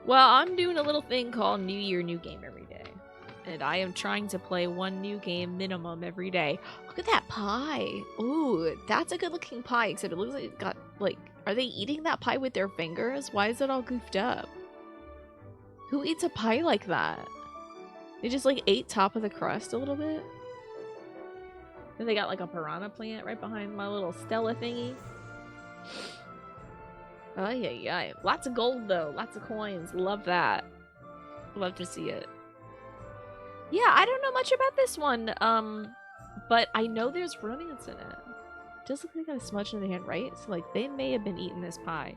Well, I'm doing a little thing called New Year, New Game every day. And I am trying to play one new game minimum every day. Look at that pie. Ooh, that's a good looking pie, except it looks like it got, like, are they eating that pie with their fingers? Why is it all goofed up? Who eats a pie like that? They just, like, ate top of the crust a little bit. Then they got, like, a piranha plant right behind my little Stella thingy. Oh, yeah. Lots of gold, though. Lots of coins. Love that. Love to see it. Yeah, I don't know much about this one, but I know there's romance in it. Does look like they got a smudge in the hand, right? So, like, they may have been eating this pie.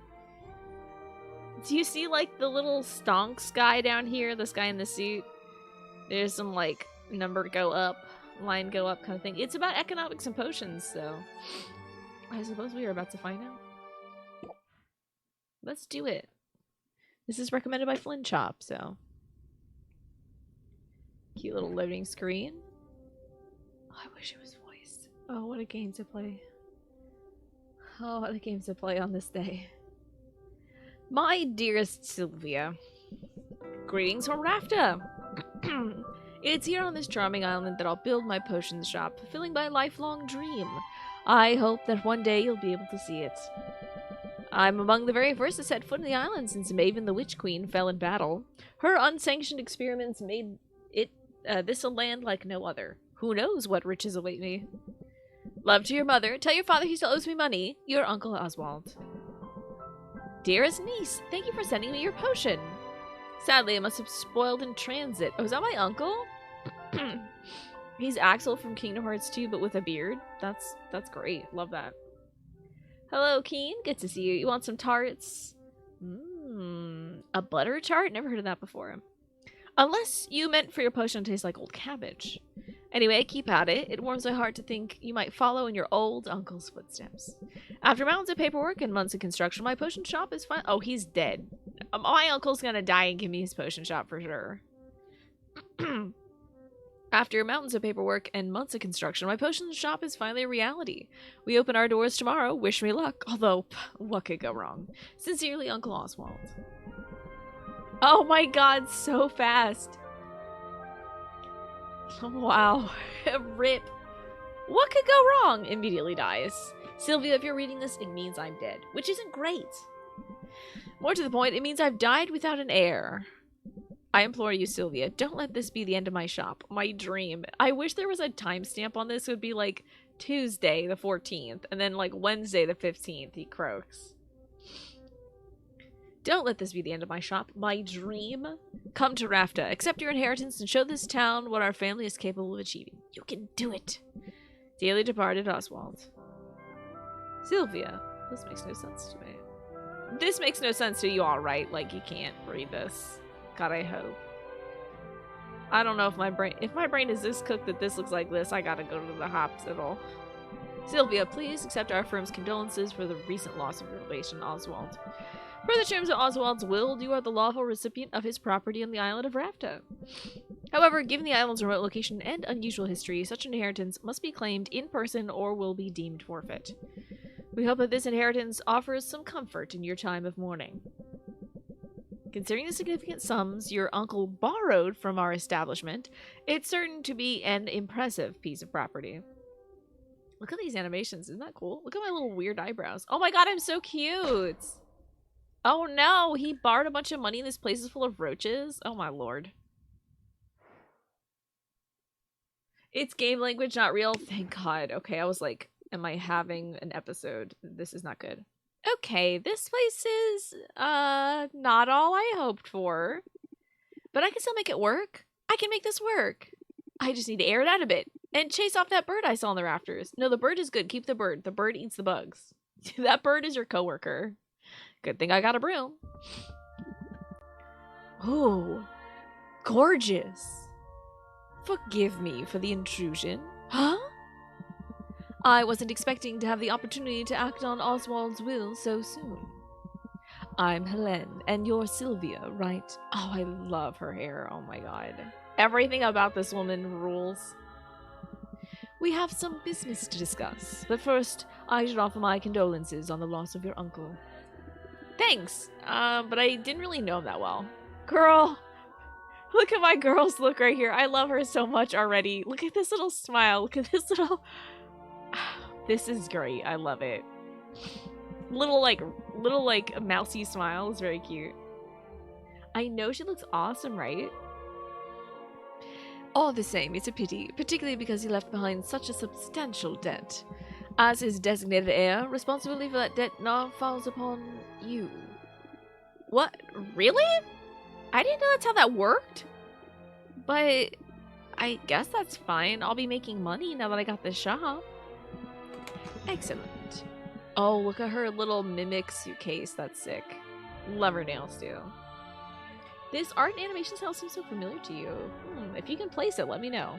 Do you see, like, the little stonks guy down here? This guy in the suit? There's some, like, number go up, line go up kind of thing. It's about economics and potions, so I suppose we are about to find out. Let's do it. This is recommended by Flynn Chop, so... Cute little loading screen. Oh, I wish it was voiced. Oh, what a game to play. Oh, what a game to play on this day. My dearest Sylvia. Greetings from Rafta. It's here on this charming island that I'll build my potions shop, fulfilling my lifelong dream. I hope that one day you'll be able to see it. I'm among the very first to set foot in the island since Maven the Witch Queen fell in battle. Her unsanctioned experiments made this a land like no other. Who knows what riches await me? Love to your mother. Tell your father he still owes me money. Your Uncle Oswald. Dearest niece, thank you for sending me your potion. Sadly, it must have spoiled in transit. Oh, is that my uncle? He's Axel from Kingdom Hearts 2, but with a beard. That's great. Love that. Hello, Keen. Good to see you. You want some tarts? A butter tart? Never heard of that before. Unless you meant for your potion to taste like old cabbage. Anyway, keep at it. It warms my heart to think you might follow in your old uncle's footsteps. After mountains of paperwork and months of construction, my potion shop is fine. Oh, he's dead. My uncle's gonna die and give me his potion shop for sure. After mountains of paperwork and months of construction, my potion shop is finally a reality. We open our doors tomorrow. Wish me luck. Although, what could go wrong? Sincerely, Uncle Oswald. Oh my god, so fast. Wow. Rip. What could go wrong? Immediately dies. Sylvia, if you're reading this, it means I'm dead. Which isn't great. More to the point, it means I've died without an heir. I implore you, Sylvia, don't let this be the end of my shop. My dream. I wish there was a timestamp on this. It would be like Tuesday the 14th, and then like Wednesday the 15th, he croaks. Don't let this be the end of my shop. My dream. Come to Rafta. Accept your inheritance and show this town what our family is capable of achieving. You can do it. Dearly departed Oswald. Sylvia. This makes no sense to me. This makes no sense to you, all right? Like, you can't read this. God, I hope. I don't know if my brain is this cooked that this looks like this, I gotta go to the hospital. Sylvia, please accept our firm's condolences for the recent loss of your relation, Oswald. Per the terms of Oswald's will, you are the lawful recipient of his property on the island of Rafta. However, given the island's remote location and unusual history, such an inheritance must be claimed in person or will be deemed forfeit. We hope that this inheritance offers some comfort in your time of mourning. Considering the significant sums your uncle borrowed from our establishment, it's certain to be an impressive piece of property. Look at these animations. Isn't that cool? Look at my little weird eyebrows. Oh my god, I'm so cute! Oh no, he borrowed a bunch of money and this place is full of roaches? Oh my lord. It's game language, not real. Thank god. Okay, I was like, am I having an episode? This is not good. Okay, this place is, not all I hoped for. But I can still make it work. I can make this work. I just need to air it out a bit. And chase off that bird I saw in the rafters. No, the bird is good. Keep the bird. The bird eats the bugs. That bird is your coworker. Good thing I got a broom. Oh, gorgeous. Forgive me for the intrusion. Huh? I wasn't expecting to have the opportunity to act on Oswald's will so soon. I'm Helene, and you're Sylvia, right? Oh, I love her hair. Oh my god. Everything about this woman rules. We have some business to discuss, but first, I should offer my condolences on the loss of your uncle. Thanks, but I didn't really know him that well. Girl! Look at my girl's look right here. I love her so much already. Look at this little smile. Look at this little... This is great. I love it. Little like mousy smile is very cute. I know she looks awesome, right? All the same, it's a pity, particularly because he left behind such a substantial debt. As his designated heir, responsibility for that debt now falls upon you. What? Really? I didn't know that's how that worked. But I guess that's fine. I'll be making money now that I got this shop. Excellent. Oh, look at her little mimic suitcase. That's sick. Love her nails too. This art and animation style seems so familiar to you. If you can place it, let me know.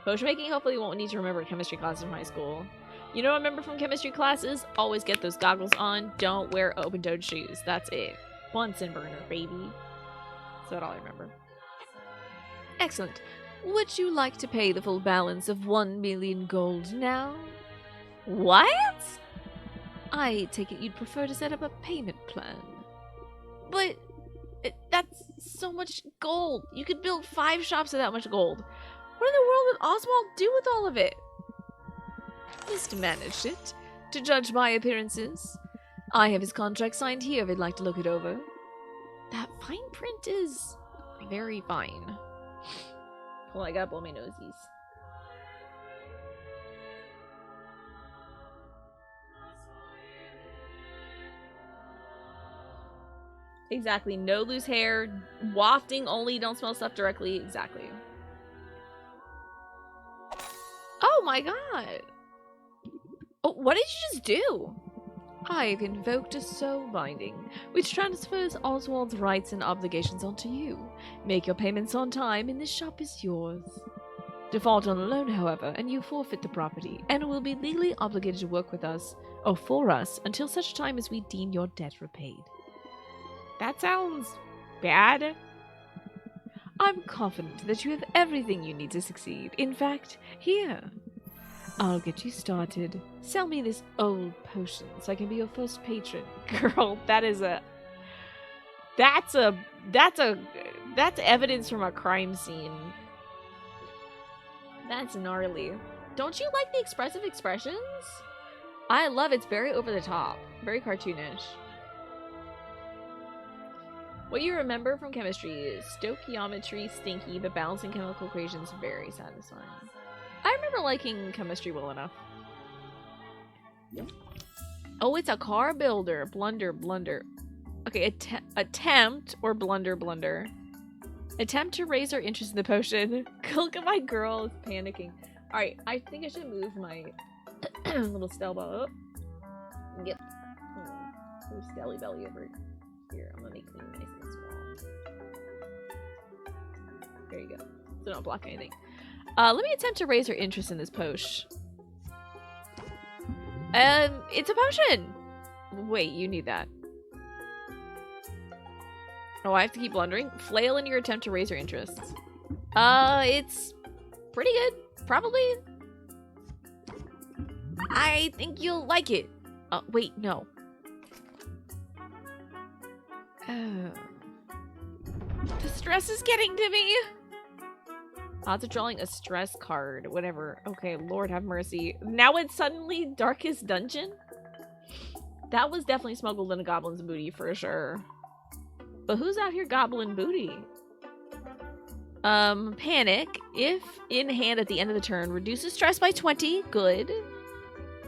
Potion making hopefully won't need to remember chemistry classes from high school. You know what I remember from chemistry classes? Always get those goggles on. Don't wear open-toed shoes. That's it. Bunsen burner, baby. That's all I remember. Excellent. Would you like to pay the full balance of 1 million gold now? What? I take it you'd prefer to set up a payment plan. But that's so much gold. You could build 5 shops with that much gold. What in the world would Oswald do with all of it? Mismanaged it, to judge by appearances. I have his contract signed here if you'd like to look it over. That fine print is very fine. Hold on, I gotta blow my nosies. Exactly. No loose hair. Wafting only. Don't smell stuff directly. Exactly. Oh my god. Oh, what did you just do? I've invoked a soul binding, which transfers Oswald's rights and obligations onto you. Make your payments on time and this shop is yours. Default on a loan, however, and you forfeit the property, and will be legally obligated to work with us, or for us, until such time as we deem your debt repaid. That sounds bad. I'm confident that you have everything you need to succeed. In fact, here, I'll get you started. Sell me this old potion so I can be your first patron. Girl, that's evidence from a crime scene. That's gnarly. Don't you like the expressive expressions? I love it. It's very over the top. Very cartoonish. What you remember from chemistry is stoichiometry stinky, but balancing chemical equations very satisfying. I remember liking chemistry well enough. Oh, it's a car builder. Blunder. Okay, attempt or blunder. Attempt to raise our interest in the potion. Look at my girl is panicking. Alright, I think I should move my little Stelba up. Get Stelly Belly over here. I'm gonna make things nice and small. There you go. So don't block anything. Let me attempt to raise her interest in this potion. It's a potion! Wait, you need that. Oh, I have to keep blundering? Flail in your attempt to raise her interest. It's pretty good. Probably. I think you'll like it. Wait, no. Oh. The stress is getting to me. Odds of drawing a stress card. Whatever. Okay, Lord have mercy. Now it's suddenly Darkest Dungeon? That was definitely smuggled in a goblin's booty for sure. But who's out here gobbling booty? Panic. If in hand at the end of the turn, reduces stress by 20. Good.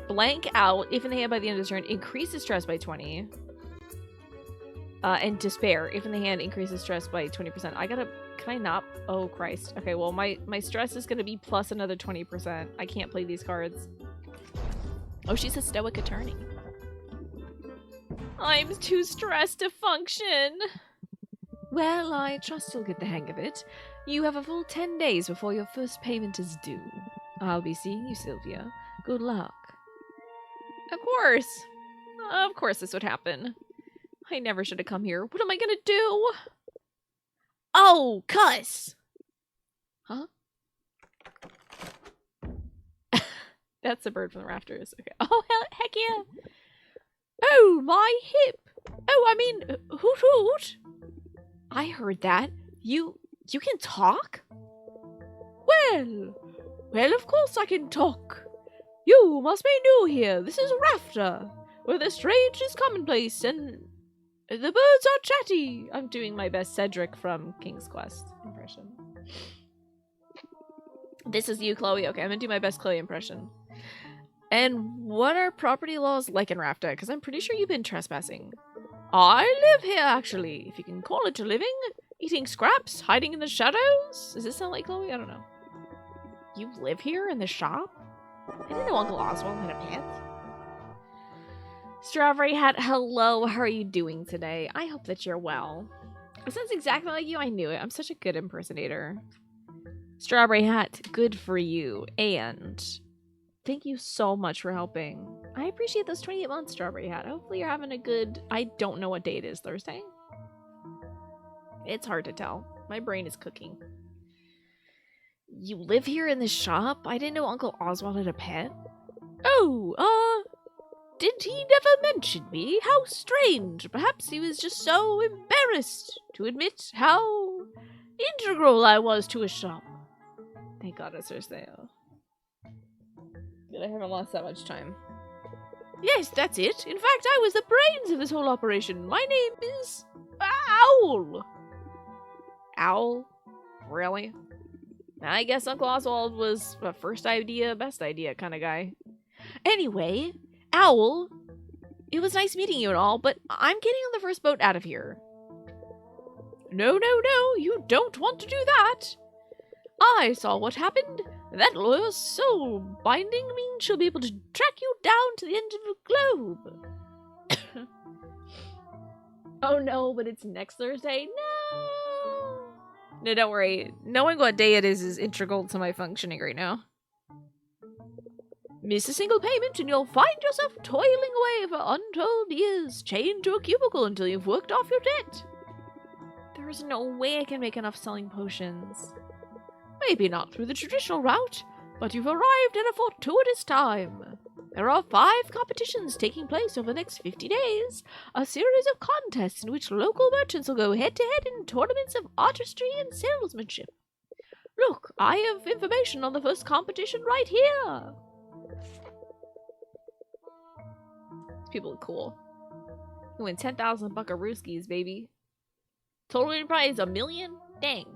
Blank out. If in the hand by the end of the turn, increases stress by 20. And despair. If in the hand, increases stress by 20%. Can I not? Oh, Christ. Okay, well, my stress is gonna be plus another 20%. I can't play these cards. Oh, she's a stoic attorney. I'm too stressed to function. Well, I trust you'll get the hang of it. You have a full 10 days before your first payment is due. I'll be seeing you, Sylvia. Good luck. Of course. Of course this would happen. I never should have come here. What am I gonna do? Oh, cuss! Huh? That's a bird from the rafters. Okay. Oh, heck yeah! Oh, my hip! Oh, I mean, hoot hoot! I heard that. You can talk? Well, of course I can talk. You must be new here. This is Rafter, where the strange is commonplace and the birds are chatty. I'm doing my best Cedric from King's Quest impression. This is you, Chloe. Okay, I'm gonna do my best Chloe impression. And what are property laws like in Rafta? Because I'm pretty sure you've been trespassing. I live here, actually, if you can call it a living. Eating scraps, hiding in the shadows. Does this sound like Chloe? I don't know. You live here in the shop? I didn't know Uncle Oswald had a pet. Strawberry Hat, hello. How are you doing today? I hope that you're well. It sounds exactly like you. I knew it. I'm such a good impersonator. Strawberry Hat, good for you. And thank you so much for helping. I appreciate those 28 months, Strawberry Hat. Hopefully you're having a good... I don't know what day it is. Thursday? It's hard to tell. My brain is cooking. You live here in this shop? I didn't know Uncle Oswald had a pet. Oh, did he never mention me? How strange. Perhaps he was just so embarrassed to admit how integral I was to his shop. Thank God it's Thursday. Good, I haven't lost that much time. Yes, that's it. In fact, I was the brains of this whole operation. My name is Owl. Owl? Really? I guess Uncle Oswald was a first idea, best idea kind of guy. Anyway, Owl, it was nice meeting you and all, but I'm getting on the first boat out of here. No, you don't want to do that. I saw what happened. That lawyer's soul binding means she'll be able to track you down to the end of the globe. Oh no, but it's next Thursday? No! No, don't worry. Knowing what day it is integral to my functioning right now. Miss a single payment and you'll find yourself toiling away for untold years, chained to a cubicle until you've worked off your debt. There's no way I can make enough selling potions. Maybe not through the traditional route, but you've arrived at a fortuitous time. There are 5 competitions taking place over the next 50 days, a series of contests in which local merchants will go head-to-head in tournaments of artistry and salesmanship. Look, I have information on the first competition right here. These people look cool. You win 10,000 buckarooskies, baby. Total prize $1 million? Dang.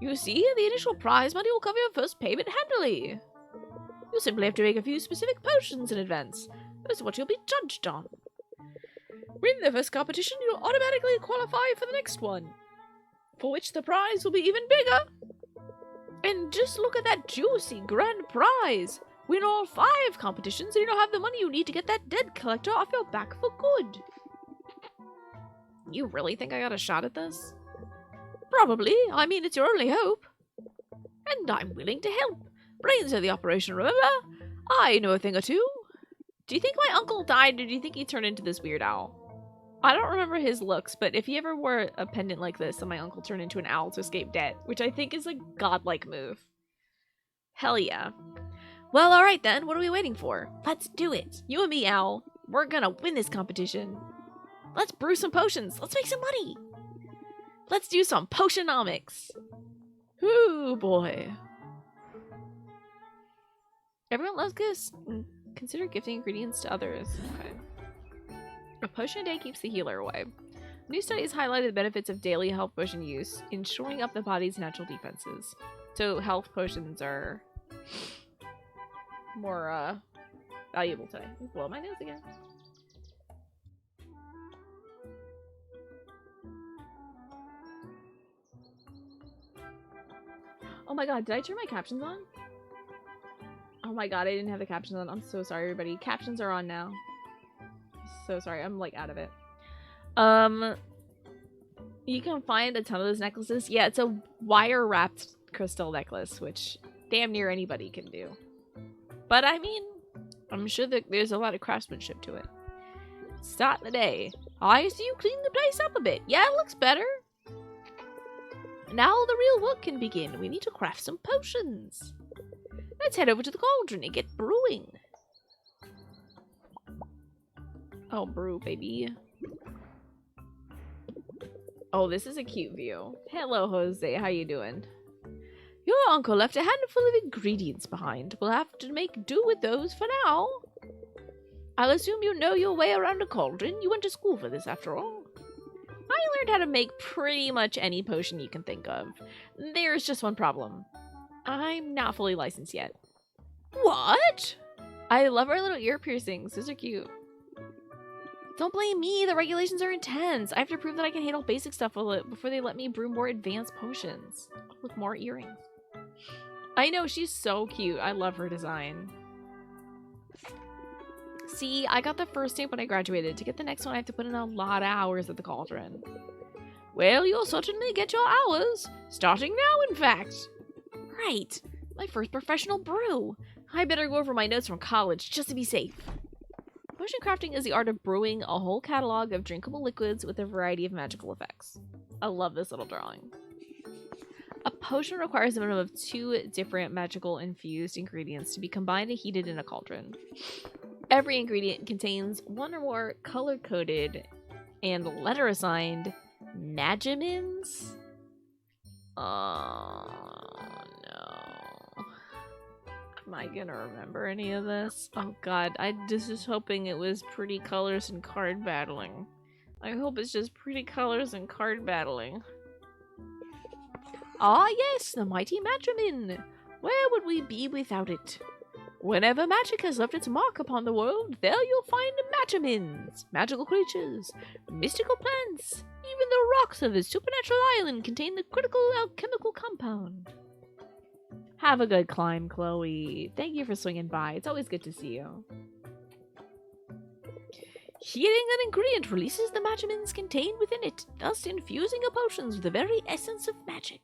You see, the initial prize money will cover your first payment handily. You'll simply have to make a few specific potions in advance. That's what you'll be judged on. Win the first competition, you'll automatically qualify for the next one, for which the prize will be even bigger. And just look at that juicy grand prize. Win all 5 competitions and you'll have the money you need to get that debt collector off your back for good. You really think I got a shot at this? Probably. I mean, it's your only hope. And I'm willing to help. Brains of the operation, remember? I know a thing or two. Do you think my uncle died, or do you think he turned into this weird owl? I don't remember his looks, but if he ever wore a pendant like this, then my uncle turned into an owl to escape debt, which I think is a godlike move. Hell yeah. Well, alright then, what are we waiting for? Let's do it. You and me, Owl. We're gonna win this competition. Let's brew some potions. Let's make some money. Let's do some Potionomics. Ooh, boy. Everyone loves gifts. Consider gifting ingredients to others. Okay. A potion a day keeps the healer away. New studies highlighted the benefits of daily health potion use in shoring up the body's natural defenses. So health potions are more valuable today. Blow my nose again. Oh my god, did I turn my captions on? Oh my god, I didn't have the captions on. I'm so sorry, everybody. Captions are on now. So sorry, I'm like out of it. You can find a ton of those necklaces. Yeah, it's a wire-wrapped crystal necklace, which damn near anybody can do. But I mean, I'm sure that there's a lot of craftsmanship to it. Start the day. I see you clean the place up a bit. Yeah, it looks better. Now the real work can begin. We need to craft some potions. Let's head over to the cauldron and get brewing. Oh, brew, baby. Oh, this is a cute view. Hello, Jose. How you doing? Your uncle left a handful of ingredients behind. We'll have to make do with those for now. I'll assume you know your way around a cauldron. You went to school for this, after all. I learned how to make pretty much any potion you can think of. There's just one problem. I'm not fully licensed yet. What? I love our little ear piercings. Those are cute. Don't blame me. The regulations are intense. I have to prove that I can handle basic stuff before they let me brew more advanced potions with more earrings. I know, she's so cute. I love her design. See, I got the first stamp when I graduated. To get the next one, I have to put in a lot of hours at the cauldron. Well, you'll certainly get your hours. Starting now, in fact. Right. My first professional brew. I better go over my notes from college just to be safe. Potion crafting is the art of brewing a whole catalog of drinkable liquids with a variety of magical effects. I love this little drawing. A potion requires a minimum of 2 different magical infused ingredients to be combined and heated in a cauldron. Every ingredient contains 1 or more color-coded and letter-assigned magimins. Oh, no. Am I gonna remember any of this? Oh god, I just was hoping it was pretty colors and card battling. I hope it's just pretty colors and card battling. Ah yes, the mighty Magimin! Where would we be without it? Whenever magic has left its mark upon the world, there you'll find Magimins, magical creatures, mystical plants, even the rocks of a supernatural island contain the critical alchemical compound. Have a good climb, Chloe. Thank you for swinging by. It's always good to see you. Heating an ingredient releases the magimins contained within it, thus infusing a potion with the very essence of magic.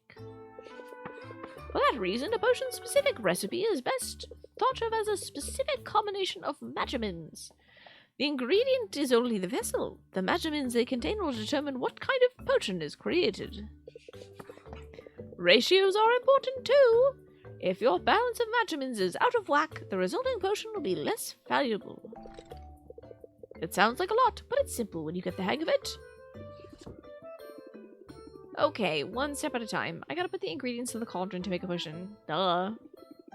For that reason, a potion-specific recipe is best thought of as a specific combination of magimins. The ingredient is only the vessel. The magimins they contain will determine what kind of potion is created. Ratios are important too. If your balance of magimins is out of whack, the resulting potion will be less valuable. It sounds like a lot, but it's simple when you get the hang of it. Okay, 1 step at a time. I gotta put the ingredients in the cauldron to make a potion. Duh.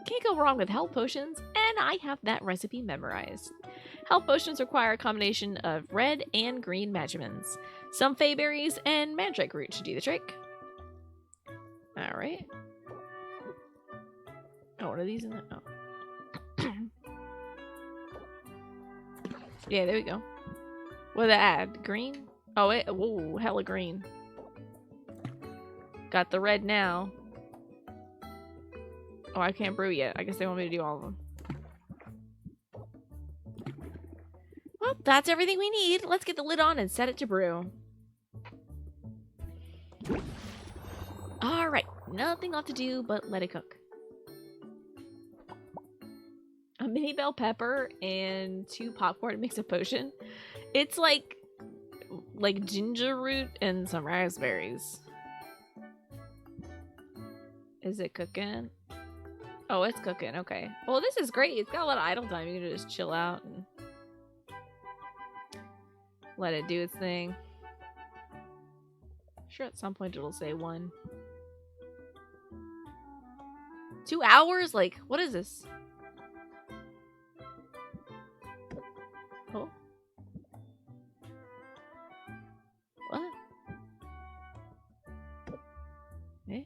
Can't go wrong with health potions, and I have that recipe memorized. Health potions require a combination of red and green magimins, some fey berries, and mandrake root to do the trick. Alright. Oh, what are these in there? Oh. Yeah, there we go. What did that add? Green? Oh, it. Whoa, hella green. Got the red now. Oh, I can't brew yet. I guess they want me to do all of them. Well, that's everything we need. Let's get the lid on and set it to brew. Alright, nothing left to do but let it cook. A mini bell pepper and 2 popcorn makes a potion. It's like ginger root and some raspberries. Is it cooking? Oh, it's cooking. Okay. Well, this is great. It's got a lot of idle time. You can just chill out and let it do its thing. Sure, at some point it'll say 1. 2 hours? Like, what is this? Oh. What? Eh?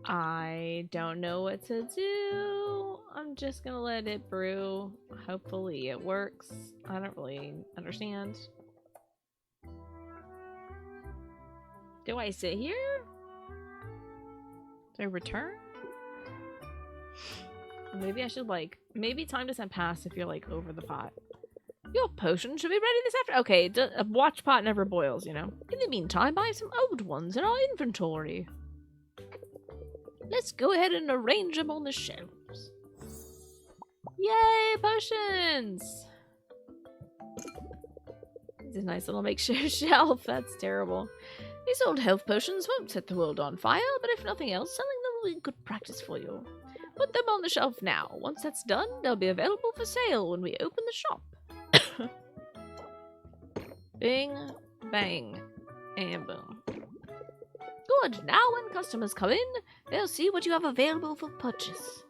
I don't know what to do. I'm just gonna let it brew. Hopefully it works. I don't really understand. Do I sit here? Do I return? Maybe I should maybe time doesn't pass if you're over the pot. Your potion should be ready this afternoon. Okay, a watch pot never boils, you know. In the meantime, I have some old ones in our inventory. Let's go ahead and arrange them on the shelves. Yay, potions! It's a nice little makeshift shelf. That's terrible. These old health potions won't set the world on fire, but if nothing else, selling them will be good practice for you. Put them on the shelf now. Once that's done, they'll be available for sale when we open the shop. Bing, bang. And boom. Good. Now when customers come in, they'll see what you have available for purchase.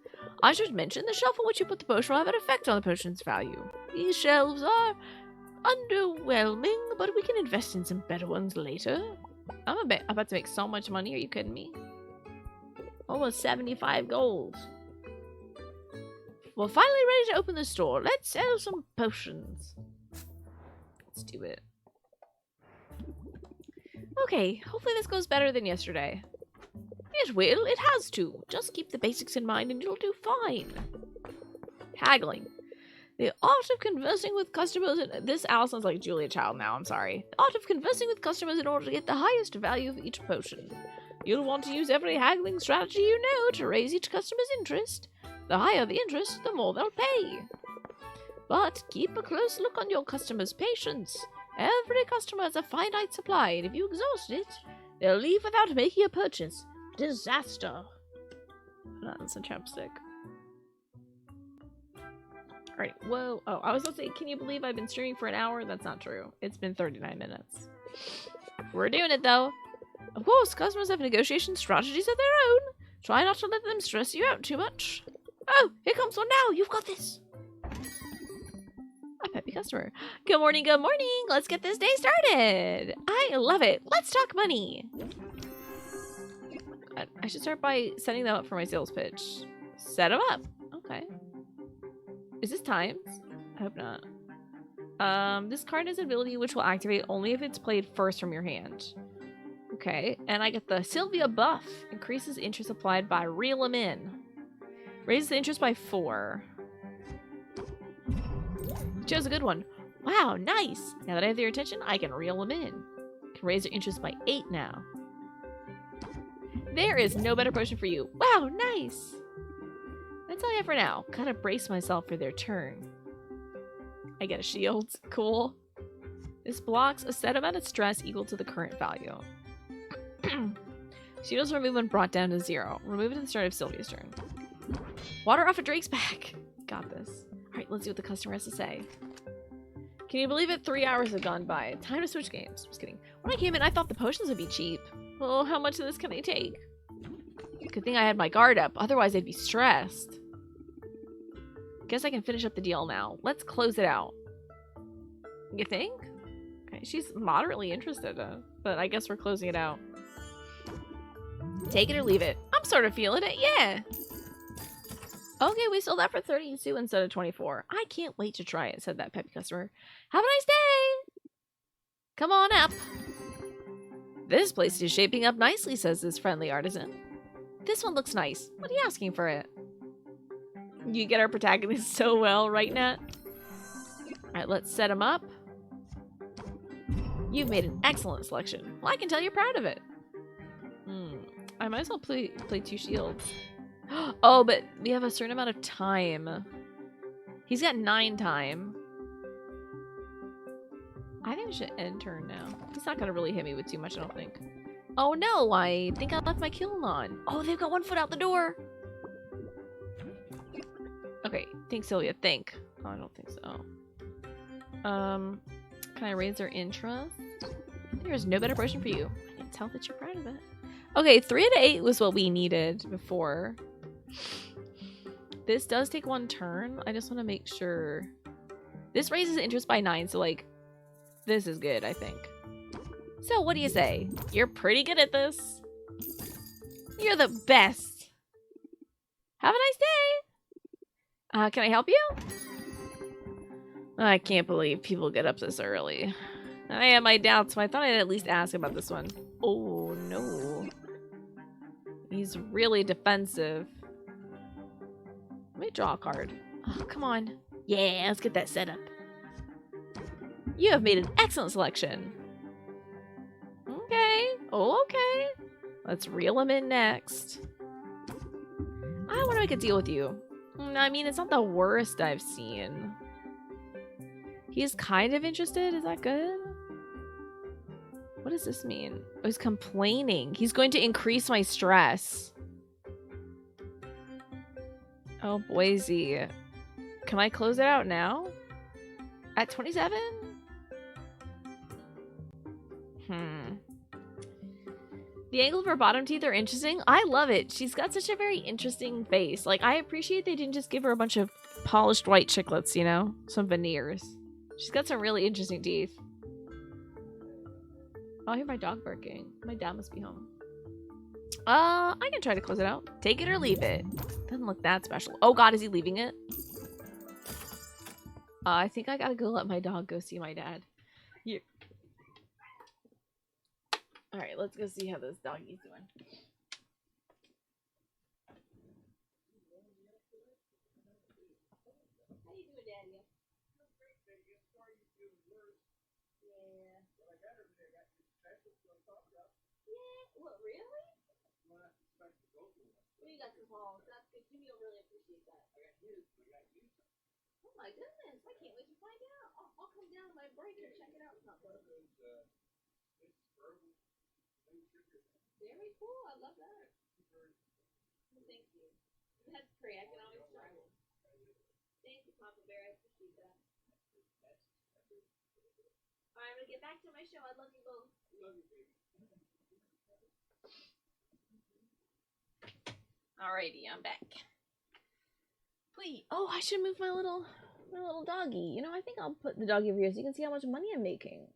I should mention the shelf on which you put the potion will have an effect on the potion's value. These shelves are underwhelming, but we can invest in some better ones later. I'm about to make so much money. Are you kidding me? Almost 75 gold. We're finally ready to open the store. Let's sell some potions. Let's do it. Okay, hopefully this goes better than yesterday. It will. It has to. Just keep the basics in mind and you'll do fine. Haggling. The art of conversing with customers... This Al sounds like Julia Child now, I'm sorry. The art of conversing with customers in order to get the highest value of each potion. You'll want to use every haggling strategy you know to raise each customer's interest. The higher the interest, the more they'll pay. But keep a close look on your customer's patience. Every customer has a finite supply, and if you exhaust it, they'll leave without making a purchase. Disaster. That's a chapstick. Alright, whoa. Oh, I was about to say, can you believe I've been streaming for an hour? That's not true. It's been 39 minutes. We're doing it, though. Of course, customers have negotiation strategies of their own. Try not to let them stress you out too much. Oh, here comes one now. You've got this. A peppy customer. Good morning, good morning. Let's get this day started. I love it. Let's talk money. I should start by setting them up for my sales pitch. Set them up. Okay. Is this timed? I hope not. This card has an ability which will activate only if it's played first from your hand. Okay, and I get the Sylvia buff. Increases interest applied by reel 'em in. Raises the interest by 4. Chose a good one. Wow, nice. Now that I have their attention, I can reel them in. Can raise their interest by 8 now. There is no better potion for you. Wow, nice. That's all I have for now. Gotta brace myself for their turn. I get a shield. Cool. This blocks a set amount of stress equal to the current value. Shields remove when brought down to 0. Remove it at the start of Sylvia's turn. Water off a Drake's back. Got this. Alright, let's see what the customer has to say. Can you believe it? 3 hours have gone by. Time to switch games. Just kidding. When I came in, I thought the potions would be cheap. Well, how much of this can I take? Good thing I had my guard up. Otherwise, I'd be stressed. Guess I can finish up the deal now. Let's close it out. You think? Okay, she's moderately interested, but I guess we're closing it out. Take it or leave it. I'm sort of feeling it, yeah. Okay, we sold that for 32 instead of 24. I can't wait to try it, said that peppy customer. Have a nice day! Come on up. This place is shaping up nicely, says this friendly artisan. This one looks nice. What are you asking for it? You get our protagonist so well, right, Nat? Alright, let's set him up. You've made an excellent selection. Well, I can tell you're proud of it. I might as well play 2 shields. Oh, but we have a certain amount of time. He's got 9 time. I think we should end turn now. He's not gonna really hit me with too much, I don't think. Oh no, I think I left my kiln on. Oh, they've got 1 foot out the door. Okay, think Sylvia, think. Oh, I don't think so. Can I raise their interest? There's no better potion for you. I can tell that you're proud of it. Okay, 3 out of 8 was what we needed before. This does take 1 turn. I just want to make sure. This raises interest by 9, so like, this is good, I think. So what do you say? You're pretty good at this. You're the best. Have a nice day. Can I help you? I can't believe people get up this early. I have my doubts, so I thought I'd at least ask about this one. Oh, no. He's really defensive. Let me draw a card. Oh, come on. Yeah, let's get that set up. You have made an excellent selection. Okay. Oh, okay. Let's reel him in next. I want to make a deal with you. I mean, it's not the worst I've seen. He's kind of interested. Is that good? What does this mean? Oh, he's complaining. He's going to increase my stress. Oh, Boise. Can I close it out now? At 27? The angle of her bottom teeth are interesting. I love it. She's got such a very interesting face. Like, I appreciate they didn't just give her a bunch of polished white chiclets, you know? Some veneers. She's got some really interesting teeth. Oh, I hear my dog barking. My dad must be home. I can try to close it out. Take it or leave it. Doesn't look that special. Oh god, is he leaving it? I think I gotta go let my dog go see my dad. Here. Alright, let's go see how this doggy's doing. How you doing, Daddy? Yeah. What, really? Well, you got some balls. That's good. Jimmy will really appreciate that. Oh my goodness. I can't wait to find out. I'll come down on my break and check it out. Very cool. I love that. Thank you. That's great. I can always try one. Thank you, Papa Bear. I appreciate that. Alright, I'm gonna get back to my show. I love you both. Alrighty, I'm back. Wait, oh, I should move my little doggy. You know, I think I'll put the doggy over here so you can see how much money I'm making.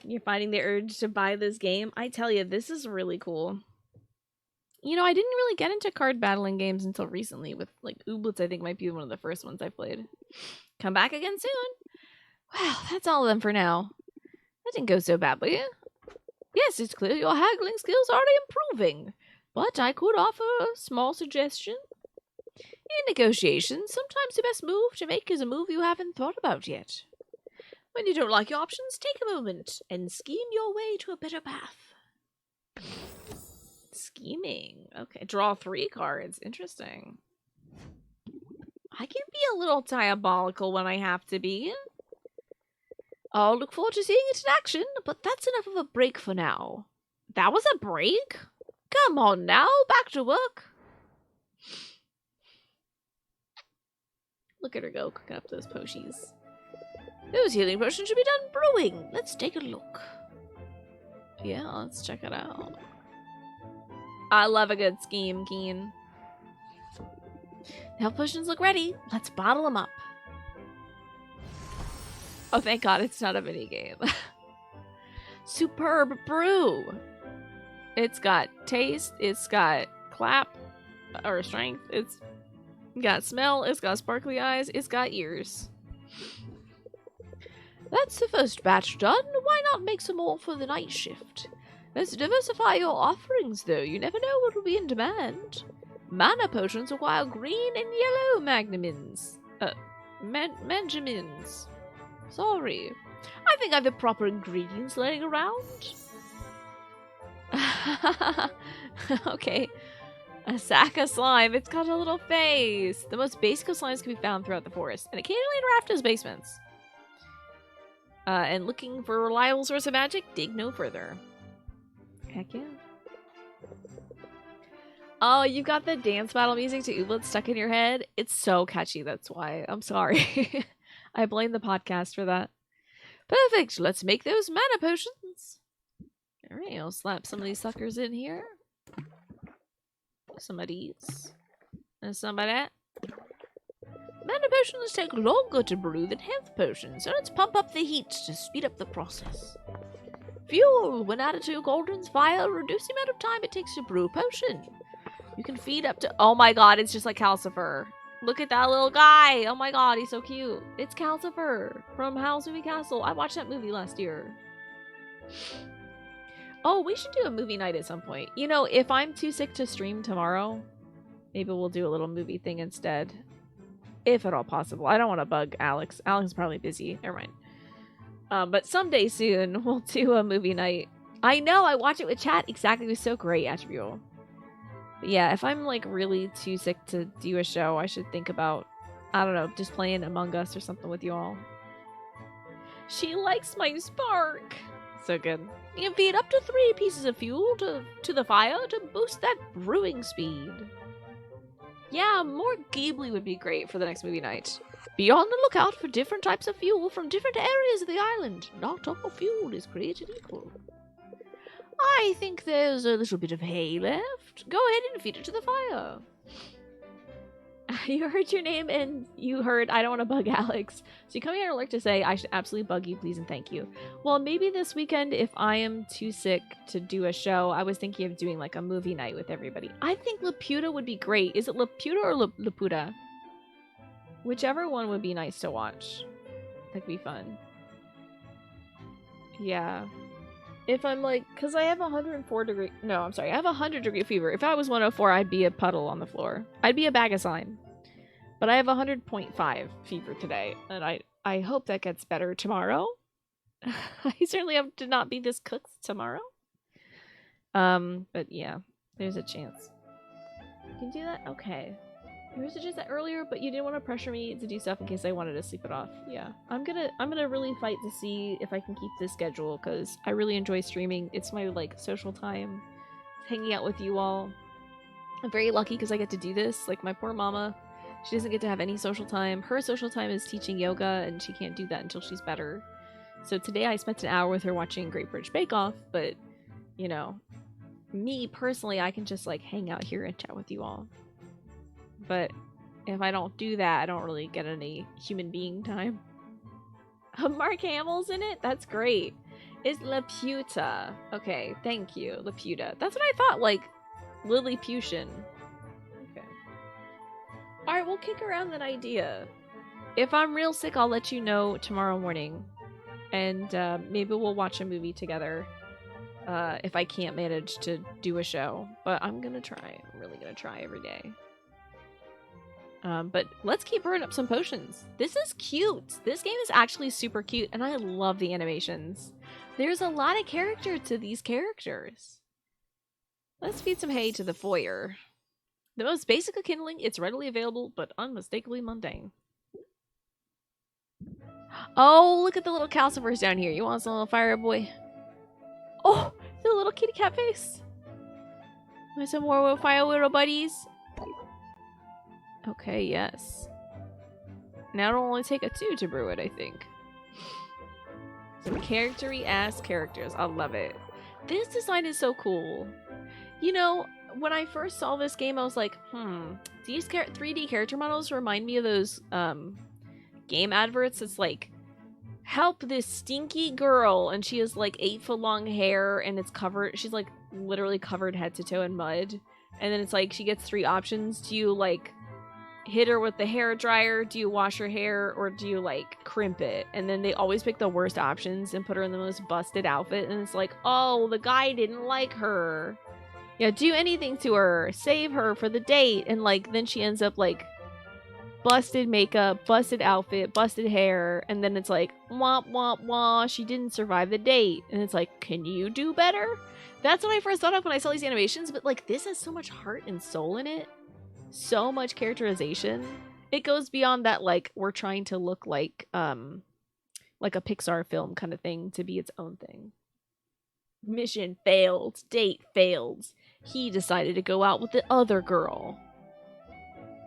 You're finding the urge to buy this game? I tell you, this is really cool. You know, I didn't really get into card battling games until recently with, like, Ooblets I think might be one of the first ones I played. Come back again soon. Well, that's all of them for now. That didn't go so badly. Yes, it's clear your haggling skills are already improving, but I could offer a small suggestion. In negotiations, sometimes the best move to make is a move you haven't thought about yet. When you don't like your options, take a moment and scheme your way to a better path. Scheming. Okay, draw 3 cards. Interesting. I can be a little diabolical when I have to be. I'll look forward to seeing it in action, but that's enough of a break for now. That was a break? Come on now, back to work. Look at her go, cooking up those potions. Those healing potions should be done brewing. Let's take a look. Yeah, let's check it out. I love a good scheme, Keen. The health potions look ready. Let's bottle them up. Oh, thank God it's not a minigame. Superb brew. It's got taste. It's got clap or strength. It's got smell. It's got sparkly eyes. It's got ears. That's the first batch done. Why not make some more for the night shift? Let's diversify your offerings, though. You never know what will be in demand. Mana potions require green and yellow magnamins. Mangamins. Sorry. I think I have the proper ingredients laying around. Okay. A sack of slime. It's got a little face. The most basic of slimes can be found throughout the forest, and occasionally in rafters' basements. And looking for a reliable source of magic? Dig no further. Heck yeah. Oh, you got the dance battle music to Ooblet stuck in your head? It's so catchy, that's why. I'm sorry. I blame the podcast for that. Perfect, let's make those mana potions. Alright, I'll slap some of these suckers in here. Some of these. And some of that. Mana potions take longer to brew than health potions, so let's pump up the heat to speed up the process. Fuel, when added to your cauldron's fire, reduce the amount of time it takes to brew a potion. You can feed up to— oh my god, it's just like Calcifer. Look at that little guy. Oh my god, he's so cute. It's Calcifer from Howl's Moving Castle. I watched that movie last year. Oh, we should do a movie night at some point. You know, if I'm too sick to stream tomorrow, maybe we'll do a little movie thing instead. If at all possible. I don't want to bug Alex. Alex is probably busy. Never mind. But someday soon, we'll do a movie night. I know, I watched it with chat. Exactly, it was so great, Attribute. But yeah, if I'm like really too sick to do a show, I should think about, I don't know, just playing Among Us or something with you all. She likes my spark. So good. You can feed up to 3 pieces of fuel to the fire to boost that brewing speed. Yeah, more Ghibli would be great for the next movie night. Be on the lookout for different types of fuel from different areas of the island. Not all fuel is created equal. I think there's a little bit of hay left. Go ahead and feed it to the fire. You heard your name and you heard I don't want to bug Alex. So you come here and alert to say I should absolutely bug you, please and thank you. Well, maybe this weekend if I am too sick to do a show, I was thinking of doing like a movie night with everybody. I think Laputa would be great. Is it Laputa or Laputa? Whichever one would be nice to watch. That'd be fun. Yeah. If I'm like, because I have 104 degree, no, I'm sorry, I have 100-degree fever. If I was 104, I'd be a puddle on the floor. I'd be a bag of slime. But I have 100.5 fever today, and I hope that gets better tomorrow. I certainly have to not be this cooked tomorrow. But yeah, there's a chance. You can do that? Okay. You were suggesting that earlier, but you didn't want to pressure me to do stuff in case I wanted to sleep it off. Yeah, I'm gonna really fight to see if I can keep this schedule because I really enjoy streaming. It's my like social time, hanging out with you all. I'm very lucky because I get to do this. Like my poor mama, she doesn't get to have any social time. Her social time is teaching yoga, and she can't do that until she's better. So today I spent an hour with her watching Great British Bake Off, but you know, me personally, I can just like hang out here and chat with you all. But if I don't do that, I don't really get any human being time. Mark Hamill's in it? That's great. It's Laputa. Okay, thank you, Laputa. That's what I thought, like, Lilliputian. Okay. Alright, we'll kick around that idea. If I'm real sick, I'll let you know tomorrow morning. And maybe we'll watch a movie together. If I can't manage to do a show. But I'm gonna try. I'm really gonna try every day. But let's keep brewing up some potions. This is cute. This game is actually super cute, and I love the animations. There's a lot of character to these characters. Let's feed some hay to the foyer. The most basic of kindling, it's readily available, but unmistakably mundane. Oh, look at the little calcifers down here. You want some little fire, boy? Oh, the little kitty cat face. Want some more fire, little buddies? Okay, yes. Now it'll only take a 2 to brew it, I think. Some charactery ass characters. I love it. This design is so cool. You know, when I first saw this game, I was like, these 3D character models remind me of those game adverts. It's like, help this stinky girl, and she has like 8-foot long hair, and it's covered. She's like literally covered head to toe in mud. And then it's like she gets 3 options. Do you like hit her with the hair dryer? Do you wash her hair? Or do you like crimp it? And then they always pick the worst options and put her in the most busted outfit. And it's like, oh, the guy didn't like her. Yeah, do anything to her. Save her for the date. And like then she ends up like busted makeup, busted outfit, busted hair. And then it's like, womp womp womp, she didn't survive the date. And it's like, can you do better? That's what I first thought of when I saw these animations. But like this has so much heart and soul in it. So much characterization. It goes beyond that, like, we're trying to look like a Pixar film kind of thing to be its own thing. Mission failed. Date failed. He decided to go out with the other girl.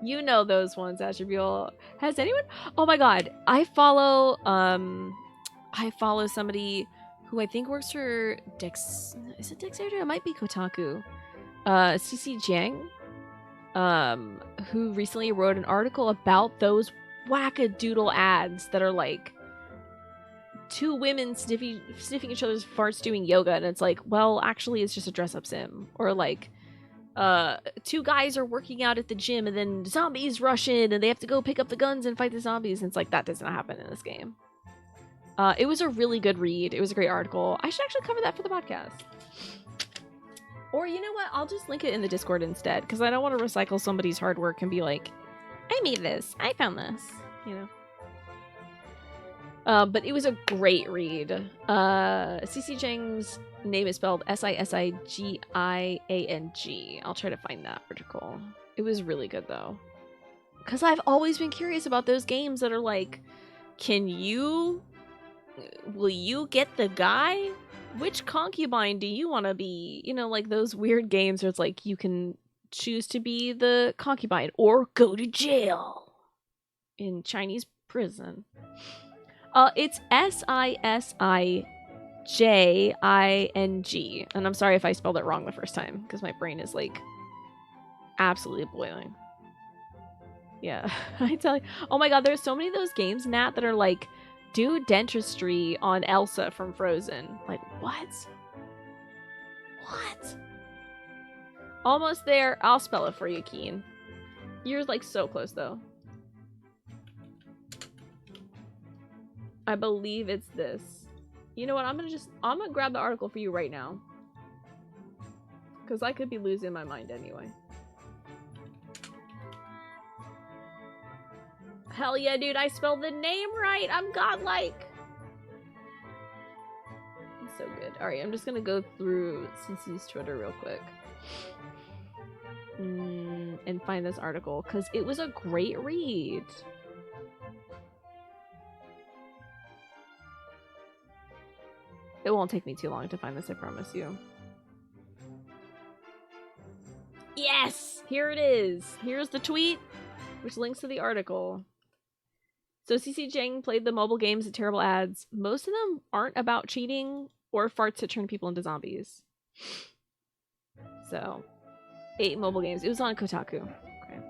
You know those ones, Attribute. Has anyone? Oh my god. I follow somebody who I think works for Dex. Is it Dexterity? It might be Kotaku. CC Jiang. Who recently wrote an article about those wackadoodle ads that are like 2 women sniffing each other's farts doing yoga, and it's like, well, actually it's just a dress-up sim. Or like 2 guys are working out at the gym and then zombies rush in and they have to go pick up the guns and fight the zombies, and it's like, that does not happen in this game. It was a really good read. It was a great article. I should actually cover that for the podcast. Or you know what? I'll just link it in the Discord instead, because I don't want to recycle somebody's hard work and be like, I made this. I found this. You know? But it was a great read. CC Jiang's name is spelled Sissigiang. I'll try to find that article. It was really good, though. Because I've always been curious about those games that are like, will you get the guy? Which concubine do you want to be? You know, like those weird games where it's like you can choose to be the concubine or go to jail in Chinese prison. It's Sissigiang. Jing. And I'm sorry if I spelled it wrong the first time, because my brain is like absolutely boiling. Yeah, I tell you. Oh my god, there's so many of those games, Nat, that are like, do dentistry on Elsa from Frozen. Like, what? What? Almost there. I'll spell it for you, Keen. You're like so close though. I believe it's this. You know what? I'm gonna grab the article for you right now. Because I could be losing my mind anyway. Hell yeah, dude, I spelled the name right. I'm godlike. It's so good. Alright, I'm just gonna go through CC's Twitter real quick. And find this article, because it was a great read. It won't take me too long to find this, I promise you. Yes! Here it is. Here's the tweet, which links to the article. So CC Jang played the mobile games with terrible ads. Most of them aren't about cheating or farts that turn people into zombies. So, 8 mobile games. It was on Kotaku. Okay.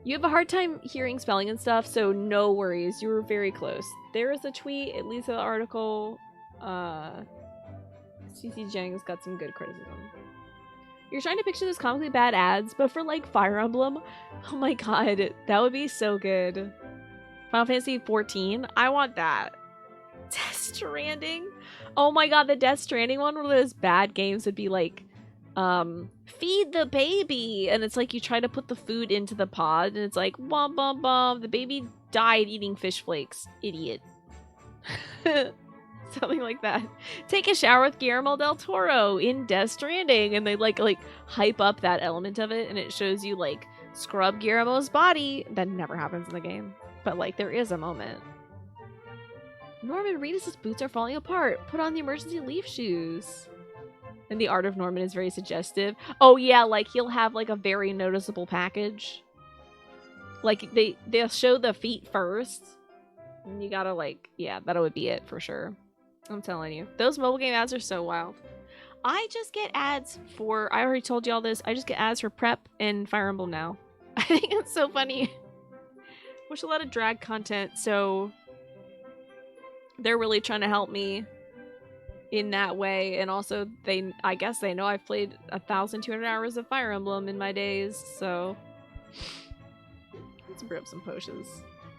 You have a hard time hearing spelling and stuff, so no worries. You were very close. There is a tweet. It leads to the article. CC Jang's got some good criticism. You're trying to picture those comically bad ads, but for like Fire Emblem. Oh my god, that would be so good. Final Fantasy 14. I want that. Death Stranding. Oh my god, the Death Stranding one of those bad games would be like, feed the baby, and it's like you try to put the food into the pod, and it's like, bum bum bum, the baby died eating fish flakes. Idiot. Something like that. Take a shower with Guillermo del Toro in Death Stranding, and they like hype up that element of it, and it shows you like scrub Guillermo's body. That never happens in the game, but like there is a moment. Norman Reedus' boots are falling apart. Put on the emergency leaf shoes. And the art of Norman is very suggestive. Oh yeah, like he'll have like a very noticeable package. Like they'll show the feet first. And you gotta like, yeah, that would be it for sure. I'm telling you. Those mobile game ads are so wild. I just get ads for, I already told you all this, I just get ads for Prep and Fire Emblem now. I think it's so funny. Watch a lot of drag content, so they're really trying to help me in that way. And also, I guess they know I've played 1,200 hours of Fire Emblem in my days, so let's bring up some potions.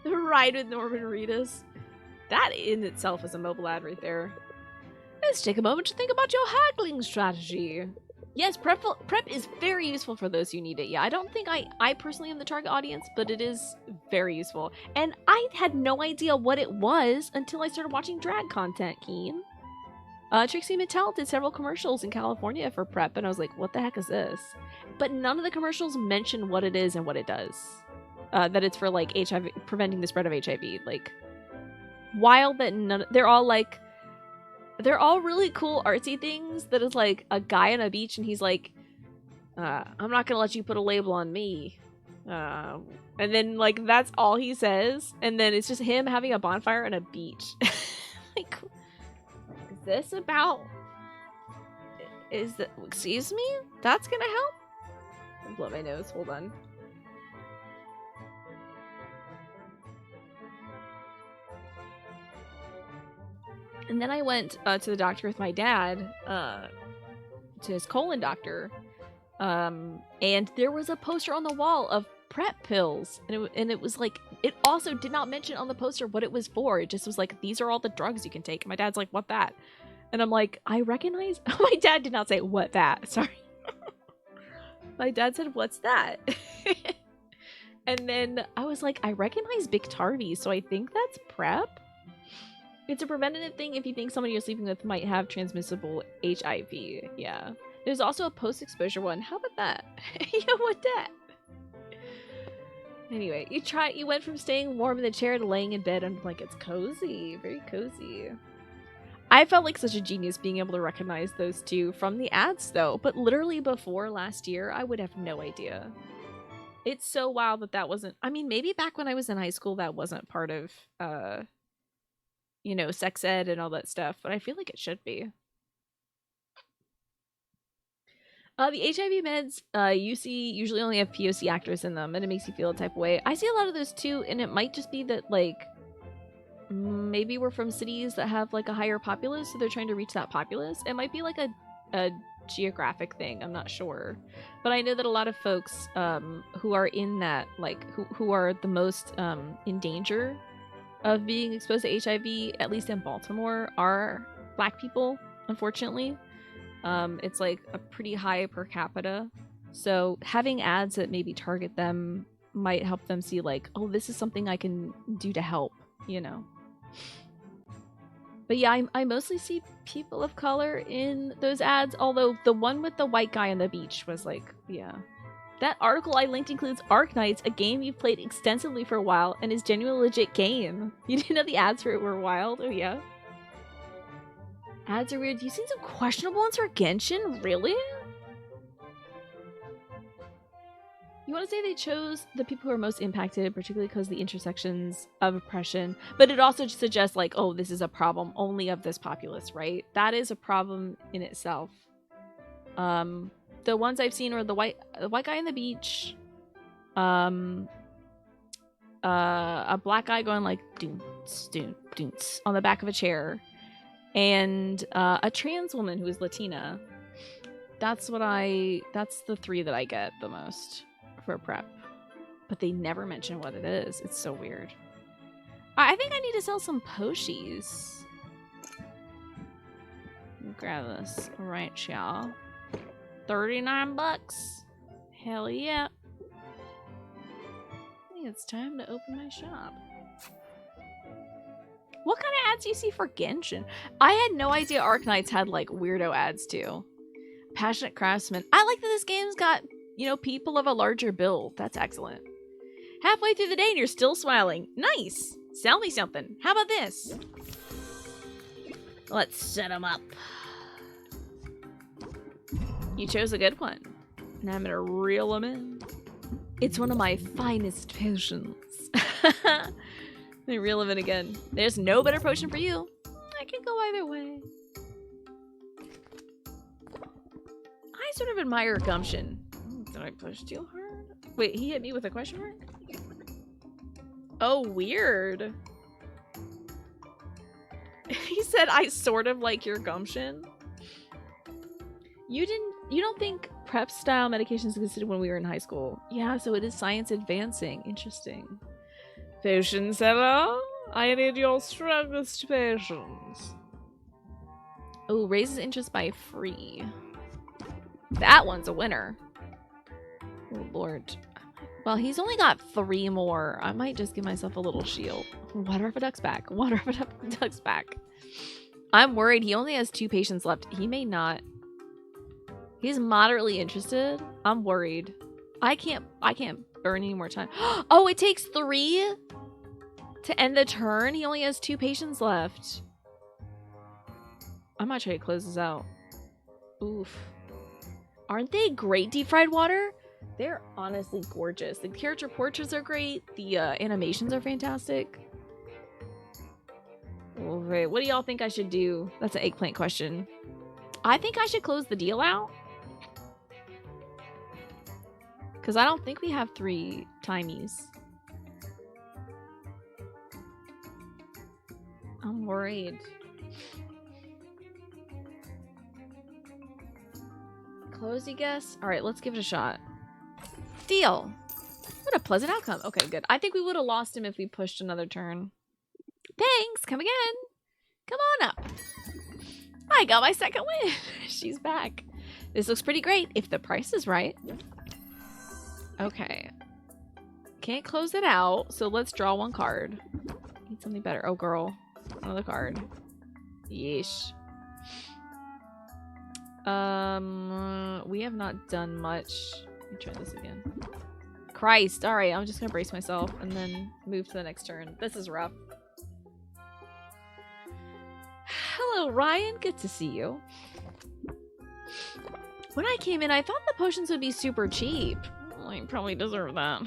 The ride with Norman Reedus. That in itself is a mobile ad right there. Let's take a moment to think about your haggling strategy. Yes, prep is very useful for those who need it. Yeah, I don't think I personally am the target audience, but it is very useful. And I had no idea what it was until I started watching drag content, Keen. Trixie Mattel did several commercials in California for prep, and I was like, what the heck is this? But none of the commercials mention what it is and what it does. That it's for like HIV, preventing the spread of HIV. Like, wild that they're all like, they're all really cool artsy things that is like a guy on a beach and he's like, I'm not gonna let you put a label on me. And then like that's all he says, and then it's just him having a bonfire on a beach. Like, is this about, excuse me? That's gonna help? I'll blow my nose, hold on. And then I went to the doctor with my dad, to his colon doctor, and there was a poster on the wall of prep pills, and it was like, it also did not mention on the poster what it was for. It just was like, these are all the drugs you can take. And my dad's like, what that? And I'm like, I recognize. My dad did not say what that. Sorry. My dad said, what's that? And then I was like, I recognize Biktarvy, so I think that's prep. It's a preventative thing if you think somebody you're sleeping with might have transmissible HIV. Yeah. There's also a post-exposure one. How about that? Yeah, what that? Anyway, you went from staying warm in the chair to laying in bed on blankets. Cozy. Very cozy. I felt like such a genius being able to recognize those two from the ads, though. But literally before last year, I would have no idea. It's so wild that wasn't... I mean, maybe back when I was in high school, that wasn't part of... you know, sex ed and all that stuff, but I feel like it should be. The HIV meds, you see, usually only have POC actors in them, and it makes you feel a type of way. I see a lot of those too, and it might just be that, like, maybe we're from cities that have, like, a higher populace, so they're trying to reach that populace. It might be, like, a geographic thing, I'm not sure. But I know that a lot of folks who are in that, like, who are the most in danger of being exposed to HIV, at least in Baltimore, are Black people, unfortunately. It's like a pretty high per capita. So having ads that maybe target them might help them see like, oh, this is something I can do to help, you know. But yeah, I mostly see people of color in those ads, although the one with the white guy on the beach was like, yeah. That article I linked includes Arknights, a game you've played extensively for a while, and is genuinely a legit game. You didn't know the ads for it were wild? Oh yeah. Ads are weird. You've seen some questionable ones for Genshin? Really? You want to say they chose the people who are most impacted, particularly because of the intersections of oppression, but it also suggests like, oh, this is a problem only of this populace, right? That is a problem in itself. The ones I've seen are the white guy on the beach, a black guy going like doons, doons, doons on the back of a chair, and a trans woman who is Latina. That's the three that I get the most for prep. But they never mention what it is. It's so weird. I think I need to sell some Poshies. Grab this right, y'all. 39 bucks. Hell yeah. I think it's time to open my shop. What kind of ads do you see for Genshin? I had no idea Arknights had like weirdo ads too. Passionate craftsman. I like that this game's got, you know, people of a larger build. That's excellent. Halfway through the day and you're still smiling. Nice. Sell me something. How about this? Let's set them up. You chose a good one. Now I'm gonna reel them in. It's one of my finest potions. They reel them in again. There's no better potion for you. I can go either way. I sort of admire gumption. Did I push too hard? Wait, he hit me with a question mark? Oh, weird. He said, I sort of like your gumption. You don't think prep style medications existed when we were in high school? Yeah, so it is science advancing. Interesting. Patience, hello? I need your strongest patience. Oh, raises interest by free. That one's a winner. Oh, Lord. Well, he's only got 3 more. I might just give myself a little shield. Water up a duck's back. Water up a duck's back. I'm worried. He only has 2 patients left. He may not. He's moderately interested. I'm worried. I can't burn any more time. Oh, it takes 3 to end the turn? He only has 2 patients left. I might try to close this out. Oof. Aren't they great deep fried water? They're honestly gorgeous. The character portraits are great. The animations are fantastic. Okay, what do y'all think I should do? That's an eggplant question. I think I should close the deal out. Because I don't think we have 3 timies. I'm worried. Close, you guess? Alright, let's give it a shot. Deal! What a pleasant outcome. Okay, good. I think we would have lost him if we pushed another turn. Thanks! Come again! Come on up! I got my second win! She's back. This looks pretty great, if the price is right. Okay. Can't close it out, so let's draw 1 card. Need something better. Oh, girl. Another card. Yeesh. We have not done much. Let me try this again. Christ. Alright, I'm just gonna brace myself and then move to the next turn. This is rough. Hello, Ryan. Good to see you. When I came in, I thought the potions would be super cheap. Well, I probably deserve that.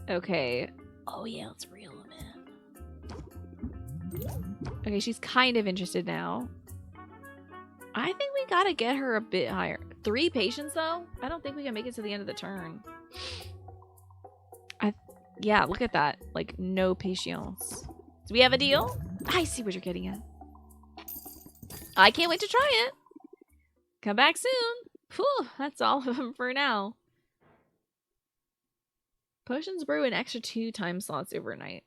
Okay. Oh, yeah, let's reel them in. Okay, she's kind of interested now. I think we gotta get her a bit higher. 3 patients, though? I don't think we can make it to the end of the turn. Yeah, look at that. Like, no patience. Do we have a deal? I see what you're getting at. I can't wait to try it. Come back soon. Whew, that's all of them for now. Potions brew an extra 2 time slots overnight.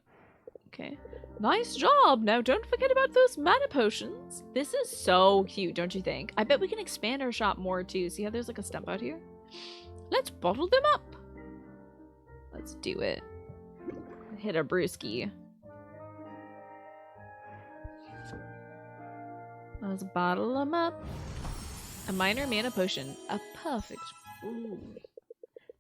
Okay. Nice job. Now don't forget about those mana potions. This is so cute, don't you think? I bet we can expand our shop more too. See how there's like a stump out here? Let's bottle them up. Let's do it. Hit a brewski. Let's bottle them up. A minor mana potion. A perfect. Ooh.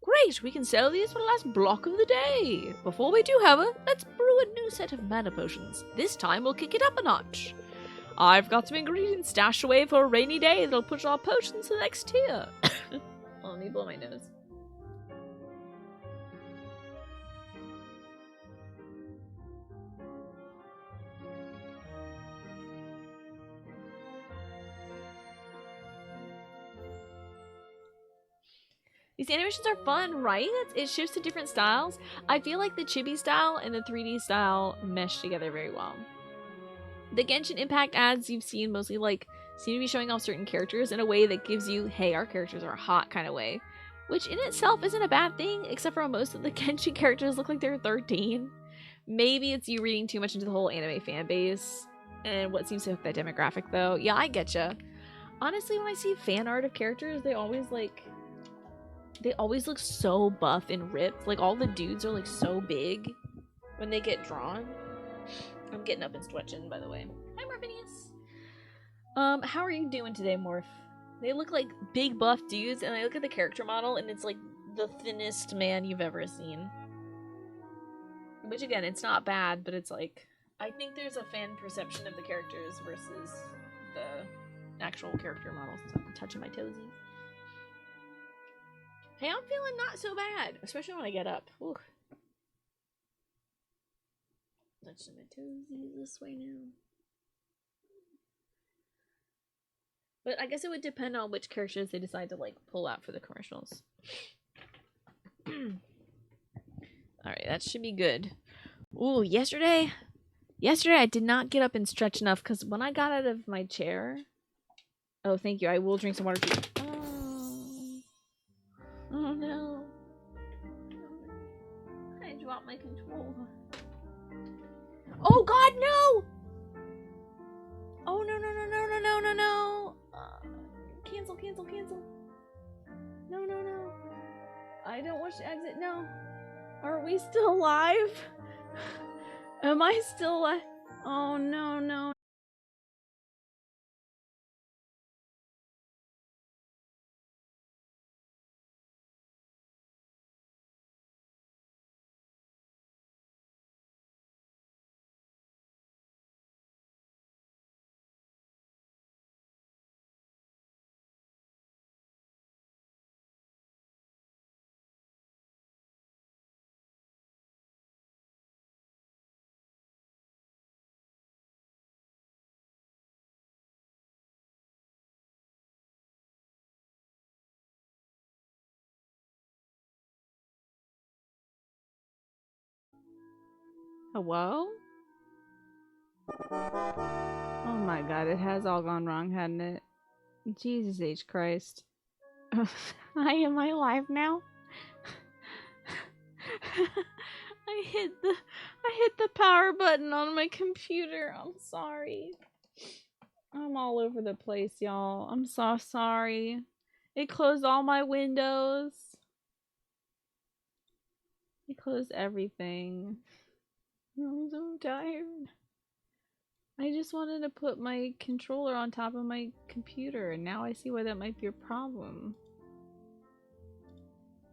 Great, we can sell these for the last block of the day. Before we do, however, let's brew a new set of mana potions. This time we'll kick it up a notch. I've got some ingredients stashed away for a rainy day that'll push our potions to the next tier. Oh, let me blow my nose. These animations are fun, right? It shifts to different styles. I feel like the chibi style and the 3D style mesh together very well. The Genshin Impact ads you've seen mostly like seem to be showing off certain characters in a way that gives you, hey, our characters are hot kind of way. Which in itself isn't a bad thing, except for most of the Genshin characters look like they're 13. Maybe it's you reading too much into the whole anime fan base and what seems to hook that demographic though. Yeah, I getcha. Honestly, when I see fan art of characters, they always look so buff and ripped. Like all the dudes are like so big when they get drawn. I'm getting up and stretching, by the way. Hi, Morphinius. How are you doing today, Morph? They look like big buff dudes, and I look at the character model, and it's like the thinnest man you've ever seen. Which again, it's not bad, but it's like I think there's a fan perception of the characters versus the actual character models. So I'm touching my toesies. Hey, I'm feeling not so bad, especially when I get up. Ooh. Touching my toesies this way now. But I guess it would depend on which characters they decide to like pull out for the commercials. Alright, that should be good. Ooh, yesterday I did not get up and stretch enough because when I got out of my chair. Oh, thank you. I will drink some water too. Oh no. I dropped my controller. Oh god, no! Oh no. Cancel. No. I don't wish to exit. No. Are we still alive? Am I still alive? Oh no. Hello? Oh my god, it has all gone wrong, hadn't it? Jesus H. Christ. Am I alive now? I hit the power button on my computer. I'm sorry. I'm all over the place, y'all. I'm so sorry. It closed all my windows. It closed everything. I'm so tired. I just wanted to put my controller on top of my computer, and now I see why that might be a problem.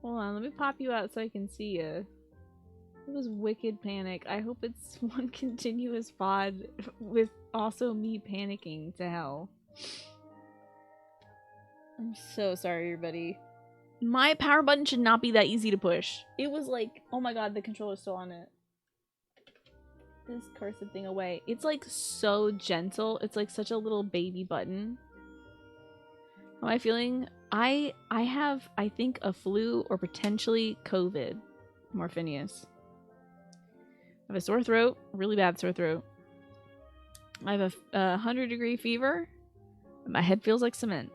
Hold on, let me pop you out so I can see you. It was wicked panic. I hope it's one continuous VOD with also me panicking to hell. I'm so sorry, everybody. My power button should not be that easy to push. It was like, oh my god, the controller's still on it. this cursed thing away. It's like so gentle. It's like such a little baby button. How am I feeling? I have, I think, a flu or potentially COVID. Morphinius. I have a sore throat, really bad sore throat. I have a 100-degree fever. My head feels like cement.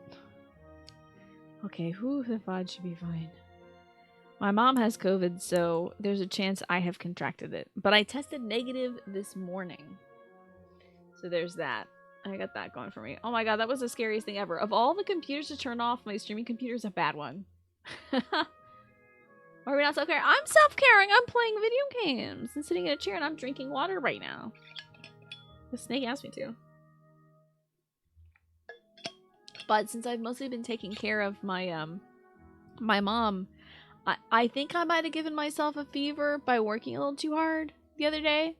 Okay, whew, the VOD should be fine. My mom has COVID, so there's a chance I have contracted it. But I tested negative this morning. So there's that. I got that going for me. Oh my god, that was the scariest thing ever. Of all the computers to turn off, my streaming computer is a bad one. Are we not self-caring? I'm self-caring! I'm playing video games and sitting in a chair and I'm drinking water right now. The snake asked me to. But since I've mostly been taking care of my my mom, I think I might have given myself a fever by working a little too hard the other day.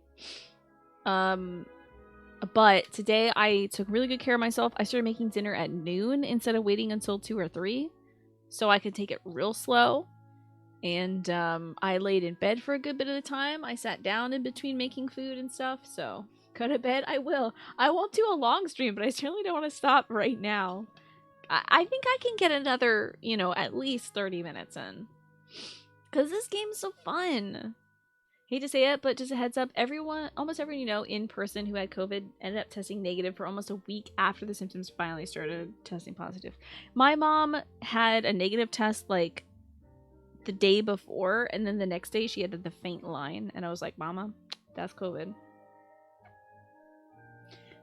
But today I took really good care of myself. I started making dinner at noon instead of waiting until 2 or 3, so I could take it real slow. And I laid in bed for a good bit of the time. I sat down in between making food and stuff, so go to bed. I will. I won't do a long stream, but I certainly don't want to stop right now. I think I can get another, you know, at least 30 minutes in. Because this game's so fun. Hate to say it, but just a heads up, almost everyone you know in person who had COVID ended up testing negative for almost a week after the symptoms finally started testing positive. My mom had a negative test like the day before, and then the next day she had the faint line, and I was like, Mama, that's COVID.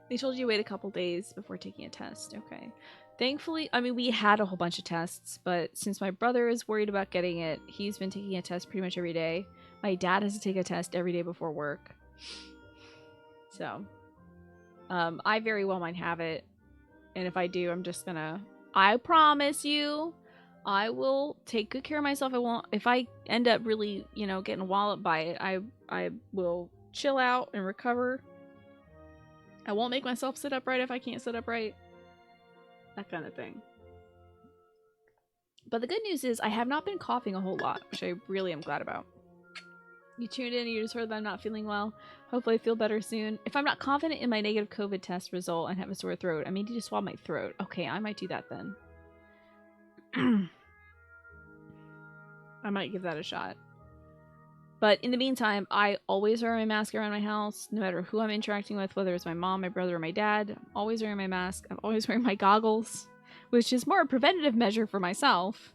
They told you to wait a couple days before taking a test. Okay. Thankfully, I mean, we had a whole bunch of tests, but since my brother is worried about getting it, he's been taking a test pretty much every day. My dad has to take a test every day before work. So, I very well might have it. And if I do, I'm just gonna... I promise you, I will take good care of myself. I won't... If I end up really, you know, getting walloped by it, I will chill out and recover. I won't make myself sit upright if I can't sit upright. That kind of thing. But the good news is I have not been coughing a whole lot, which I really am glad about. You tuned in and you just heard that I'm not feeling well. Hopefully I feel better soon. If I'm not confident in my negative COVID test result and have a sore throat, I may need to swab my throat. Okay, I might do that then. I might give that a shot. But in the meantime, I always wear my mask around my house, no matter who I'm interacting with, whether it's my mom, my brother, or my dad. I'm always wearing my mask. I'm always wearing my goggles, which is more a preventative measure for myself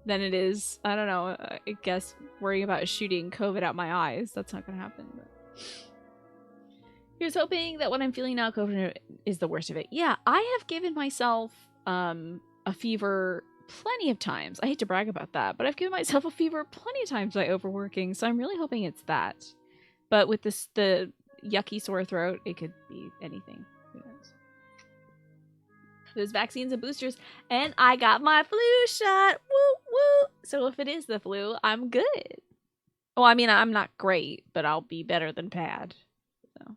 than it is, I don't know, I guess worrying about shooting COVID out my eyes. That's not going to happen. But here's hoping that what I'm feeling now, COVID is the worst of it. Yeah, I have given myself a fever plenty of times. I hate to brag about that, but I've given myself a fever plenty of times by overworking, so I'm really hoping it's that. But with the yucky sore throat, it could be anything. Who knows? There's vaccines and boosters, and I got my flu shot. Woo woo! So if it is the flu, I'm good. Oh, I mean, I'm not great, but I'll be better than bad. So,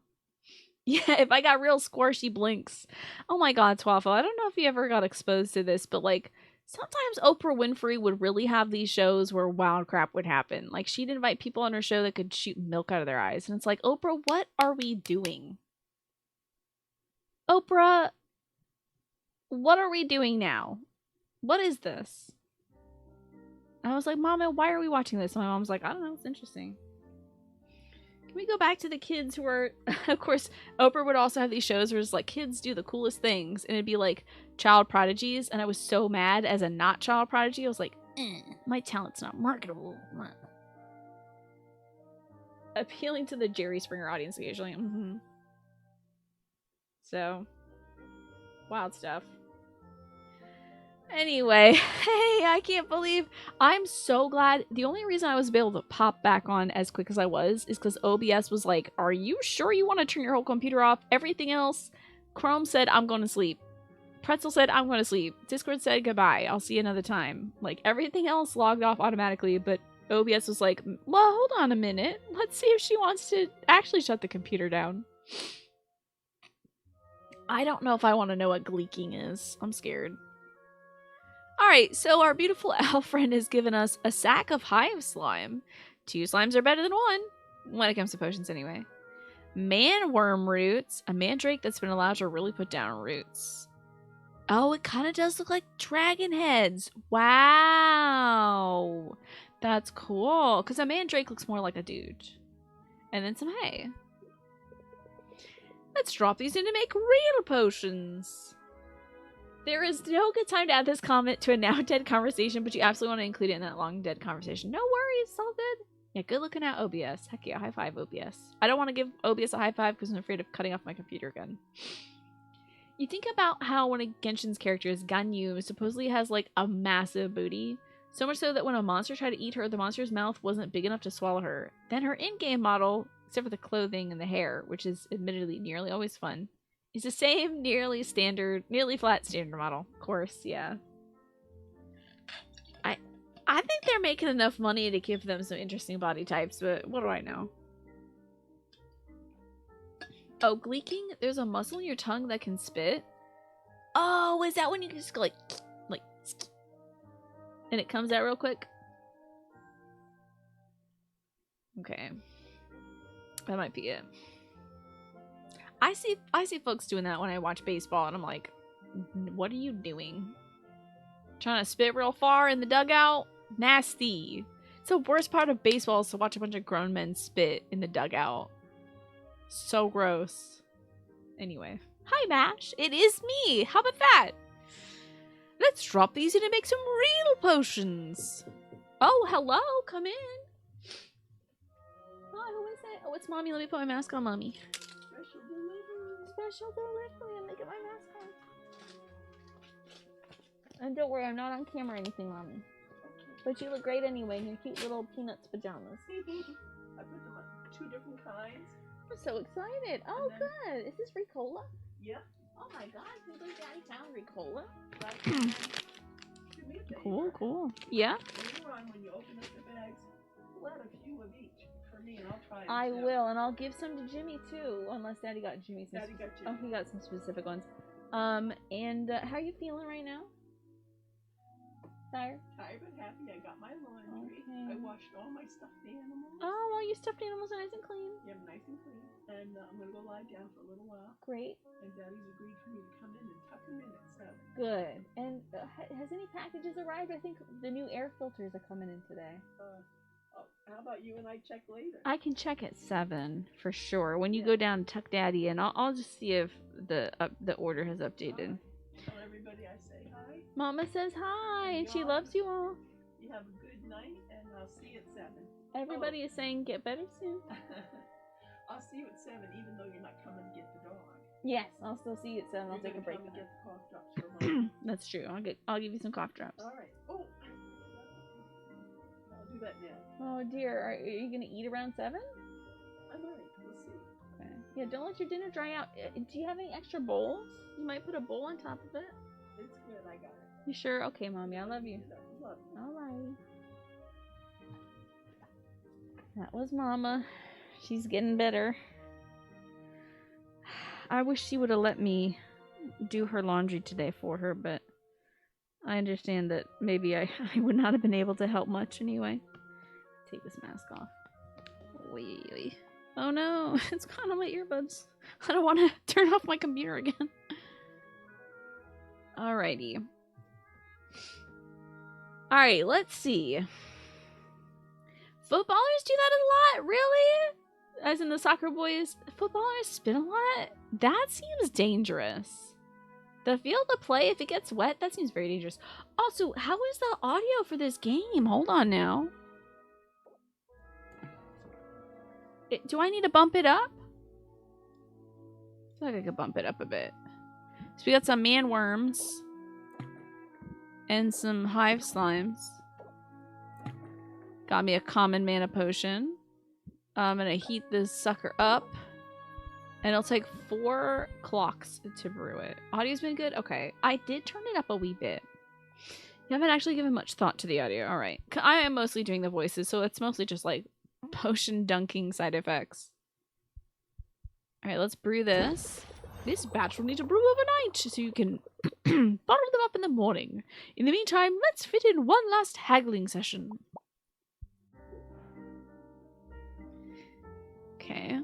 yeah, if I got real squishy blinks. Oh my god, Twaffle, I don't know if you ever got exposed to this, but like, sometimes Oprah Winfrey would really have these shows where wild crap would happen. Like, she'd invite people on her show that could shoot milk out of their eyes. And it's like, Oprah, what are we doing? Oprah, what are we doing now? What is this? And I was like, Mama, why are we watching this? And my mom's like, I don't know, it's interesting. Can we go back to the kids who are... Of course, Oprah would also have these shows where it's like, kids do the coolest things. And it'd be like child prodigies. And I was so mad as a not child prodigy. I was like, my talent's not marketable. Appealing to the Jerry Springer audience occasionally. So, wild stuff. Anyway, hey, I can't believe... I'm so glad. The only reason I was able to pop back on as quick as I was is because OBS was like, are you sure you want to turn your whole computer off? Everything else, Chrome said, I'm going to sleep. Pretzel said, I'm going to sleep. Discord said, goodbye. I'll see you another time. Like, everything else logged off automatically, but OBS was like, well, hold on a minute. Let's see if she wants to actually shut the computer down. I don't know if I want to know what gleeking is. I'm scared. Alright, so our beautiful owl friend has given us a sack of hive slime. 2 slimes are better than 1. When it comes to potions, anyway. Man-worm roots. A mandrake that's been allowed to really put down roots. Oh, it kind of does look like dragon heads. Wow. That's cool. Because a mandrake looks more like a dude. And then some hay. Let's drop these in to make real potions. There is no good time to add this comment to a now dead conversation, but you absolutely want to include it in that long dead conversation. No worries, it's all good. Yeah, good looking out, OBS. Heck yeah, high five, OBS. I don't want to give OBS a high five because I'm afraid of cutting off my computer again. You think about how one of Genshin's characters, Ganyu, supposedly has like a massive booty. So much so that when a monster tried to eat her, the monster's mouth wasn't big enough to swallow her. Then her in-game model, except for the clothing and the hair, which is admittedly nearly always fun, is the same nearly flat standard model. Of course, yeah. I think they're making enough money to give them some interesting body types, but what do I know? Oh, gleeking? There's a muscle in your tongue that can spit? Oh, is that when you can just go like, and it comes out real quick? Okay. That might be it. I see folks doing that when I watch baseball, and I'm like, what are you doing? Trying to spit real far in the dugout? Nasty. It's the worst part of baseball is to watch a bunch of grown men spit in the dugout. So gross. Anyway. Hi, Mash. It is me. How about that? Let's drop these in and make some real potions. Oh, hello. Come in. Hi, who is it? Oh, it's Mommy. Let me put my mask on, Mommy. Special delivery. Special delivery. I'm making my mask on. And don't worry, I'm not on camera or anything, Mommy. But you look great anyway in your cute little Peanuts pajamas. I put them on 2 different kinds. I'm so excited. Oh, good. Is this Ricola? Yep. Oh my god, can you believe Daddy found Ricola? Do me a favor. Cool, cool. Yeah? Later on, when you open up the bags, pull out a few of each for me, and I'll try them. I will, and I'll give some to Jimmy too, unless Daddy got Jimmy some. Daddy got Jimmy. Oh, he got some specific ones. And how are you feeling right now? Tired? Tired but happy. I got my laundry. Okay. I washed all my stuffed animals. Oh, well, your stuffed animals are nice and clean. Yeah, nice and clean. And I'm gonna go lie down for a little while. Great. And Daddy's agreed for me to come in and tuck him in at 7. Good. And has any packages arrived? I think the new air filters are coming in today. How about you and I check later? I can check at 7 for sure. When you go down and tuck Daddy in, I'll just see if the order has updated. Tell everybody I say hi. Mama says hi, and she loves you all. You have a good night, and I'll see you at 7. Everybody is saying get better soon. I'll see you at 7, even though you're not coming to get the dog. Yes, I'll still see you at 7. I'll take a break. Come and get the cough drops for Mom. That's true. I'll give you some cough drops. All right. Oh, I'll do that now. Oh dear, are you gonna eat around 7? I might. We'll see. Okay. Yeah, don't let your dinner dry out. Do you have any extra bowls? You might put a bowl on top of it. It's good. I got it. You sure? Okay, Mommy, I love you. Love you. Alrighty. That was Mama. She's getting better. I wish she would have let me do her laundry today for her, but I understand that maybe I would not have been able to help much anyway. Take this mask off. Wee. Oh no, it's caught on my earbuds. I don't want to turn off my computer again. Alrighty. Alright, let's see. Footballers do that a lot? Really? As in the soccer boys, footballers spin a lot? That seems dangerous. The field of play, if it gets wet, that seems very dangerous. Also, how is the audio for this game? Hold on now. Do I need to bump it up? I feel like I could bump it up a bit. So we got some man worms. And some hive slimes. Got me a common mana potion. I'm gonna heat this sucker up. And it'll take 4 clocks to brew it. Audio's been good? Okay. I did turn it up a wee bit. You haven't actually given much thought to the audio. Alright. I am mostly doing the voices, so it's mostly just like potion dunking side effects. Alright, let's brew this. This batch will need to brew overnight, so you can bottle them up in the morning. In the meantime, let's fit in one last haggling session. Okay.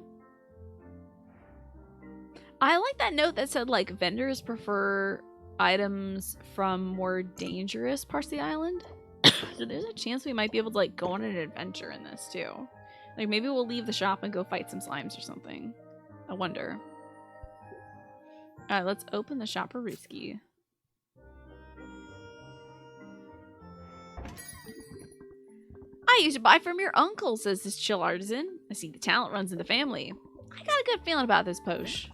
I like that note that said, like, vendors prefer items from more dangerous parts of the island. So there's a chance we might be able to, like, go on an adventure in this, too. Like, maybe we'll leave the shop and go fight some slimes or something. I wonder. Alright, let's open the shop-a-rooski. I used to buy from your uncle, says this chill artisan. I see the talent runs in the family. I got a good feeling about this posh.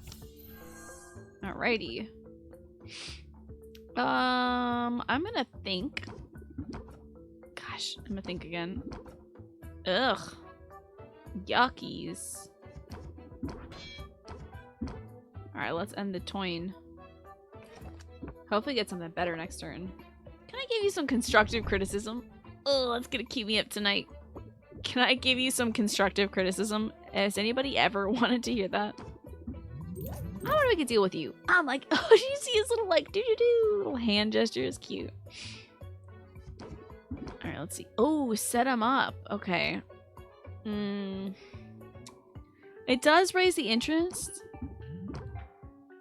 Alrighty. I'm gonna think. Gosh, I'm gonna think again. Ugh. Yuckies. Alright, let's end the toin. Hopefully get something better next turn. Can I give you some constructive criticism? Oh, that's gonna keep me up tonight. Can I give you some constructive criticism? Has anybody ever wanted to hear that? I want to make a deal with you. I'm like, oh, you see his little, like, do-do-do, little hand gesture is cute. Alright, let's see. Oh, set him up. Okay. It does raise the interest.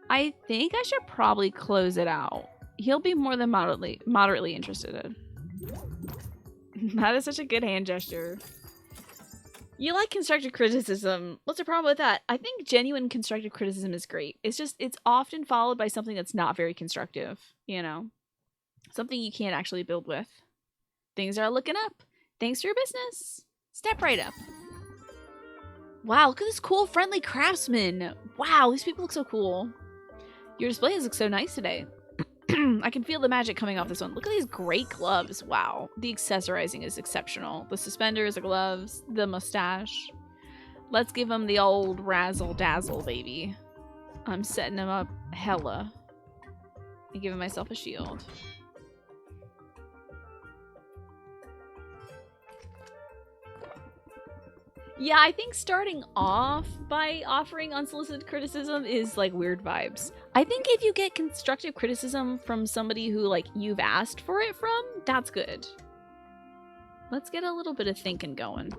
I think I should probably close it out. He'll be more than moderately interested. That is such a good hand gesture. You like constructive criticism. What's the problem with that? I think genuine constructive criticism is great. It's just, it's often followed by something that's not very constructive, you know? Something you can't actually build with. Things are looking up. Thanks for your business. Step right up. Wow, look at this cool, friendly craftsman. Wow, these people look so cool. Your displays look so nice today. I can feel the magic coming off this one. Look at these great gloves. Wow. The accessorizing is exceptional. The suspenders, the gloves, the mustache. Let's give him the old razzle-dazzle, baby. I'm setting him up hella. And giving myself a shield. Yeah, I think starting off by offering unsolicited criticism is like weird vibes. I think if you get constructive criticism from somebody who like you've asked for it from, that's good. Let's get a little bit of thinking going.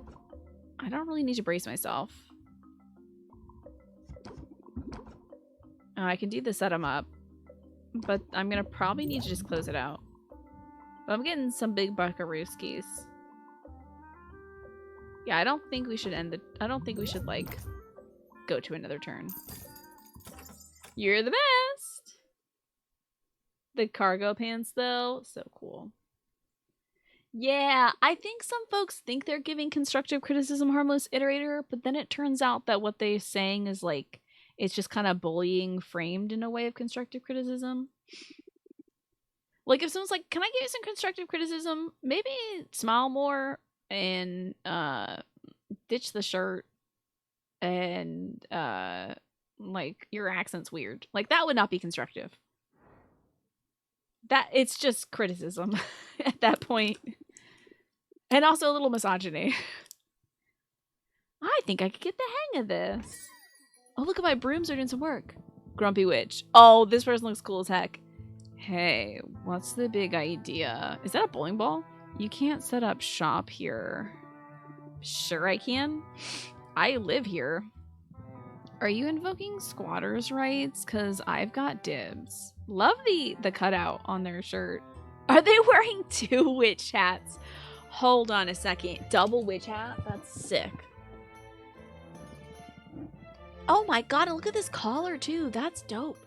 I don't really need to brace myself. I can do the set 'em up, but I'm gonna probably need to just close it out. But I'm getting some big buckarooskies. Yeah, I don't think we should end the... I don't think we should, like, go to another turn. You're the best! The cargo pants, though, so cool. Yeah, I think some folks think they're giving constructive criticism, harmless iterator, but then it turns out that what they're saying is, like, it's just kind of bullying framed in a way of constructive criticism. Like, if someone's like, can I give you some constructive criticism? Maybe smile more and ditch the shirt and like your accent's weird. Like that would not be constructive. That it's just criticism at that point. And also a little misogyny. I think I could get the hang of this. Oh, look at my brooms are doing some work. Grumpy witch. Oh, this person looks cool as heck. Hey, what's the big idea? Is that a bowling ball? You can't set up shop here. Sure I can. I live here. Are you invoking squatters' rights? Because I've got dibs. Love the cutout on their shirt. Are they wearing 2 witch hats? Hold on a second. Double witch hat? That's sick. Oh my god, and look at this collar too. That's dope.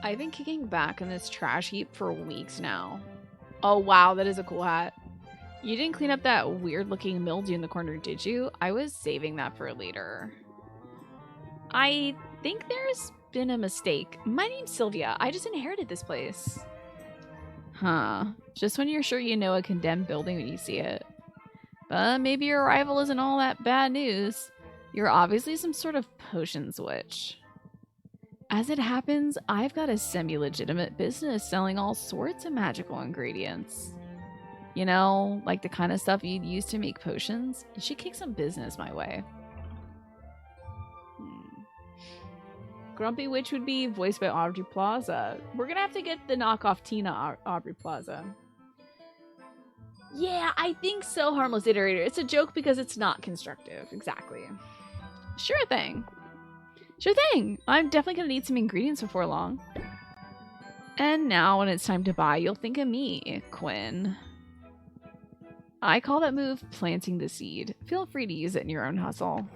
I've been kicking back in this trash heap for weeks now. Oh wow, that is a cool hat. You didn't clean up that weird looking mildew in the corner, did you? I was saving that for later. I think there's been a mistake. My name's Sylvia. I just inherited this place. Huh. Just when you're sure you know a condemned building when you see it. But maybe your arrival isn't all that bad news. You're obviously some sort of potions witch. As it happens, I've got a semi-legitimate business selling all sorts of magical ingredients. You know, like the kind of stuff you'd use to make potions. You should kick some business my way. Grumpy Witch would be voiced by Aubrey Plaza. We're gonna have to get the knockoff Tina Aubrey Plaza. Yeah, I think so, Harmless Iterator. It's a joke because it's not constructive. Exactly. Sure thing. Sure thing. I'm definitely gonna need some ingredients before long. And now when it's time to buy, you'll think of me, Quinn. I call that move planting the seed. Feel free to use it in your own hustle.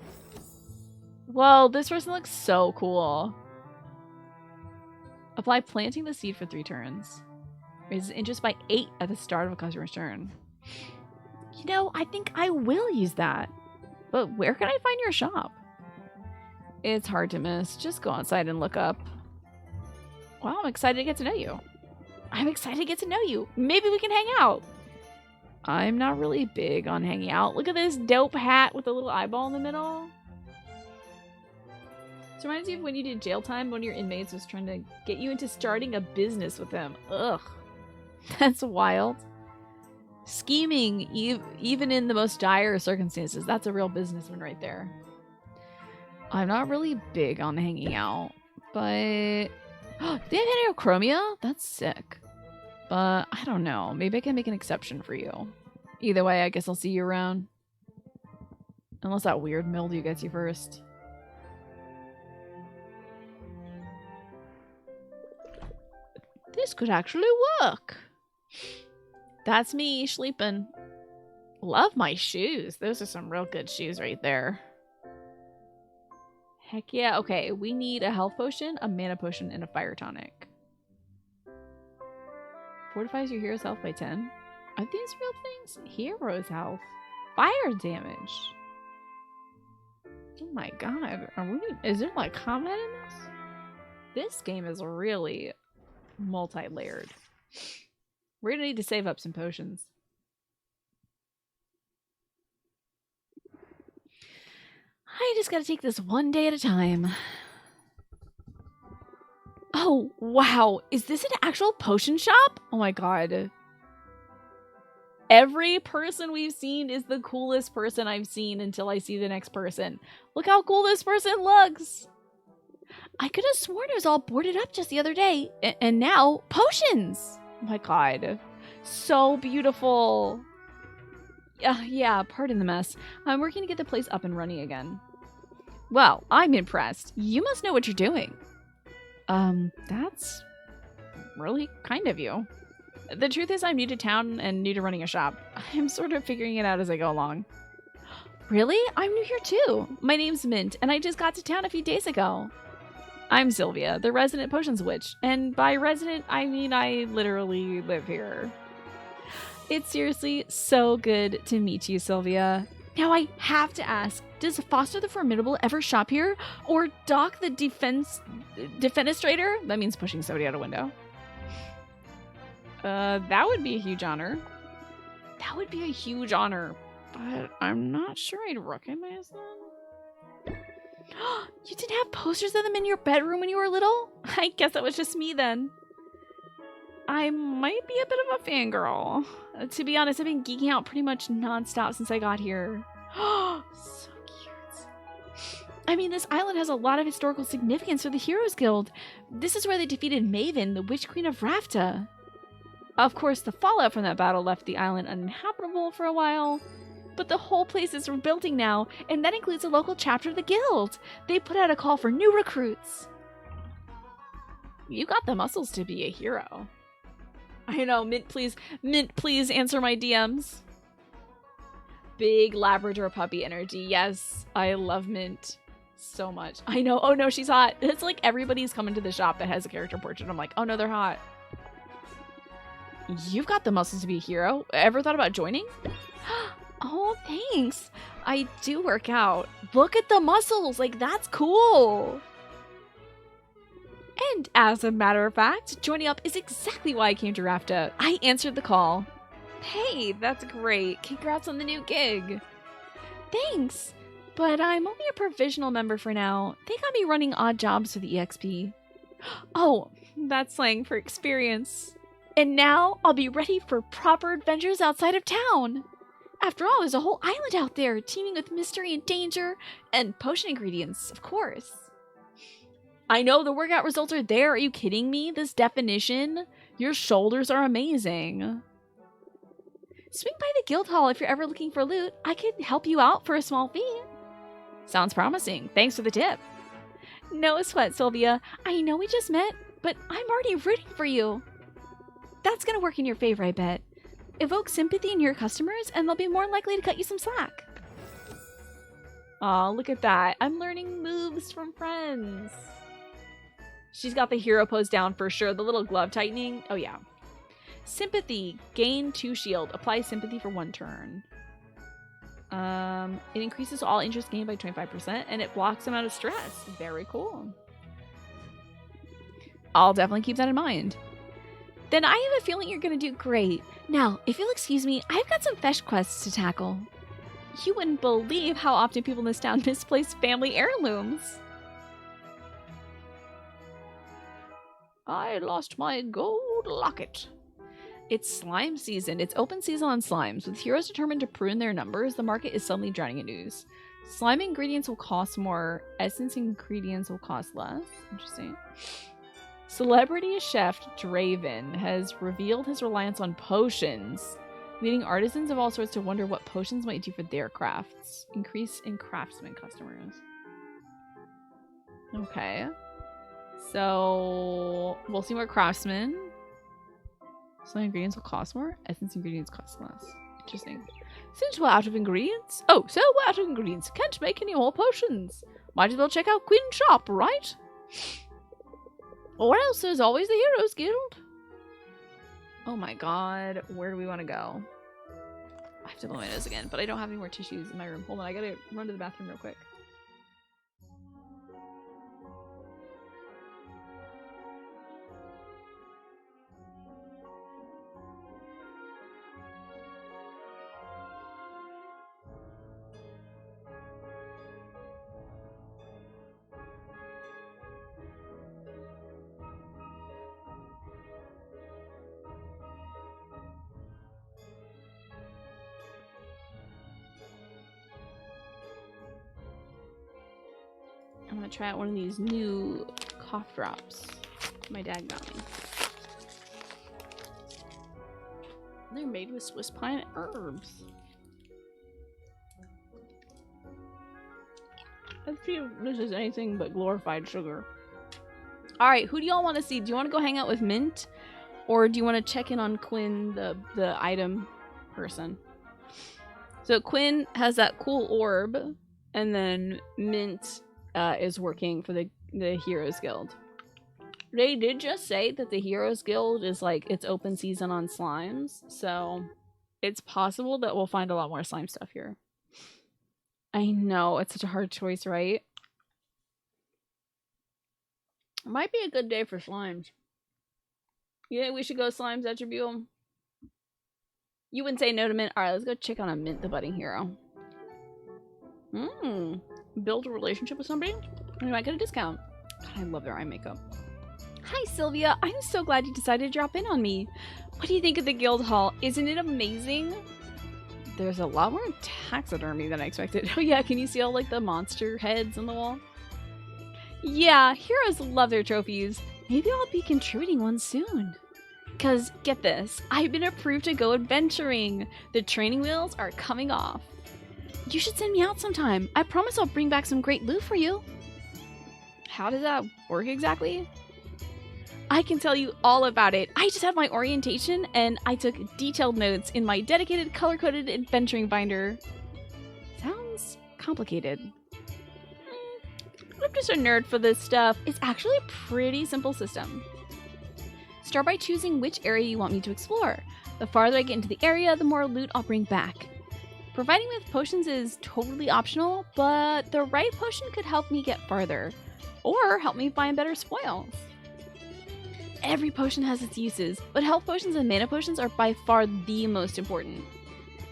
Whoa, this person looks so cool. Apply planting the seed for 3 turns. Raises interest by 8 at the start of a customer's turn. You know, I think I will use that. But where can I find your shop? It's hard to miss. Just go outside and look up. Wow, I'm excited to get to know you. I'm excited to get to know you. Maybe we can hang out. I'm not really big on hanging out. Look at this dope hat with a little eyeball in the middle. This reminds me of when you did jail time. One of your inmates was trying to get you into starting a business with him. Ugh. That's wild. Scheming, even in the most dire circumstances. That's a real businessman right there. I'm not really big on hanging out, but they have heterochromia? That's sick. But I don't know. Maybe I can make an exception for you. Either way, I guess I'll see you around. Unless that weird mildew gets you first. This could actually work. That's me sleeping. Love my shoes. Those are some real good shoes right there. Heck yeah. Okay, we need a health potion, a mana potion, and a fire tonic. Fortifies your hero's health by 10. Are these real things? Hero's health. Fire damage. Oh my god. Is there like combat in this? This game is really multi-layered. We're gonna need to save up some potions. I just gotta take this one day at a time. Oh, wow. Is this an actual potion shop? Oh my god. Every person we've seen is the coolest person I've seen until I see the next person. Look how cool this person looks. I could have sworn it was all boarded up just the other day. And now, potions. Oh my god. So beautiful. Yeah, pardon the mess. I'm working to get the place up and running again. Well, I'm impressed. You must know what you're doing. That's really kind of you. The truth is I'm new to town and new to running a shop. I'm sort of figuring it out as I go along. Really? I'm new here too. My name's Mint, and I just got to town a few days ago. I'm Sylvia, the resident potions witch, and by resident, I mean I literally live here. It's seriously so good to meet you, Sylvia. Now I have to ask, does Foster the Formidable ever shop here? Or Doc the Defenestrator? That means pushing somebody out a window. That would be a huge honor. That would be a huge honor, but I'm not sure I'd recognize them. You didn't have posters of them in your bedroom when you were little? I guess that was just me then. I might be a bit of a fangirl. To be honest, I've been geeking out pretty much nonstop since I got here. So cute. I mean, this island has a lot of historical significance for the Heroes Guild. This is where they defeated Maven, the Witch Queen of Rafta. Of course, the fallout from that battle left the island uninhabitable for a while. But the whole place is rebuilding now, and that includes a local chapter of the guild. They put out a call for new recruits. You got the muscles to be a hero. I know, Mint, please answer my DMs. Big Labrador puppy energy. Yes, I love Mint so much. I know. Oh no, she's hot. It's like everybody's coming to the shop that has a character portrait. I'm like, oh no, they're hot. You've got the muscles to be a hero. Ever thought about joining? Oh, thanks. I do work out. Look at the muscles. Like, that's cool. And as a matter of fact, joining up is exactly why I came to Rafta. I answered the call. Hey, that's great. Congrats on the new gig. Thanks. But I'm only a provisional member for now. They got me running odd jobs for the EXP. Oh, that's slang for experience. And now I'll be ready for proper adventures outside of town. After all, there's a whole island out there teeming with mystery and danger and potion ingredients, of course. I know the workout results are there. Are you kidding me? This definition? Your shoulders are amazing. Swing by the guild hall if you're ever looking for loot. I could help you out for a small fee. Sounds promising. Thanks for the tip. No sweat, Sylvia. I know we just met, but I'm already rooting for you. That's gonna work in your favor, I bet. Evoke sympathy in your customers, and they'll be more likely to cut you some slack. Aw, look at that. I'm learning moves from friends. She's got the hero pose down for sure. The little glove tightening. Oh, yeah. Sympathy. Gain 2 shield. Apply sympathy for 1 turn. It increases all interest gained by 25%, and it blocks them out of stress. Very cool. I'll definitely keep that in mind. Then I have a feeling you're going to do great. Now, if you'll excuse me, I've got some fetch quests to tackle. You wouldn't believe how often people in this town misplace family heirlooms. I lost my gold locket. It's slime season. It's open season on slimes. With heroes determined to prune their numbers, the market is suddenly drowning in news. Slime ingredients will cost more. Essence ingredients will cost less. Interesting. Celebrity chef Draven has revealed his reliance on potions, leading artisans of all sorts to wonder what potions might do for their crafts. Increase in craftsman customers. Okay. So, we'll see more craftsmen. Some ingredients will cost more. Essence ingredients cost less. Interesting. Since we're out of ingredients... Oh, so we're out of ingredients. Can't make any more potions. Might as well check out Quinn's shop, right? Or else there's always the Heroes Guild. Oh my god. Where do we want to go? I have to blow my nose again, but I don't have any more tissues in my room. Hold on, I gotta run to the bathroom real quick. I'm gonna try out one of these new cough drops my dad got me. They're made with Swiss pine herbs. Let's see if this is anything but glorified sugar. Alright, who do y'all want to see? Do you want to go hang out with Mint? Or do you want to check in on Quinn, the item person? So Quinn has that cool orb, and then Mint is working for the Heroes Guild. They did just say that the Heroes Guild is like it's open season on slimes, so it's possible that we'll find a lot more slime stuff here. I know, it's such a hard choice, right? It might be a good day for slimes. You think we should go slimes attribute? You wouldn't say no to Mint? Alright, let's go check on a Mint, the budding hero. Build a relationship with somebody? And you might get a discount. God, I love their eye makeup. Hi, Sylvia. I'm so glad you decided to drop in on me. What do you think of the guild hall? Isn't it amazing? There's a lot more taxidermy than I expected. Oh yeah, can you see all like the monster heads on the wall? Yeah, heroes love their trophies. Maybe I'll be contributing one soon. Cause, get this, I've been approved to go adventuring. The training wheels are coming off. You should send me out sometime. I promise I'll bring back some great loot for you. How does that work exactly? I can tell you all about it. I just had my orientation and I took detailed notes in my dedicated color-coded adventuring binder. Sounds complicated. I'm just a nerd for this stuff. It's actually a pretty simple system. Start by choosing which area you want me to explore. The farther I get into the area, the more loot I'll bring back. Providing with potions is totally optional, but the right potion could help me get farther, or help me find better spoils. Every potion has its uses, but health potions and mana potions are by far the most important.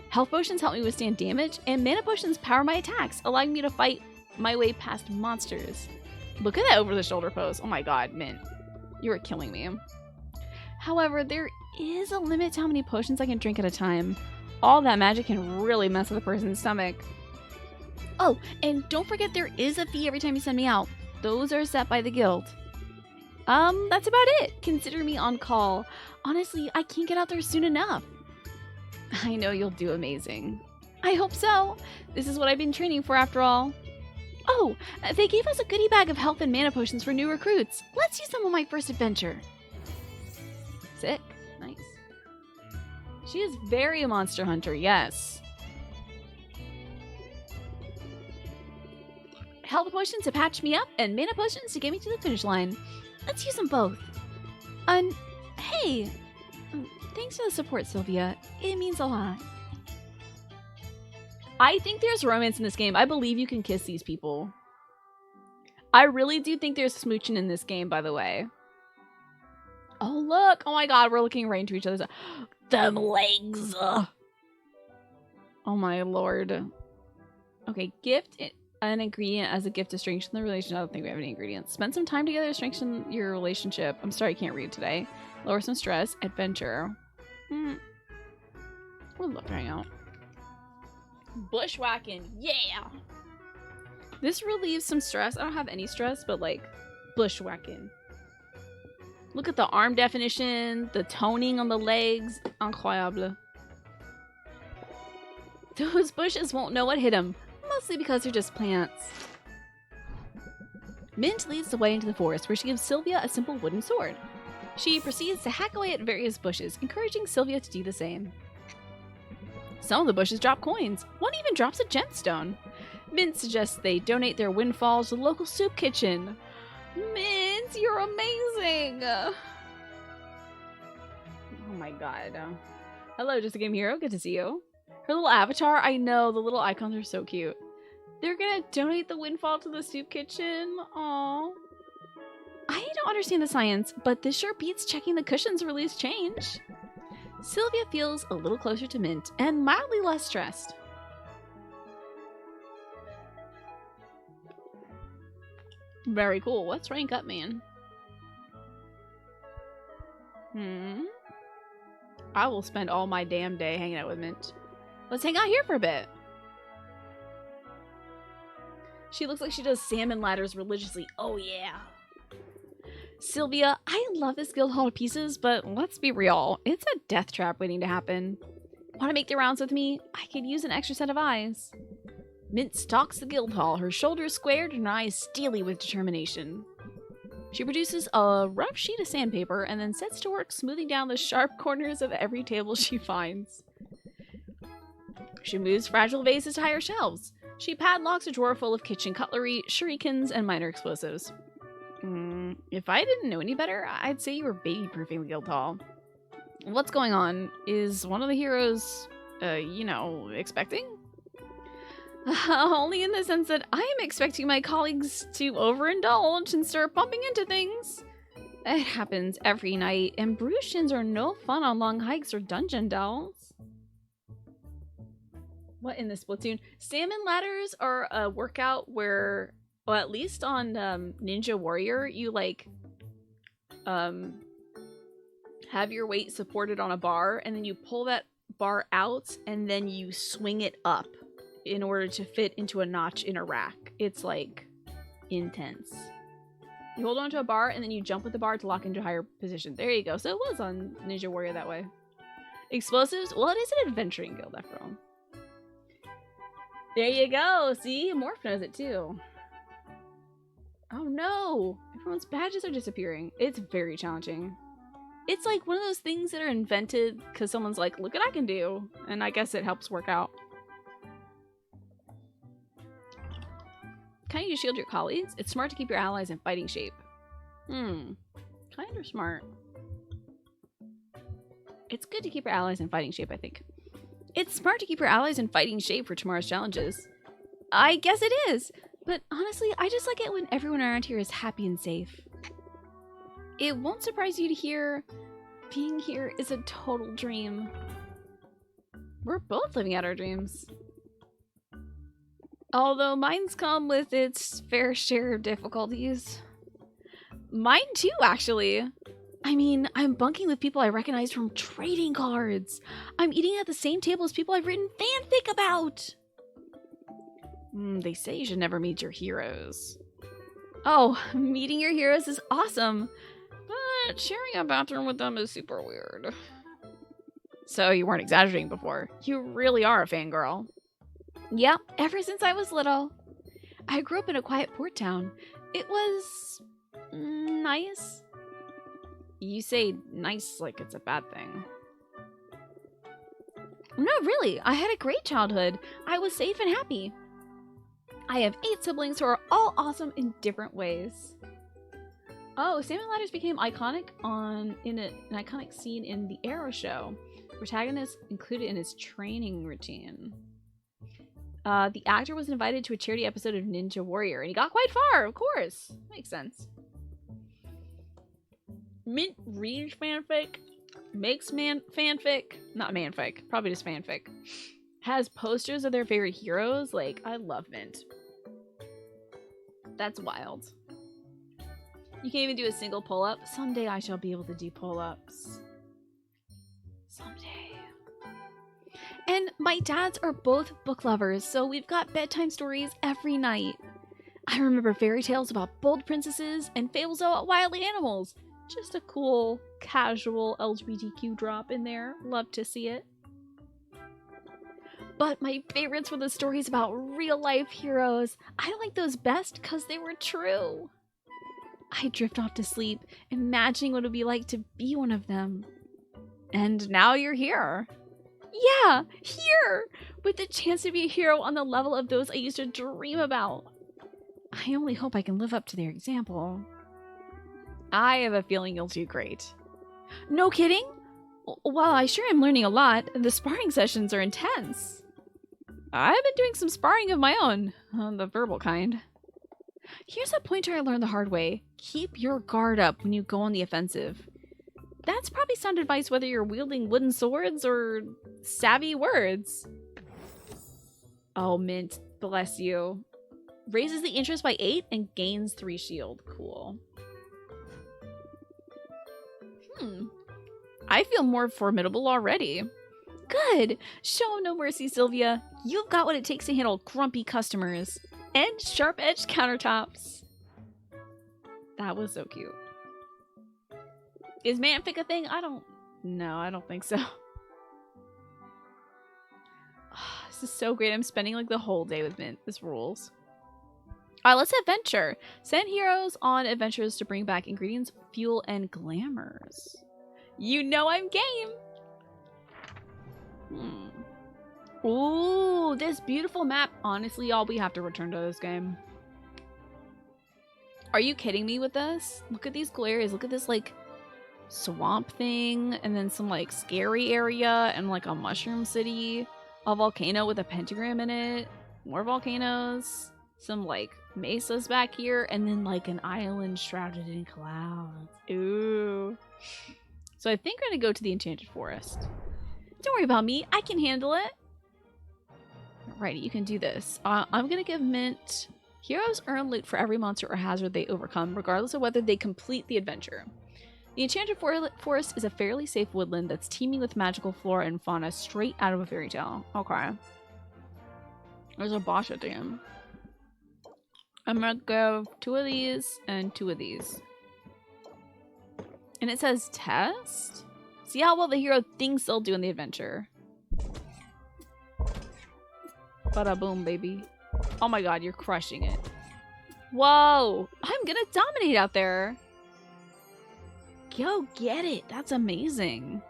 Health potions help me withstand damage, and mana potions power my attacks, allowing me to fight my way past monsters. Look at that over-the-shoulder pose. Oh my god, Mint. You are killing me. However, there is a limit to how many potions I can drink at a time. All that magic can really mess with a person's stomach. Oh, and don't forget there is a fee every time you send me out. Those are set by the guild. That's about it. Consider me on call. Honestly, I can't get out there soon enough. I know you'll do amazing. I hope so. This is what I've been training for after all. Oh, they gave us a goodie bag of health and mana potions for new recruits. Let's use them on my first adventure. Sick. Nice. She is very a monster hunter, yes. Health potions to patch me up and mana potions to get me to the finish line. Let's use them both. Hey! Thanks for the support, Sylvia. It means a lot. I think there's romance in this game. I believe you can kiss these people. I really do think there's smooching in this game, by the way. Oh, look. Oh my god, we're looking right into each other's... Them legs. Oh my lord. Okay, gift an ingredient as a gift to strengthen the relationship. I don't think we have any ingredients. Spend some time together to strengthen your relationship. I'm sorry I can't read today. Lower some stress. Adventure. We'd love to hang out. Bushwhacking. Yeah! This relieves some stress. I don't have any stress, but like, bushwhacking. Look at the arm definition, the toning on the legs. Incroyable. Those bushes won't know what hit them. Mostly because they're just plants. Mint leads the way into the forest, where she gives Sylvia a simple wooden sword. She proceeds to hack away at various bushes, encouraging Sylvia to do the same. Some of the bushes drop coins. One even drops a gemstone. Mint suggests they donate their windfalls to the local soup kitchen. Mint, you're amazing! Oh my god. Hello, Just a Game Hero. Good to see you. Her little avatar, I know, the little icons are so cute. They're gonna donate the windfall to the soup kitchen. Aww. I don't understand the science, but this sure beats checking the cushions for loose change. Sylvia feels a little closer to Mint and mildly less stressed. Very cool. What's rank up, man? I will spend all my damn day hanging out with Mint. Let's hang out here for a bit. She looks like she does salmon ladders religiously. Oh yeah. Sylvia, I love this guild hall to pieces, but let's be real. It's a death trap waiting to happen. Want to make the rounds with me? I could use an extra set of eyes. Mint stalks the guild hall, her shoulders squared and her eyes steely with determination. She produces a rough sheet of sandpaper and then sets to work smoothing down the sharp corners of every table she finds. She moves fragile vases to higher shelves. She padlocks a drawer full of kitchen cutlery, shurikens, and minor explosives. If I didn't know any better, I'd say you were baby-proofing the guild hall. What's going on? Is one of the heroes, expecting? Only in the sense that I am expecting my colleagues to overindulge and start bumping into things. It happens every night, and bruised shins are no fun on long hikes or dungeon delves. What in this Splatoon? Salmon ladders are a workout where, well, at least on Ninja Warrior, you have your weight supported on a bar, and then you pull that bar out, and then you swing it up in order to fit into a notch in a rack. It's like intense. You hold onto a bar, and then you jump with the bar to lock into a higher position. There you go. So it was on Ninja Warrior that way. Explosives? Well, it is an adventuring guild after all. There you go. See? Morph knows it too. Oh no! Everyone's badges are disappearing. It's very challenging. It's like one of those things that are invented because someone's like, look what I can do. And I guess it helps work out. Kind of shield your colleagues. It's smart to keep your allies in fighting shape. Kind of smart. It's good to keep your allies in fighting shape, I think. It's smart to keep your allies in fighting shape for tomorrow's challenges. I guess it is. But honestly, I just like it when everyone around here is happy and safe. It won't surprise you to hear being here is a total dream. We're both living out our dreams. Although mine's come with its fair share of difficulties. Mine too, actually. I mean, I'm bunking with people I recognize from trading cards. I'm eating at the same table as people I've written fanfic about. They say you should never meet your heroes. Oh, meeting your heroes is awesome. But sharing a bathroom with them is super weird. So you weren't exaggerating before. You really are a fangirl. Yep, ever since I was little. I grew up in a quiet port town. It was nice. You say nice like it's a bad thing. No, really. I had a great childhood. I was safe and happy. I have 8 siblings who are all awesome in different ways. Oh, Salmon Ladders became iconic in an iconic scene in the Arrow show. Protagonist included in his training routine. The actor was invited to a charity episode of Ninja Warrior, and he got quite far, of course. Makes sense. Mint reads fanfic, makes fanfic, not manfic, probably just fanfic. Has posters of their favorite heroes. Like, I love Mint. That's wild. You can't even do a single pull-up. Someday I shall be able to do pull-ups. Someday. And my dads are both book lovers, so we've got bedtime stories every night. I remember fairy tales about bold princesses and fables about wild animals. Just a cool, casual LGBTQ drop in there. Love to see it. But my favorites were the stories about real-life heroes. I like those best because they were true. I drift off to sleep, imagining what it would be like to be one of them. And now you're here. Yeah, here! With the chance to be a hero on the level of those I used to dream about. I only hope I can live up to their example. I have a feeling you'll do great. No kidding? Well, I sure am learning a lot. The sparring sessions are intense. I've been doing some sparring of my own, the verbal kind. Here's a pointer I learned the hard way. Keep your guard up when you go on the offensive. That's probably sound advice whether you're wielding wooden swords or savvy words. Oh, Mint, bless you. Raises the interest by 8 and gains 3 shield. Cool. I feel more formidable already. Good. Show no mercy, Sylvia. You've got what it takes to handle grumpy customers. And sharp-edged countertops. That was so cute. Is manfic a thing? I don't think so. Oh, this is so great. I'm spending like the whole day with Mint. This rules. Alright, let's adventure. Send heroes on adventures to bring back ingredients, fuel, and glamours. You know I'm game! Ooh, this beautiful map. Honestly, y'all, we have to return to this game. Are you kidding me with this? Look at these cool areas. Look at this, like, swamp thing, and then some, like, scary area, and, like, a mushroom city. A volcano with a pentagram in it. More volcanoes. Some, like, mesas back here, and then, like, an island shrouded in clouds. Ooh. So I think we're gonna go to the Enchanted Forest. Don't worry about me. I can handle it. Alrighty, you can do this. I'm gonna give Mint... Heroes earn loot for every monster or hazard they overcome, regardless of whether they complete the adventure. The Enchanted Forest is a fairly safe woodland that's teeming with magical flora and fauna straight out of a fairy tale. Okay. There's a boss at the end. I'm gonna go 2 of these and 2 of these. And it says test? See how well the hero thinks they'll do in the adventure. Bada boom, baby. Oh my god, you're crushing it. Whoa! I'm gonna dominate out there! Go get it! That's amazing.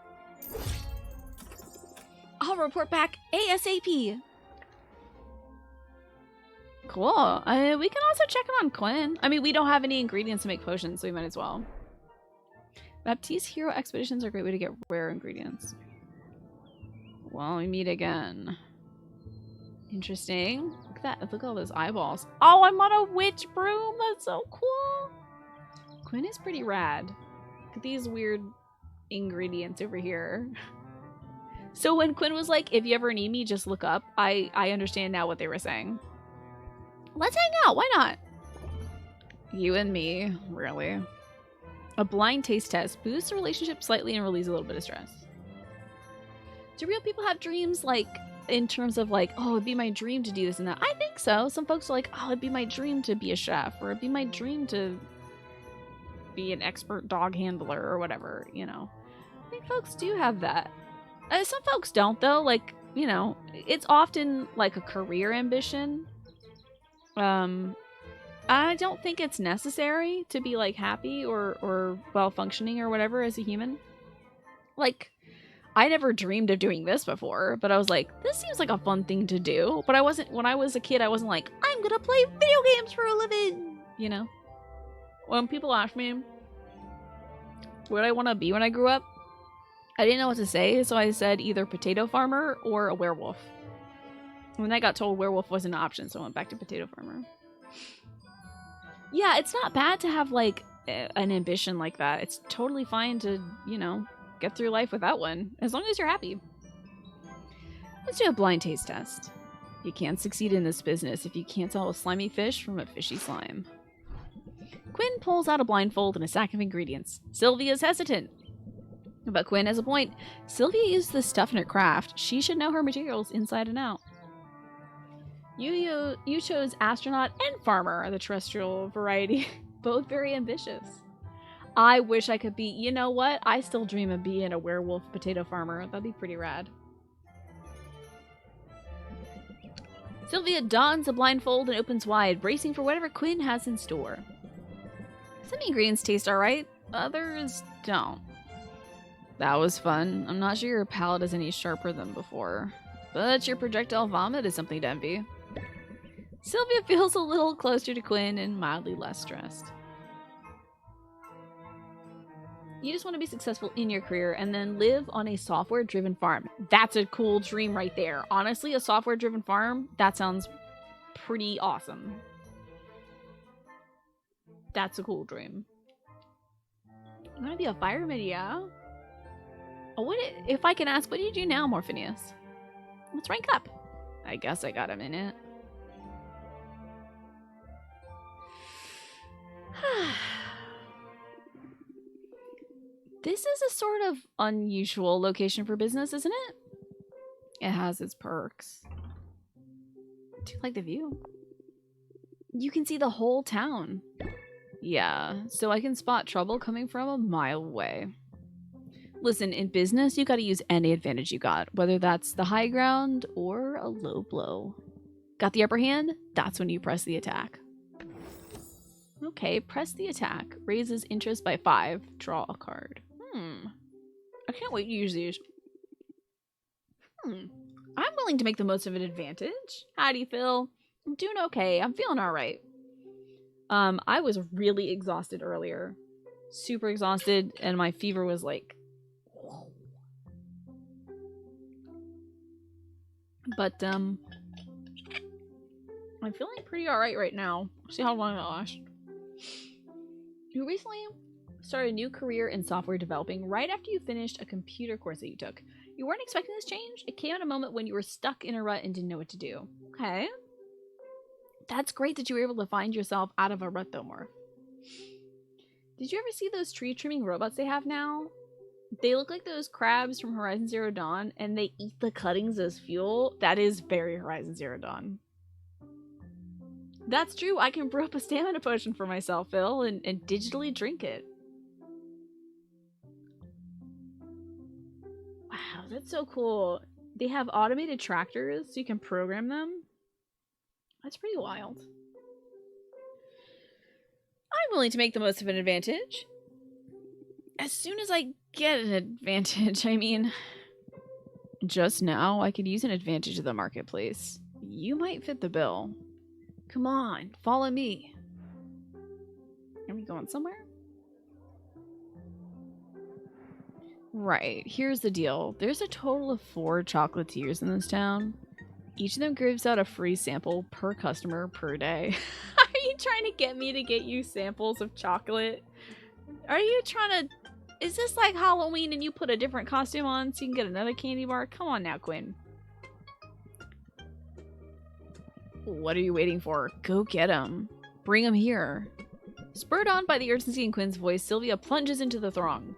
I'll report back ASAP! Cool. We can also check on Quinn. I mean, we don't have any ingredients to make potions, so we might as well. Baptiste hero expeditions are a great way to get rare ingredients. Well, we meet again. Interesting. Look at that. Look at all those eyeballs. Oh, I'm on a witch broom. That's so cool. Quinn is pretty rad. Look at these weird ingredients over here. So when Quinn was like, if you ever need me, just look up, I understand now what they were saying. Let's hang out. Why not? You and me. Really. A blind taste test. Boosts the relationship slightly and relieves a little bit of stress. Do real people have dreams, like, in terms of, like, oh, it'd be my dream to do this and that? I think so. Some folks are like, oh, it'd be my dream to be a chef, or it'd be my dream to be an expert dog handler, or whatever, you know. I think folks do have that. Some folks don't, though. Like, you know, it's often, like, a career ambition. I don't think it's necessary to be like happy or well functioning or whatever as a human. Like, I never dreamed of doing this before, but I was like, this seems like a fun thing to do. But I wasn't, when I was a kid, I wasn't like, I'm gonna play video games for a living, you know? When people ask me what I want to be when I grew up, I didn't know what to say, so I said either potato farmer or a werewolf. And then I got told werewolf wasn't an option, so I went back to potato farmer. Yeah, it's not bad to have, like, an ambition like that. It's totally fine to, you know, get through life without one, as long as you're happy. Let's do a blind taste test. You can't succeed in this business if you can't tell a slimy fish from a fishy slime. Quinn pulls out a blindfold and a sack of ingredients. Sylvia's hesitant. But Quinn has a point. Sylvia used this stuff in her craft. She should know her materials inside and out. You chose astronaut and farmer, the terrestrial variety. Both very ambitious. I wish I could be, you know what? I still dream of being a werewolf potato farmer. That'd be pretty rad. Sylvia dons a blindfold and opens wide, bracing for whatever Quinn has in store. Some ingredients taste alright, others don't. That was fun. I'm not sure your palate is any sharper than before, but your projectile vomit is something to envy. Sylvia feels a little closer to Quinn and mildly less stressed. You just want to be successful in your career and then live on a software-driven farm. That's a cool dream right there. Honestly, a software-driven farm, that sounds pretty awesome. That's a cool dream. You want to be a fireman, yeah? Oh, if I can ask, what do you do now, Morphinius? Let's rank up. I guess I got a minute. This is a sort of unusual location for business, isn't it? It has its perks. Do you like the view? You can see the whole town. Yeah, so I can spot trouble coming from a mile away. Listen, in business, you gotta use any advantage you got, whether that's the high ground or a low blow. Got the upper hand? That's when you press the attack. Okay, press the attack. Raises interest by 5. Draw a card. I can't wait to use these. I'm willing to make the most of an advantage. How do you feel? I'm doing okay. I'm feeling alright. I was really exhausted earlier. Super exhausted, and my fever was like... But, I'm feeling pretty alright right now. See how long it lasts. You recently started a new career in software developing right after you finished a computer course that you took. You weren't expecting this change? It came at a moment when you were stuck in a rut and didn't know what to do. Okay. That's great that you were able to find yourself out of a rut, though, Morph. Did you ever see those tree trimming robots they have now? They look like those crabs from Horizon Zero Dawn, and they eat the cuttings as fuel. That is very Horizon Zero Dawn. That's true. I can brew up a stamina potion for myself, Phil, and digitally drink it. Wow, that's so cool. They have automated tractors, so you can program them. That's pretty wild. I'm willing to make the most of an advantage. As soon as I get an advantage, I mean... Just now, I could use an advantage of the marketplace. You might fit the bill. Come on, follow me. Are we going somewhere? Right, here's the deal. There's a total of 4 chocolatiers in this town. Each of them gives out a free sample per customer per day. Are you trying to get me to get you samples of chocolate? Are you trying to... Is this like Halloween and you put a different costume on so you can get another candy bar? Come on now, Quinn. What are you waiting for? Go get him. Bring him here. Spurred on by the urgency in Quinn's voice, Sylvia plunges into the throng.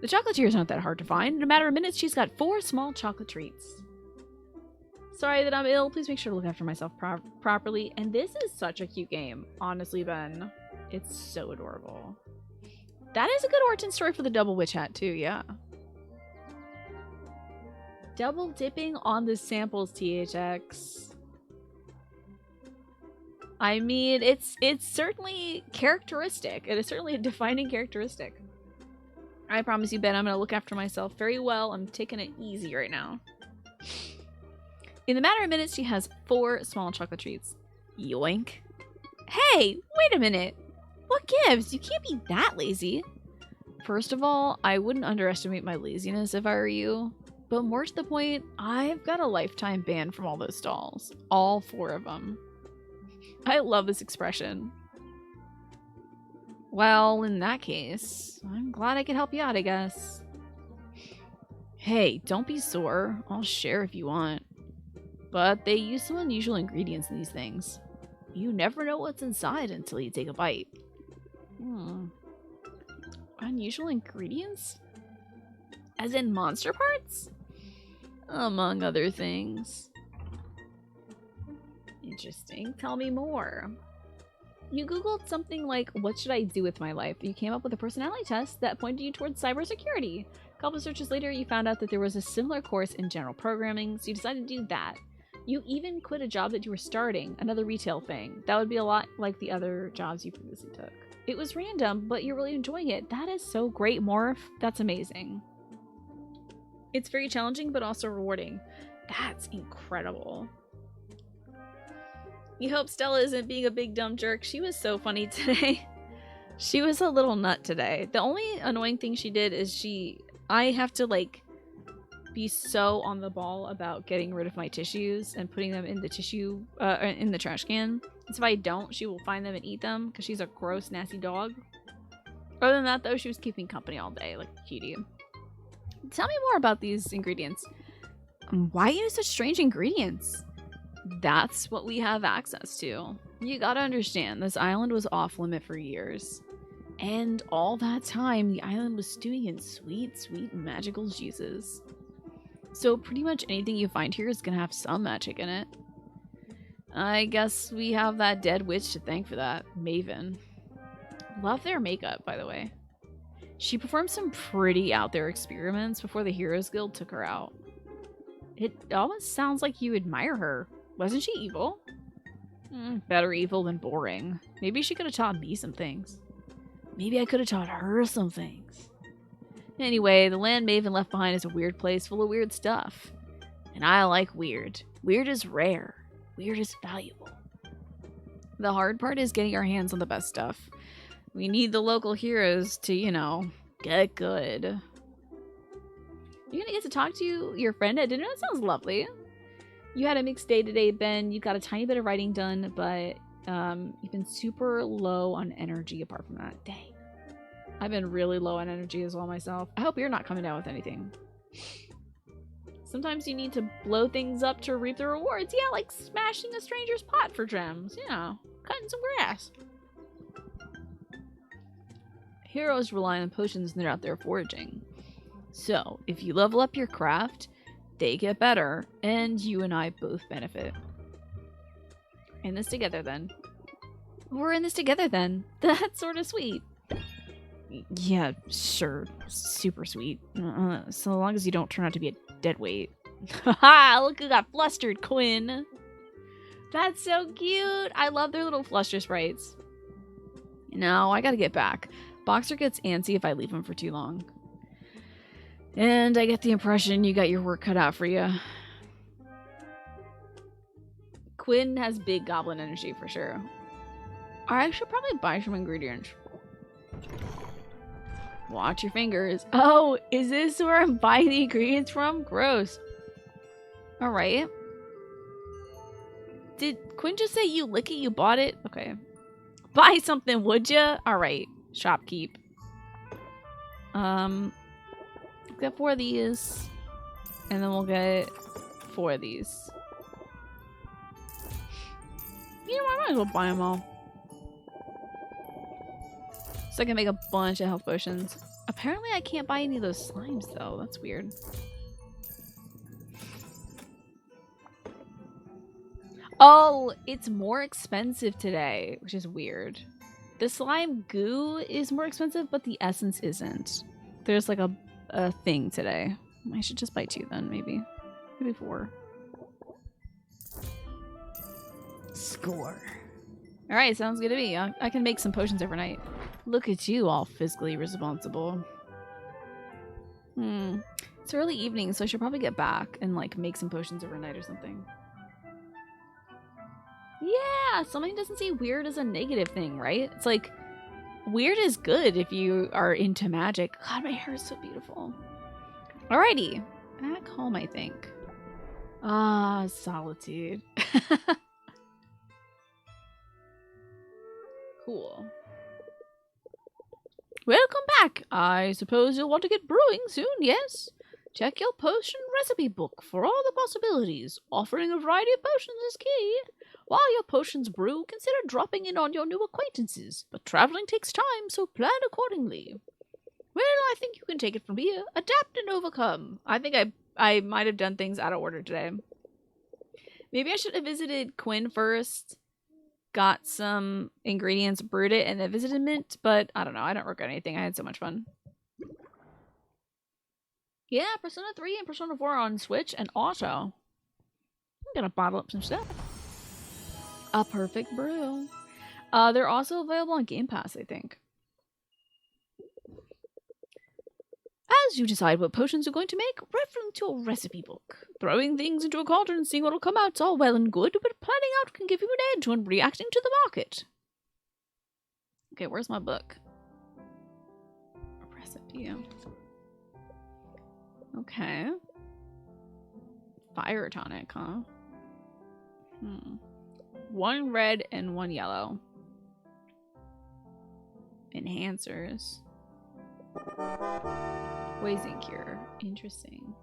The chocolatier is not that hard to find. In a matter of minutes, she's got 4 small chocolate treats. Sorry that I'm ill. Please make sure to look after myself properly. And this is such a cute game. Honestly, Ben. It's so adorable. That is a good origin story for the double witch hat, too, yeah. Double dipping on the samples, THX. I mean, it's certainly characteristic. It is certainly a defining characteristic. I promise you, Ben, I'm gonna look after myself very well. I'm taking it easy right now. In the matter of minutes, she has 4 small chocolate treats. Yoink. Hey, wait a minute. What gives? You can't be that lazy. First of all, I wouldn't underestimate my laziness if I were you. But more to the point, I've got a lifetime ban from all those stalls. All 4 of them. I love this expression. Well, in that case, I'm glad I could help you out, I guess. Hey, don't be sore. I'll share if you want. But they use some unusual ingredients in these things. You never know what's inside until you take a bite. Unusual ingredients? As in monster parts? Among other things. Interesting. Tell me more. You googled something like, what should I do with my life? You came up with a personality test that pointed you towards cybersecurity. A couple of searches later, you found out that there was a similar course in general programming, so you decided to do that. You even quit a job that you were starting, another retail thing. That would be a lot like the other jobs you previously took. It was random, but you're really enjoying it. That is so great, Morph. That's amazing. It's very challenging, but also rewarding. That's incredible. You hope Stella isn't being a big dumb jerk. She was so funny today. She was a little nut today. The only annoying thing she did is I have to like be so on the ball about getting rid of my tissues and putting them in the in the trash can. So if I don't, she will find them and eat them because she's a gross, nasty dog. Other than that, though, she was keeping company all day, like a cutie. Tell me more about these ingredients. Why use such strange ingredients? That's what we have access to. You gotta understand, this island was off limit for years. And all that time, the island was stewing in sweet, sweet magical juices. So pretty much anything you find here is gonna have some magic in it. I guess we have that dead witch to thank for that, Maven. Love their makeup, by the way. She performed some pretty out there experiments before the Heroes Guild took her out. It almost sounds like you admire her. Wasn't she evil? Better evil than boring. Maybe she could have taught me some things. Maybe I could have taught her some things. Anyway, the land Maven left behind is a weird place full of weird stuff. And I like weird. Weird is rare. Weird is valuable. The hard part is getting our hands on the best stuff. We need the local heroes to, you know, get good. You're gonna get to talk to your friend at dinner? That sounds lovely. You had a mixed day today, Ben. You got a tiny bit of writing done, but you've been super low on energy apart from that. Dang. I've been really low on energy as well myself. I hope you're not coming down with anything. Sometimes you need to blow things up to reap the rewards. Yeah, like smashing a stranger's pot for gems. You know, cutting some grass. Heroes rely on potions when they're out there foraging. So, if you level up your craft, they get better, and you and I both benefit. In this together, then. We're in this together, then. That's sort of sweet. Yeah, sure. Super sweet. So long as you don't turn out to be a deadweight. Haha, look who got flustered, Quinn. That's so cute. I love their little fluster sprites. No, I gotta get back. Boxer gets antsy if I leave him for too long. And I get the impression you got your work cut out for you. Quinn has big goblin energy for sure. I should probably buy some ingredients. Watch your fingers. Oh, is this where I'm buying the ingredients from? Gross. Alright. Did Quinn just say you lick it, you bought it? Okay. Buy something, would ya? Alright. Shopkeep. Get 4 of these. And then we'll get 4 of these. You know, I might as well buy them all. So I can make a bunch of health potions. Apparently I can't buy any of those slimes though. That's weird. Oh, it's more expensive today, which is weird. The slime goo is more expensive, but the essence isn't. There's like a thing today. I should just buy 2 then, maybe. Maybe 4. Score. Alright, sounds good to me. I can make some potions overnight. Look at you, all fiscally responsible. It's early evening, so I should probably get back and, like, make some potions overnight or something. Yeah, something doesn't see weird as a negative thing, right? It's like, weird is good if you are into magic. God, my hair is so beautiful. Alrighty. Back home, I think. Ah, solitude. Cool. Welcome back. I suppose you'll want to get brewing soon, yes? Check your potion recipe book for all the possibilities. Offering a variety of potions is key. While your potions brew, consider dropping in on your new acquaintances. But traveling takes time, so plan accordingly. Well, I think you can take it from here. Adapt and overcome. I think I might have done things out of order today. Maybe I should have visited Quinn first, got some ingredients, brewed it, and then visited Mint, but I don't know. I don't regret anything. I had so much fun. Yeah, Persona 3 and Persona 4 on Switch and Auto. I'm gonna bottle up some stuff. A perfect brew. They're also available on Game Pass, I think. As you decide what potions you're going to make, reference your recipe book. Throwing things into a cauldron and seeing what'll come out's all well and good, but planning out can give you an edge when reacting to the market. Okay, where's my book? Recipe. Okay. Fire tonic, huh? One red and one yellow. Enhancers. Poison cure. Interesting.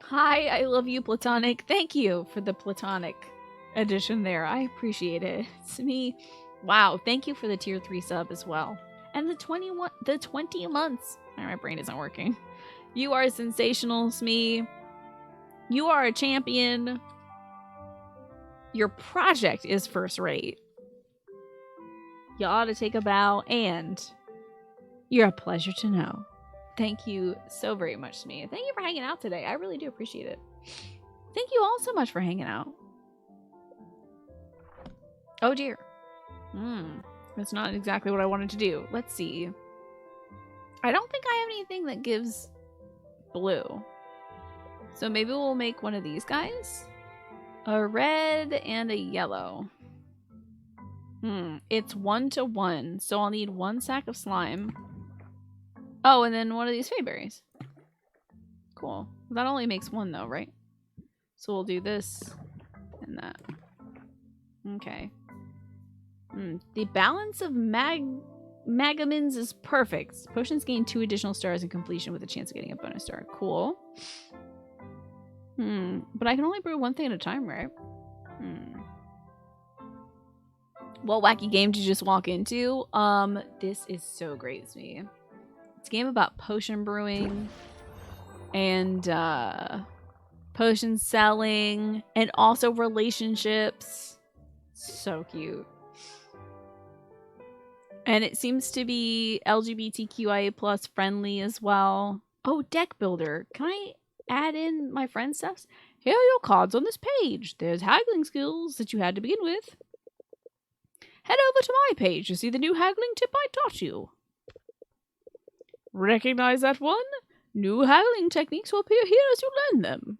Hi, I love you, Platonic. Thank you for the Platonic addition there. I appreciate it. It's me. Wow, thank you for the tier 3 sub as well. And the 20 months. My brain isn't working. You are sensational, Smee. You are a champion. Your project is first rate. You ought to take a bow, and you're a pleasure to know. Thank you so very much, Smee. Thank you for hanging out today. I really do appreciate it. Thank you all so much for hanging out. Oh dear. That's not exactly what I wanted to do. Let's see. I don't think I have anything that gives blue. So maybe we'll make one of these guys. A red and a yellow. It's 1-to-1, so I'll need 1 sack of slime. Oh, and then one of these fairyberries. Cool. That only makes 1 though, right? So we'll do this and that. Okay. The balance of Magamins is perfect. Potions gain 2 additional stars in completion with a chance of getting a bonus star. Cool. But I can only brew 1 thing at a time, right? What wacky game did you just walk into? This is so great to me. It's a game about potion brewing and potion selling and also relationships. So cute. And it seems to be LGBTQIA plus friendly as well. Oh, deck builder. Can I add in my friend stuff? Here are your cards on this page. There's haggling skills that you had to begin with. Head over to my page to see the new haggling tip I taught you. Recognize that one? New haggling techniques will appear here as you learn them.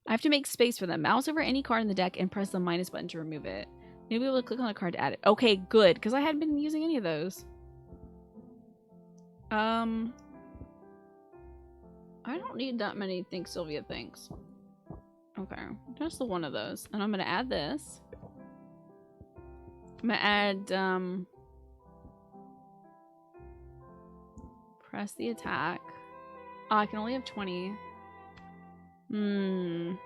I have to make space for them. Mouse over any card in the deck and press the minus button to remove it. Maybe we'll click on a card to add it. Okay, good, because I hadn't been using any of those. I don't need that many Think Sylvia things. Okay, just the one of those. And I'm going to add this. I'm going to add, press the attack. Oh, I can only have 20. And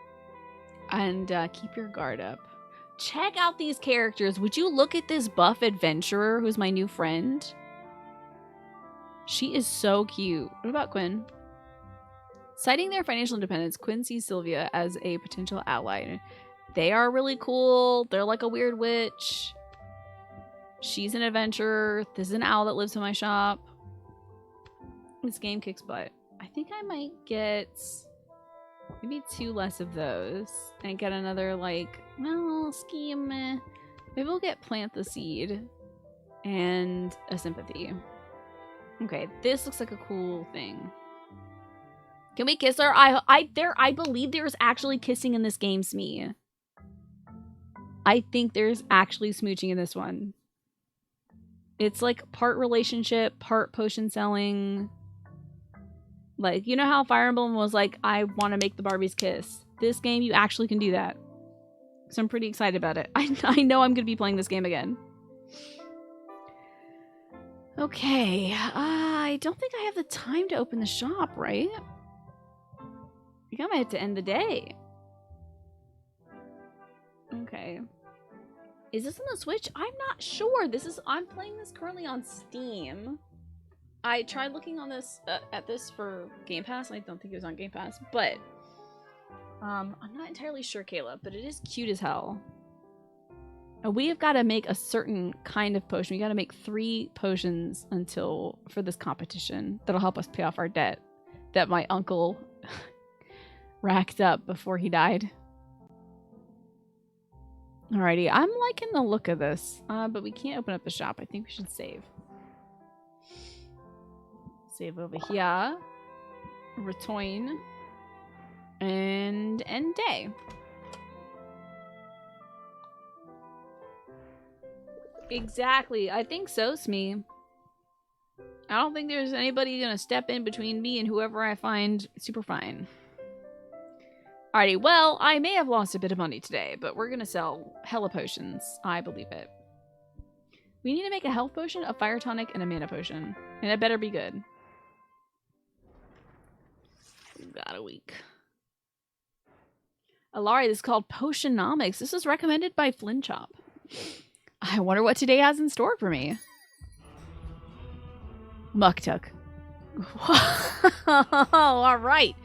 keep your guard up. Check out these characters. Would you look at this buff adventurer who's my new friend? She is so cute. What about Quinn? Citing their financial independence, Quinn sees Sylvia as a potential ally. They are really cool. They're like a weird witch. She's an adventurer. This is an owl that lives in my shop. This game kicks butt. I think I might get maybe 2 less of those and get another, like, well, scheme. Maybe Maybe we'll get plant the seed and a sympathy. Okay, this looks like a cool thing. Can we kiss her? I believe there's actually kissing in this game, Smee. I think there's actually smooching in this one. It's like part relationship, part potion selling. Like, you know how Fire Emblem was like, I want to make the Barbies kiss. This game, you actually can do that. So I'm pretty excited about it. I know I'm going to be playing this game again. Okay. I don't think I have the time to open the shop, right? I think I might have to end the day. Okay. Is this on the Switch? I'm not sure. I'm playing this currently on Steam. I tried looking on this at this for Game Pass, and I don't think it was on Game Pass, but I'm not entirely sure, Caleb, but it is cute as hell. And we have got to make a certain kind of potion. We got to make 3 potions for this competition that'll help us pay off our debt that my uncle racked up before he died. Alrighty, I'm liking the look of this, but we can't open up the shop. I think we should save. Save over here. Return. And end day. Exactly. I think so, Smee. I don't think there's anybody gonna step in between me and whoever I find super fine. Alrighty, well, I may have lost a bit of money today, but we're gonna sell hella potions. I believe it. We need to make a health potion, a fire tonic, and a mana potion. And it better be good. We've got a week. Alari, this is called Potionomics. This is recommended by Flinchop. I wonder what today has in store for me. Muktuk. Alright.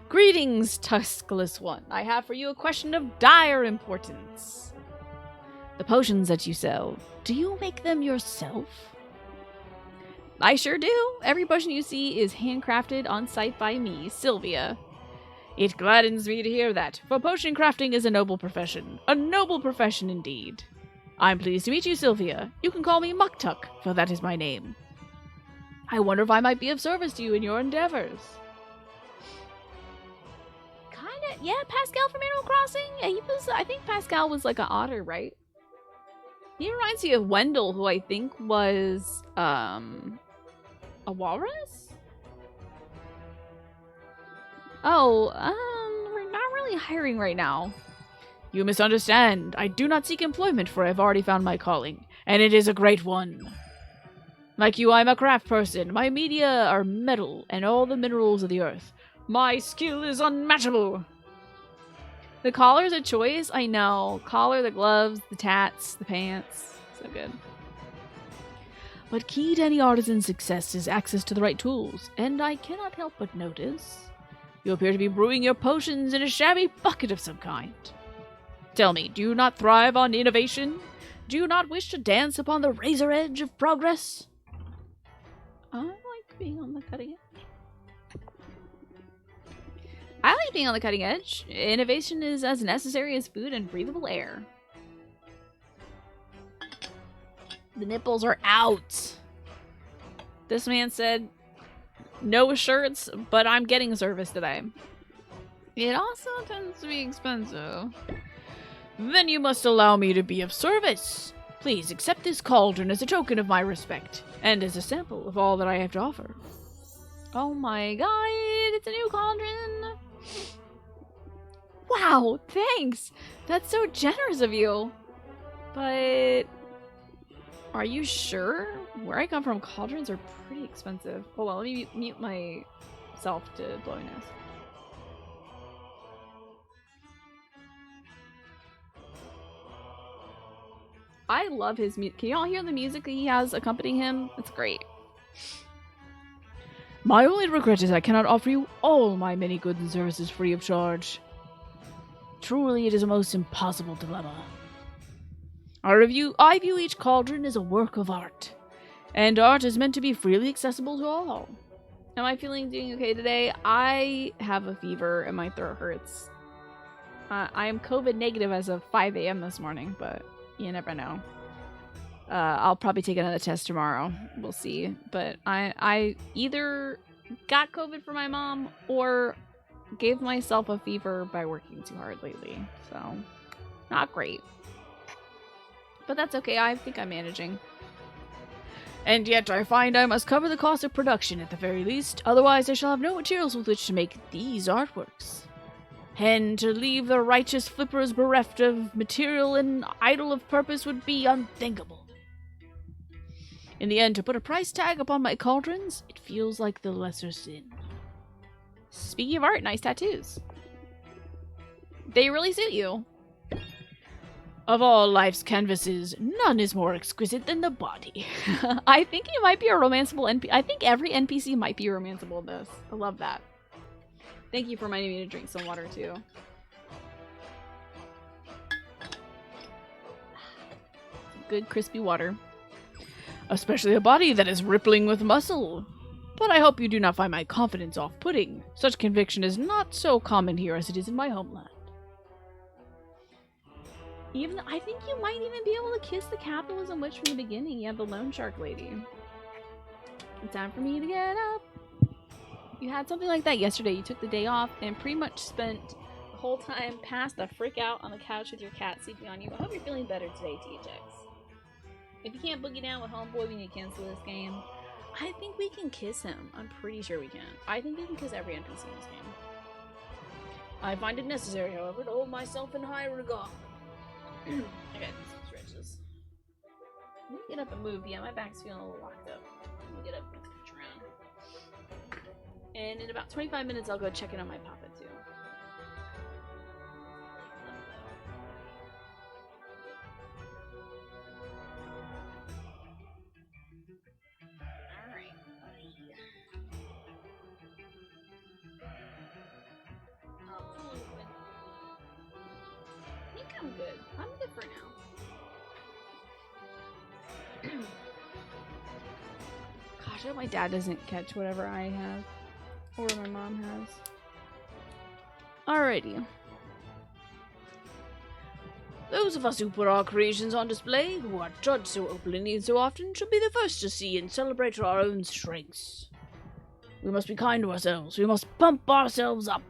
Greetings, Tuskless One. I have for you a question of dire importance. The potions that you sell, do you make them yourself? I sure do. Every potion you see is handcrafted on site by me, Sylvia. It gladdens me to hear that, for potion crafting is a noble profession. A noble profession indeed. I'm pleased to meet you, Sylvia. You can call me Muktuk, for that is my name. I wonder if I might be of service to you in your endeavors. Yeah, Pascal from Animal Crossing. Yeah, I think Pascal was like an otter, right? He reminds me of Wendell, who I think was a walrus. Oh, we're not really hiring right now. You misunderstand. I do not seek employment, for I've already found my calling, and it is a great one. Like you, I'm a craft person. My media are metal and all the minerals of the earth. My skill is unmatchable. The collar's a choice, I know. Collar, the gloves, the tats, the pants. So good. But key to any artisan's success is access to the right tools, and I cannot help but notice you appear to be brewing your potions in a shabby bucket of some kind. Tell me, do you not thrive on innovation? Do you not wish to dance upon the razor edge of progress? I like being on the cutting edge. I like being on the cutting edge. Innovation is as necessary as food and breathable air. The nipples are out. This man said, no shirts, but I'm getting service today. It also tends to be expensive. Then you must allow me to be of service. Please accept this cauldron as a token of my respect, and as a sample of all that I have to offer. Oh my god, it's a new cauldron. Wow, thanks. That's so generous of you. But are you sure? Where I come from, cauldrons are pretty expensive. Hold on, let me mute myself to blowiness. I love his music. Can y'all hear the music that he has accompanying him? It's great. My only regret is I cannot offer you all my many goods and services free of charge. Truly, it is a most impossible dilemma. I view each cauldron as a work of art, and art is meant to be freely accessible to all. Am I doing okay today? I have a fever and my throat hurts. I am COVID negative as of 5 a.m. this morning, but You never know. I'll probably take another test tomorrow. We'll see. But I either got COVID for my mom or gave myself a fever by working too hard lately. So, not great. But that's okay. I think I'm managing. And yet I find I must cover the cost of production at the very least. Otherwise I shall have no materials with which to make these artworks. And to leave the righteous flippers bereft of material and idle of purpose would be unthinkable. In the end, to put a price tag upon my cauldrons, it feels like the lesser sin. Speaking of art, nice tattoos. They really suit you. Of all life's canvases, none is more exquisite than the body. I think you might be a romanceable NPC. I think every NPC might be romanceable in this. I love that. Thank you for reminding me to drink some water, too. Good, crispy water. Especially a body that is rippling with muscle. But I hope you do not find my confidence off-putting. Such conviction is not so common here as it is in my homeland. I think you might even be able to kiss the capitalism witch from the beginning. You have the loan shark lady. It's time for me to get up. You had something like that yesterday. You took the day off and pretty much spent the whole time passed the freak out on the couch with your cat sleeping on you. I hope you're feeling better today, THX. If you can't boogie down with Homeboy, we need to cancel this game. I think we can kiss him. I'm pretty sure we can. I think we can kiss every NPC in this game. I find it necessary, however, to hold myself in high regard. I gotta do some stretches. Let me get up and move. Yeah, my back's feeling a little locked up. Let me get up and stretch around. And in about 25 minutes, I'll go check in on my papa, too. Alright. I think I'm good. I'm good for now. Gosh, I hope my dad doesn't catch whatever I have. Or my mom has. Alrighty. Those of us who put our creations on display, who are judged so openly and so often, should be the first to see and celebrate our own strengths. We must be kind to ourselves. We must pump ourselves up.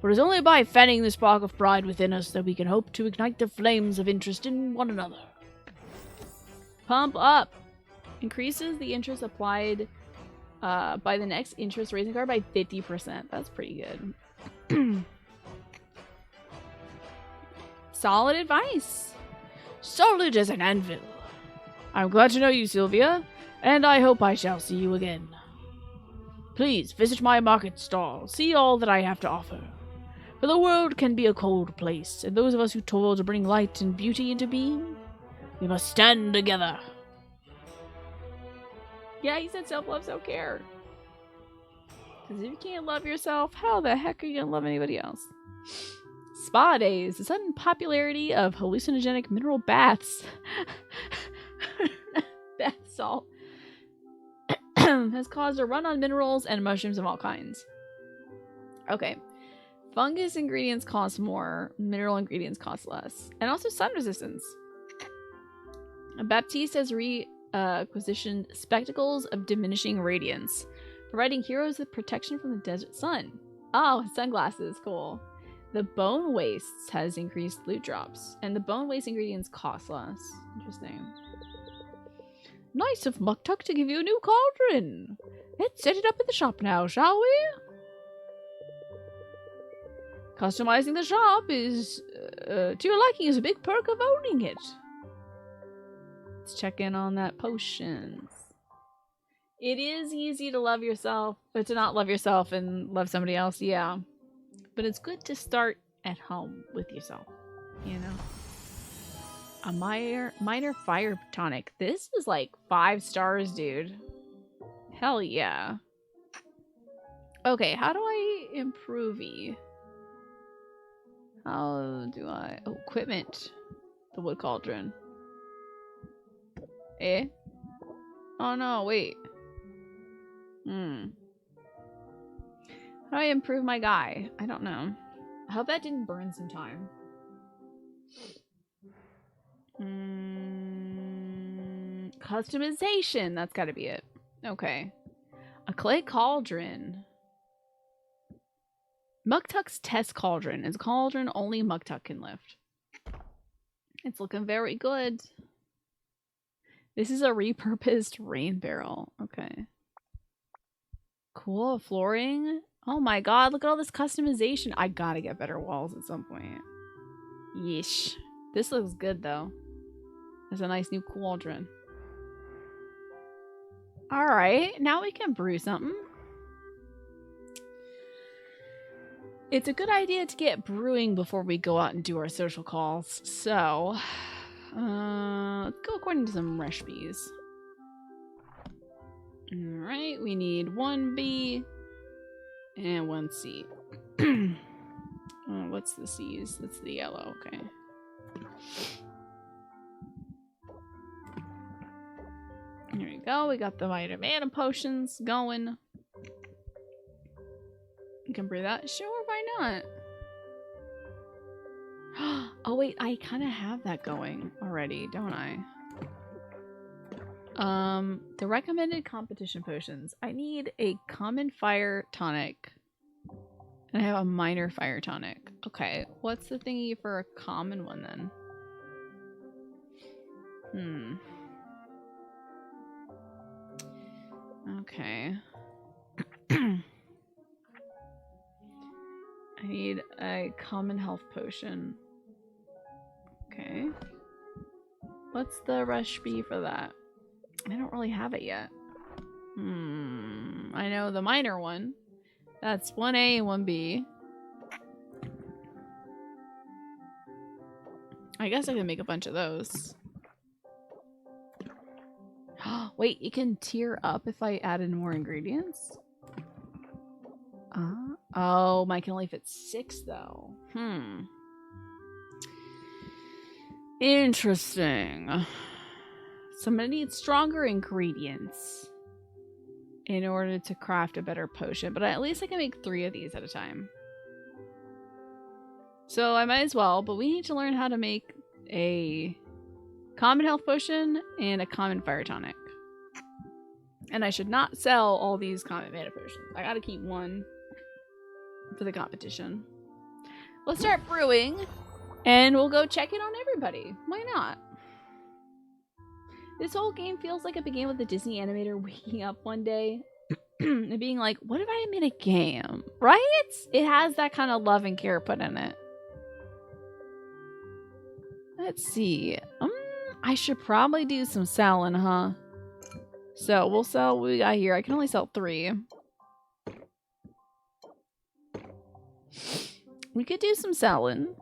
For it is only by fanning the spark of pride within us that we can hope to ignite the flames of interest in one another. Pump up! Increases the interest applied by the next interest raising card by 50%. That's pretty good. Solid advice. Solid as an anvil. I'm glad to know you, Sylvia, and I hope I shall see you again. Please visit my market stall. See all that I have to offer. For the world can be a cold place, and those of us who toil to bring light and beauty into being, we must stand together. Yeah, he said self-love, self-care. Because if you can't love yourself, how the heck are you gonna love anybody else? Spa days. The sudden popularity of hallucinogenic mineral baths. Bath salt. Has caused a run on minerals and mushrooms of all kinds. Okay. Fungus ingredients cost more. Mineral ingredients cost less. And also sun resistance. Baptiste has requisitioned spectacles of diminishing radiance, providing heroes with protection from the desert sun. Oh, sunglasses. Cool. The bone wastes has increased loot drops, and the bone waste ingredients cost less. Interesting. Nice of Muktuk to give you a new cauldron. Let's set it up in the shop now, shall we? Customizing the shop is to your liking is a big perk of owning it. Let's check in on that potions. It is easy to love yourself, or to not love yourself and love somebody else, yeah. But it's good to start at home with yourself, you know? A minor fire tonic. This is like 5 stars, dude. Hell yeah. Okay, how do I improve -y? How do I... Oh, equipment. The wood cauldron. Eh? Oh no, wait. How do I improve my guy? I don't know. I hope that didn't burn some time. Customization. That's got to be it. Okay. A clay cauldron. Muktuk's test cauldron. Is a cauldron only Muktuk can lift. It's looking very good. This is a repurposed rain barrel. Okay. Cool. Flooring. Oh my god, look at all this customization. I gotta get better walls at some point. Yeesh. This looks good though. There's a nice new cauldron. Alright, now we can brew something. It's a good idea to get brewing before we go out and do our social calls. So, let's go according to some recipes. Alright, we need 1 B and 1 C. What's the C's? That's the yellow, okay. Here we go, we got the vitamin potions going. You can brew that? Sure, why not? Oh wait, I kind of have that going already, don't I? The recommended competition potions. I need a common fire tonic. And I have a minor fire tonic. Okay, what's the thingy for a common one then? Okay. I need a common health potion. Okay. What's the recipe for that? I don't really have it yet. I know the minor one. That's 1A and 1B. I guess I can make a bunch of those. Wait, it can tier up if I add in more ingredients? Oh, mine can only fit 6 though. Interesting. So I'm gonna need stronger ingredients in order to craft a better potion, but at least I can make 3 of these at a time. So I might as well, but we need to learn how to make a common health potion and a common fire tonic. And I should not sell all these common mana potions. I gotta keep 1 for the competition. Let's start brewing, and we'll go check in on everybody. Why not? This whole game feels like it began with the Disney animator waking up one day and being like, what if I made a game? Right? It has that kind of love and care put in it. Let's see. I should probably do some selling, huh? So we'll sell what we got here. I can only sell 3. We could do some selling.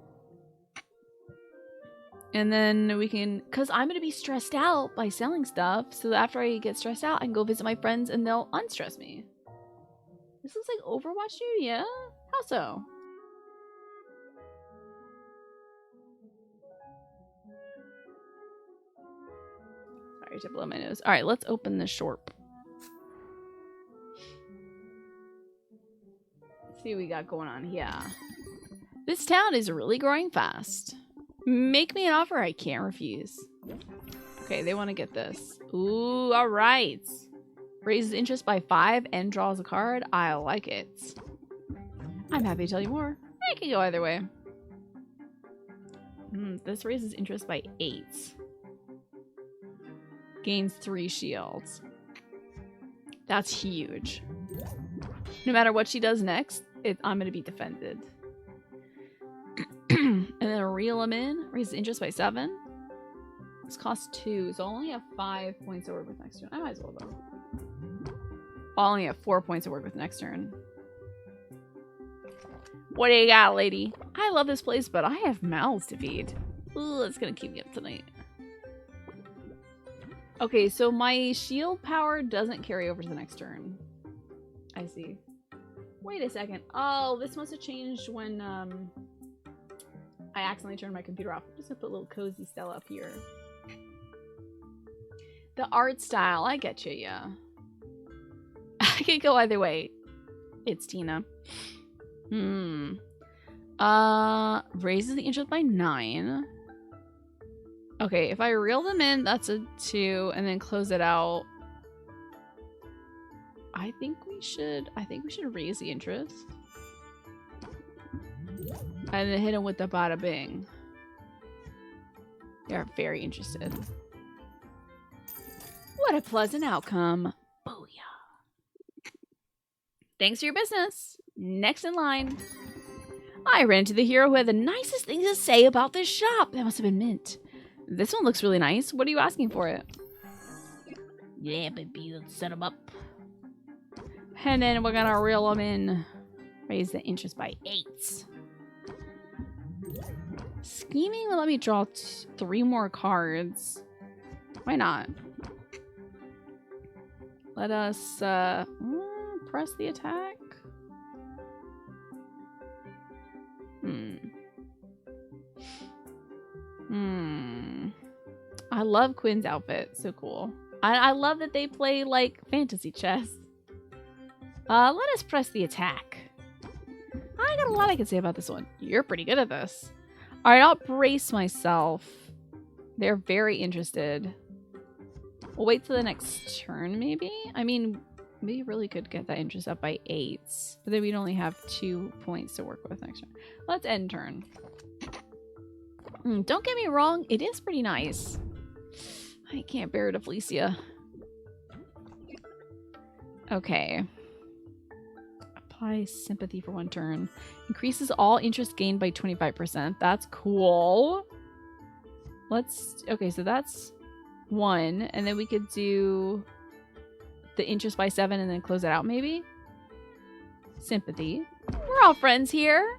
And then we can, because I'm going to be stressed out by selling stuff. So after I get stressed out, I can go visit my friends and they'll unstress me. This looks like Overwatch 2, yeah? How so? Sorry to blow my nose. All right, let's open the shop. Let's see what we got going on here. This town is really growing fast. Make me an offer I can't refuse. Okay, they want to get this. Ooh, all right. Raises interest by 5 and draws a card. I like it. I'm happy to tell you more. I can go either way. This raises interest by 8. Gains 3 shields. That's huge. No matter what she does next, I'm going to be defended. And then reel them in. Raises interest by 7. This costs 2, so I only have 5 points to work with next turn. I might as well though. I'll only have 4 points to work with next turn. What do you got, lady? I love this place, but I have mouths to feed. Ooh, it's gonna keep me up tonight. Okay, so my shield power doesn't carry over to the next turn. I see. Wait a second. Oh, this must have changed when I accidentally turned my computer off. I'm just gonna put a little cozy Stella up here. The art style, I get you, yeah. I could go either way. It's Tina. Raises the interest by 9. Okay, if I reel them in, that's a 2, and then close it out. I think we should raise the interest. And then hit them with the bada bing. They're very interested. What a pleasant outcome. Booyah. Thanks for your business. Next in line. I ran into the hero who had the nicest things to say about this shop. That must have been Mint. This one looks really nice. What are you asking for it? Yeah, baby, let's set them up. And then we're gonna reel them in. Raise the interest by 8. Scheming will let me draw 3 more cards. Why not? Let us press the attack. I love Quinn's outfit. So cool. I love that they play like fantasy chess. Let us press the attack. I got a lot I can say about this one. You're pretty good at this. Alright, I'll brace myself. They're very interested. We'll wait till the next turn, maybe? I mean, we really could get that interest up by 8. But then we'd only have 2 points to work with next turn. Let's end turn. Don't get me wrong, it is pretty nice. I can't bear to fleece ya. Okay. Apply sympathy for 1 turn. Increases all interest gained by 25%. That's cool. Okay, so that's 1. And then we could do the interest by 7 and then close it out, maybe? Sympathy. We're all friends here.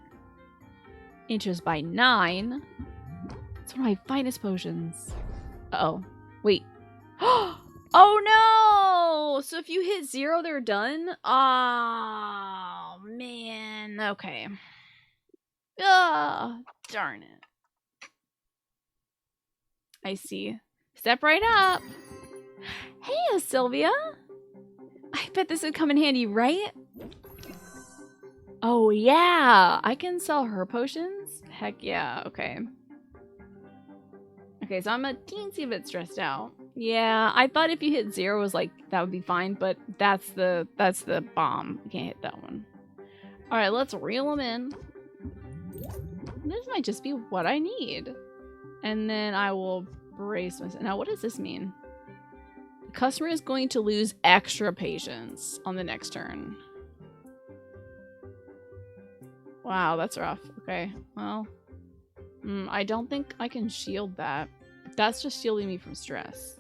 Interest by 9. It's one of my finest potions. Uh-oh. Wait. Oh no! So if you hit 0, they're done? Oh, man. Okay. Ah, darn it. I see. Step right up. Hey, Sylvia. I bet this would come in handy, right? Oh, yeah. I can sell her potions? Heck yeah. Okay. Okay, so I'm a teensy bit stressed out. Yeah, I thought if you hit 0 was like, that would be fine, but that's the bomb. You can't hit that one. Alright, let's reel them in. This might just be what I need. And then I will brace myself. Now, what does this mean? The customer is going to lose extra patience on the next turn. Wow, that's rough. Okay, well. I don't think I can shield that. That's just shielding me from stress.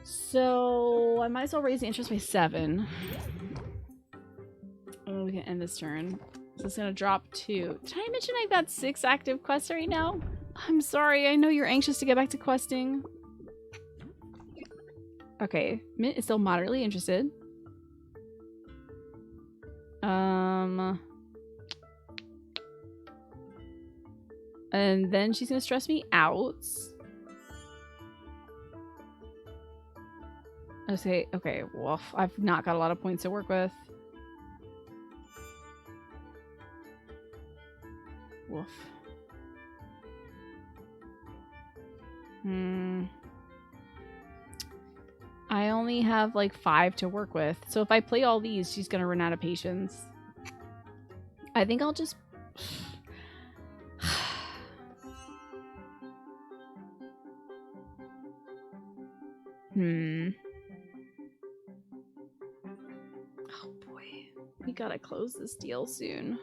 So I might as well raise the interest by 7. And we can end this turn. So it's gonna drop 2. Did I mention I've got 6 active quests right now? I'm sorry, I know you're anxious to get back to questing. Okay, Mint is still moderately interested. And then she's gonna stress me out. Okay, woof. I've not got a lot of points to work with. Woof. I only have like 5 to work with. So if I play all these, she's gonna run out of patience. I think I'll just... Oh boy. We gotta close this deal soon.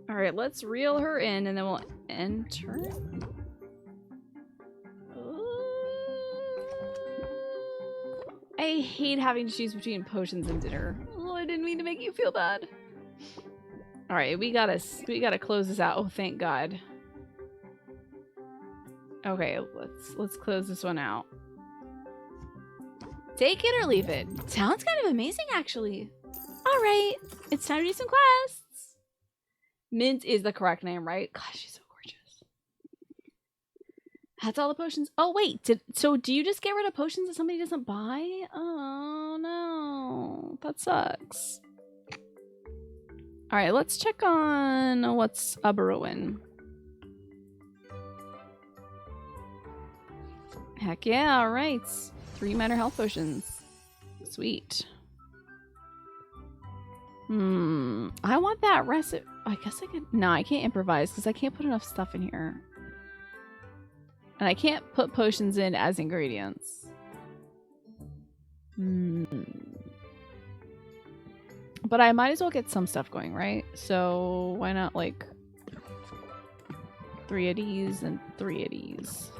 Alright, let's reel her in and then we'll end turn. I hate having to choose between potions and dinner. Oh, I didn't mean to make you feel bad. Alright, we gotta close this out. Oh, thank God. Okay, let's close this one out. Take it or leave it. Sounds kind of amazing, actually. Alright, it's time to do some quests. Mint is the correct name, right? Gosh, she's so gorgeous. That's all the potions. Oh, wait. Do you just get rid of potions that somebody doesn't buy? Oh, no. That sucks. Alright, let's check on what's a brewing. Heck yeah, alright. 3 minor health potions. Sweet. I want that recipe. I guess I could. No, I can't improvise because I can't put enough stuff in here. And I can't put potions in as ingredients. But I might as well get some stuff going, right? So why not like 3 of these and 3 of these?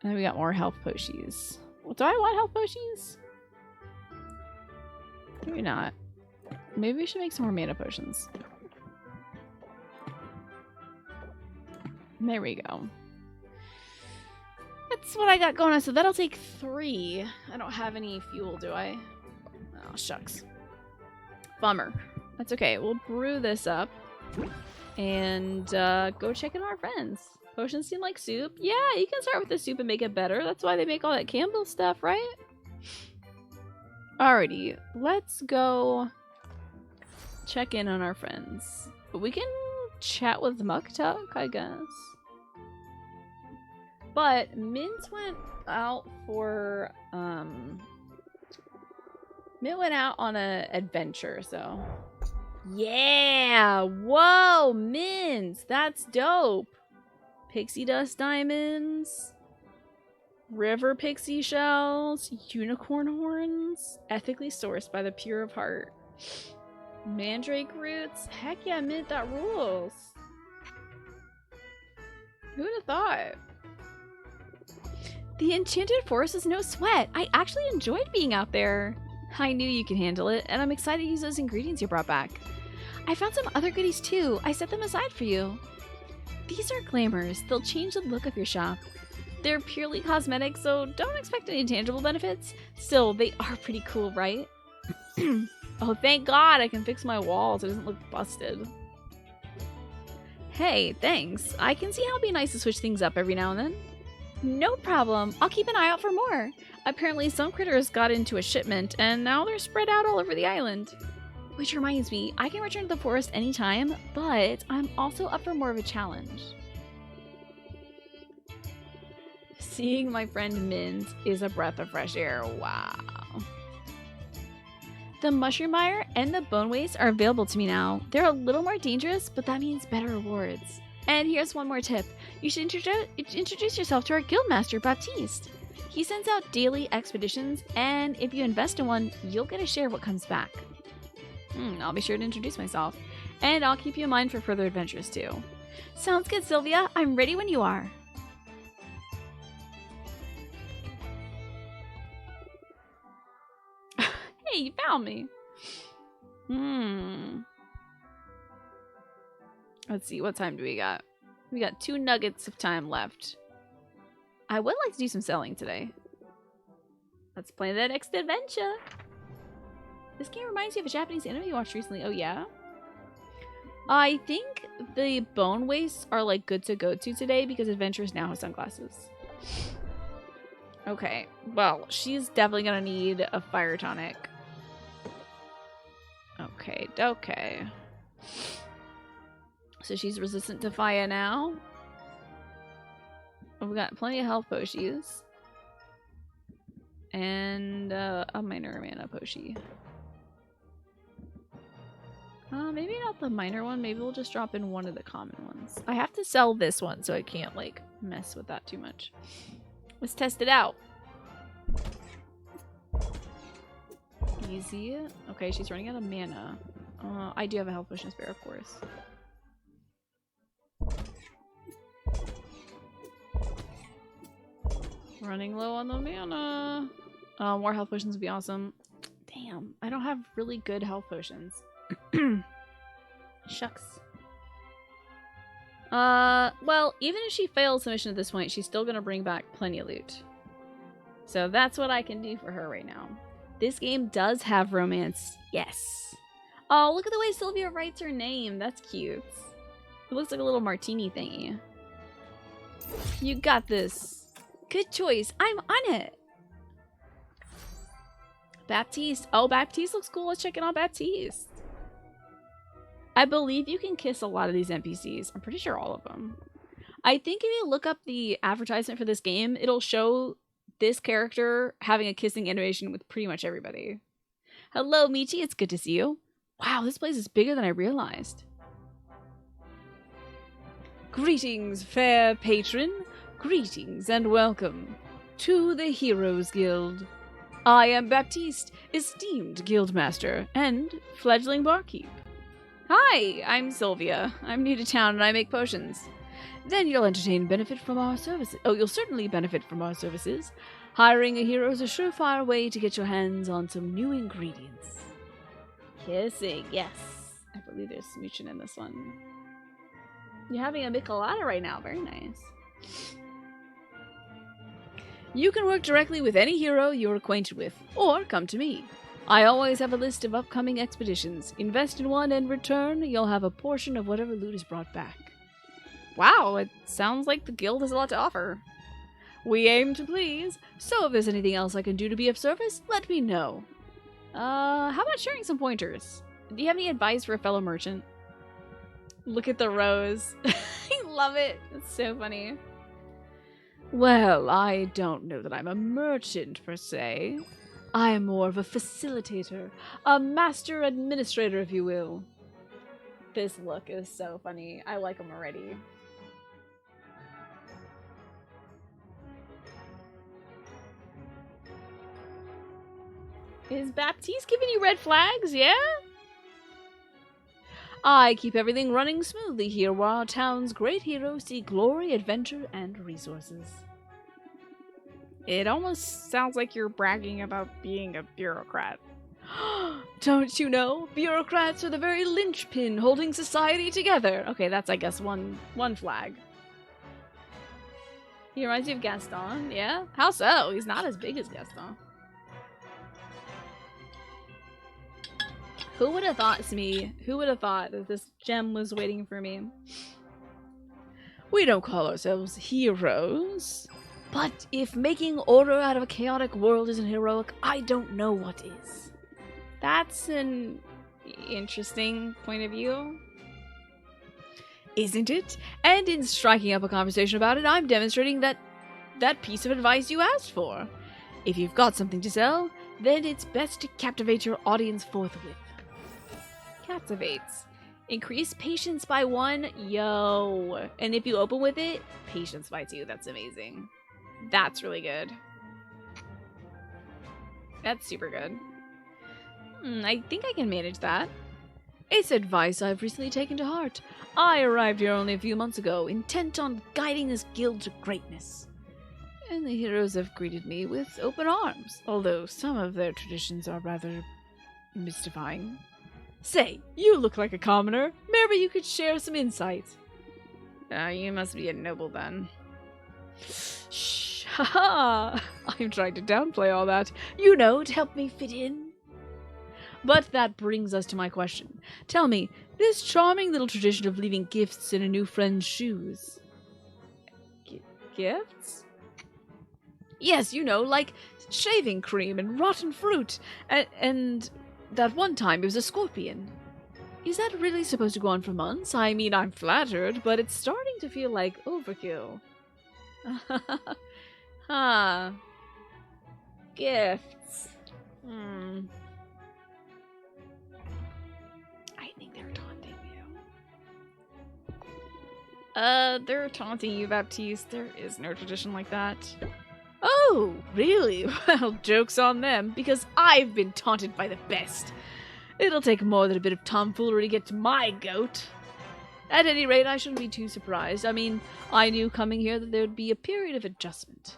And then we got more health potions. Well, do I want health potions? Maybe not. Maybe we should make some more mana potions. There we go. That's what I got going on. So that'll take 3. I don't have any fuel, do I? Oh, shucks. Bummer. That's okay. We'll brew this up and go check in on our friends. Potions seem like soup. Yeah, you can start with the soup and make it better. That's why they make all that Campbell stuff, right? Alrighty. Let's go check in on our friends. We can chat with Muktuk, I guess. But Mint went out for Mint went out on an adventure, so yeah. Whoa, Mint, that's dope. Pixie dust diamonds, river pixie shells, unicorn horns, ethically sourced by the pure of heart, mandrake roots. Heck yeah, Mint, that rules. Who would have thought? The enchanted forest is no sweat. I actually enjoyed being out there. I knew you could handle it, and I'm excited to use those ingredients you brought back. I found some other goodies too. I set them aside for you. These are glamours. They'll change the look of your shop. They're purely cosmetic, so don't expect any tangible benefits. Still, they are pretty cool, right? Oh, thank God I can fix my wall so it doesn't look busted. Hey, thanks. I can see how it'd be nice to switch things up every now and then. No problem. I'll keep an eye out for more. Apparently some critters got into a shipment and now they're spread out all over the island. Which reminds me, I can return to the forest anytime, but I'm also up for more of a challenge. Seeing my friend Mint is a breath of fresh air. Wow. The mushroom mire and the bone waste are available to me now. They're a little more dangerous, but that means better rewards. And here's one more tip. You should introduce yourself to our guildmaster, Baptiste. He sends out daily expeditions, and if you invest in one, you'll get a share of what comes back. I'll be sure to introduce myself. And I'll keep you in mind for further adventures, too. Sounds good, Sylvia. I'm ready when you are. Hey, you found me. Let's see, what time do we got? We got 2 nuggets of time left. I would like to do some selling today. Let's play the next adventure. This game reminds me of a Japanese anime you watched recently. Oh, yeah? I think the bone wastes are like good to go to today because Adventurers now have sunglasses. Okay, well, she's definitely gonna need a fire tonic. Okay. So she's resistant to fire now. We've got plenty of health potions. And a minor mana potion. Maybe not the minor one. Maybe we'll just drop in one of the common ones. I have to sell this one, so I can't, like, mess with that too much. Let's test it out. Easy. Okay, she's running out of mana. I do have a health potion spare, of course. Running low on the mana. More health potions would be awesome. Damn, I don't have really good health potions. Shucks. Well, even if she fails the mission at this point, she's still gonna bring back plenty of loot. So that's what I can do for her right now. This game does have romance. Yes. Oh, look at the way Sylvia writes her name. That's cute. It looks like a little martini thingy. You got this. Good choice. I'm on it. Baptiste. Oh, Baptiste looks cool. Let's check in on Baptiste. I believe you can kiss a lot of these NPCs. I'm pretty sure all of them. I think if you look up the advertisement for this game, it'll show this character having a kissing animation with pretty much everybody. Hello, Michi. It's good to see you. Wow, this place is bigger than I realized. Greetings, fair patron. Greetings and welcome to the Heroes Guild. I am Baptiste, esteemed guildmaster and fledgling barkeep. Hi, I'm Sylvia. I'm new to town and I make potions. Then you'll entertain and benefit from our services. Oh, you'll certainly benefit from our services. Hiring a hero is a surefire way to get your hands on some new ingredients. Kissing, yes. I believe there's smooching in this one. You're having a michelada right now. Very nice. You can work directly with any hero you're acquainted with, or come to me. I always have a list of upcoming expeditions. Invest in one, and in return, you'll have a portion of whatever loot is brought back. Wow, it sounds like the guild has a lot to offer. We aim to please, so if there's anything else I can do to be of service, let me know. How about sharing some pointers? Do you have any advice for a fellow merchant? Look at the rose. I love it. It's so funny. Well, I don't know that I'm a merchant, per se. I'm more of a facilitator, a master administrator, if you will. This look is so funny. I like him already. Is Baptiste giving you red flags, yeah? I keep everything running smoothly here while our town's great heroes seek glory, adventure, and resources. It almost sounds like you're bragging about being a bureaucrat. Don't you know? Bureaucrats are the very linchpin holding society together. Okay, that's, I guess, one flag. He reminds you of Gaston, yeah? How so? He's not as big as Gaston. Who would have thought, Smee? Who would have thought that this gem was waiting for me? We don't call ourselves heroes. But if making order out of a chaotic world isn't heroic, I don't know what is. That's an interesting point of view. Isn't it? And in striking up a conversation about it, I'm demonstrating that piece of advice you asked for. If you've got something to sell, then it's best to captivate your audience forthwith. Captivates. Increase patience by 1. Yo. And if you open with it, patience by 2. That's amazing. That's really good. That's super good. I think I can manage that. It's advice I've recently taken to heart. I arrived here only a few months ago, intent on guiding this guild to greatness. And the heroes have greeted me with open arms, although some of their traditions are rather mystifying. Say, you look like a commoner. Maybe you could share some insight. You must be a noble then. Shh, haha! I'm trying to downplay all that, you know, to help me fit in. But that brings us to my question. Tell me, this charming little tradition of leaving gifts in a new friend's shoes. Gifts? Yes, you know, like shaving cream and rotten fruit, and that one time it was a scorpion. Is that really supposed to go on for months? I mean, I'm flattered, but it's starting to feel like overkill. Huh. Gifts. I think they're taunting you. They're taunting you, Baptiste. There is no tradition like that. Oh, really? Well, joke's on them, because I've been taunted by the best. It'll take more than a bit of tomfoolery to get to my goat. At any rate, I shouldn't be too surprised. I mean, I knew coming here that there would be a period of adjustment.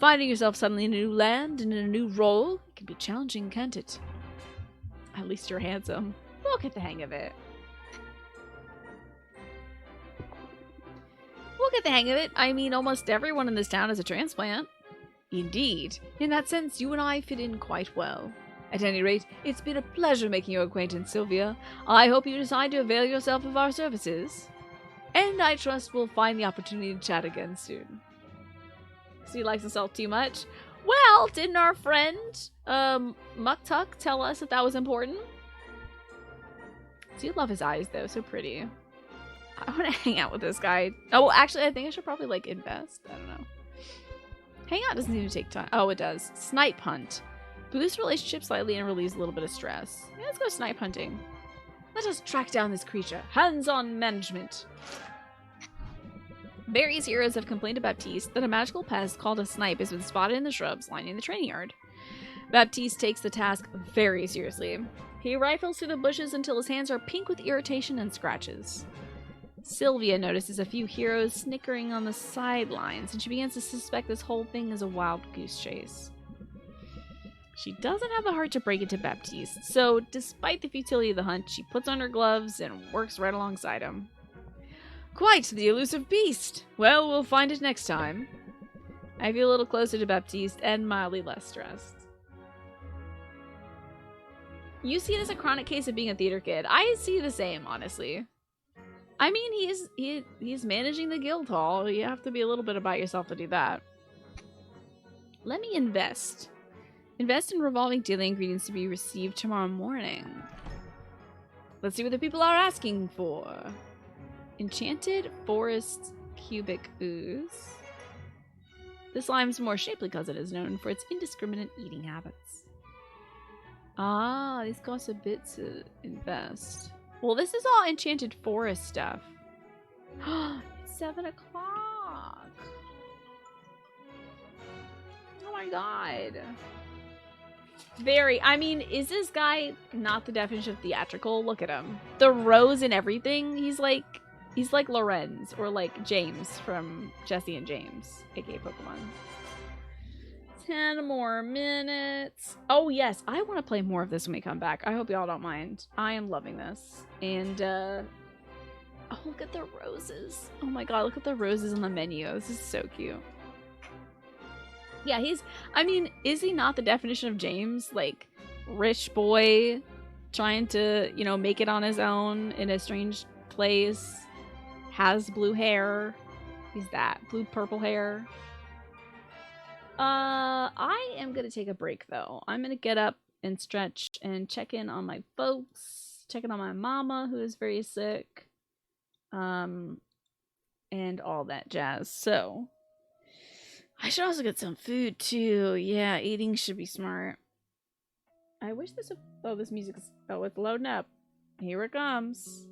Finding yourself suddenly in a new land and in a new role can be challenging, can't it? At least you're handsome. We'll get the hang of it. We'll get the hang of it. I mean, almost everyone in this town is a transplant. Indeed. In that sense, you and I fit in quite well. At any rate, it's been a pleasure making your acquaintance, Sylvia. I hope you decide to avail yourself of our services. And I trust we'll find the opportunity to chat again soon. So he likes himself too much? Well, didn't our friend, Muktuk tell us that that was important? Do you love his eyes, though? So pretty. I want to hang out with this guy. Oh, well, actually, I think I should probably, like, invest. I don't know. Hang out doesn't even take time. Oh, it does. Snipe hunt. Boost relationship slightly and relieves a little bit of stress. Yeah, let's go snipe hunting. Let us track down this creature. Hands-on management. Various heroes have complained to Baptiste that a magical pest called a snipe has been spotted in the shrubs lining the training yard. Baptiste takes the task very seriously. He rifles through the bushes until his hands are pink with irritation and scratches. Sylvia notices a few heroes snickering on the sidelines, and she begins to suspect this whole thing is a wild goose chase. She doesn't have the heart to break it to Baptiste, so despite the futility of the hunt, she puts on her gloves and works right alongside him. Quite the elusive beast! Well, we'll find it next time. I feel a little closer to Baptiste and mildly less stressed. You see it as a chronic case of being a theater kid. I see the same, honestly. I mean, he's managing the guild hall. You have to be a little bit about yourself to do that. Let me invest. Invest in revolving daily ingredients to be received tomorrow morning. Let's see what the people are asking for. Enchanted Forest Cubic Ooze. This slime's more shapely because it is known for its indiscriminate eating habits. Ah, these cost a bit to invest. Well, this is all Enchanted Forest stuff. It's 7 o'clock. Oh my god. I mean, is this guy not the definition of theatrical? Look at him. The rose and everything. He's like Lorenz or like James from Jesse and James, aka Pokemon. 10 more minutes. Oh yes, I want to play more of this when we come back. I hope y'all don't mind. I am loving this. And oh, look at the roses. Oh my god, look at the roses on the menu. This is so cute. Yeah, I mean, is he not the definition of James? Like, rich boy trying to, you know, make it on his own in a strange place. Has blue hair. He's that. Blue-purple hair. I am gonna take a break, though. I'm gonna get up and stretch and check in on my folks. Check in on my mama, who is very sick. And all that jazz. So, I should also get some food, too. Yeah, eating should be smart. I wish this would... Oh, this music's... Oh, it's loading up. Here it comes.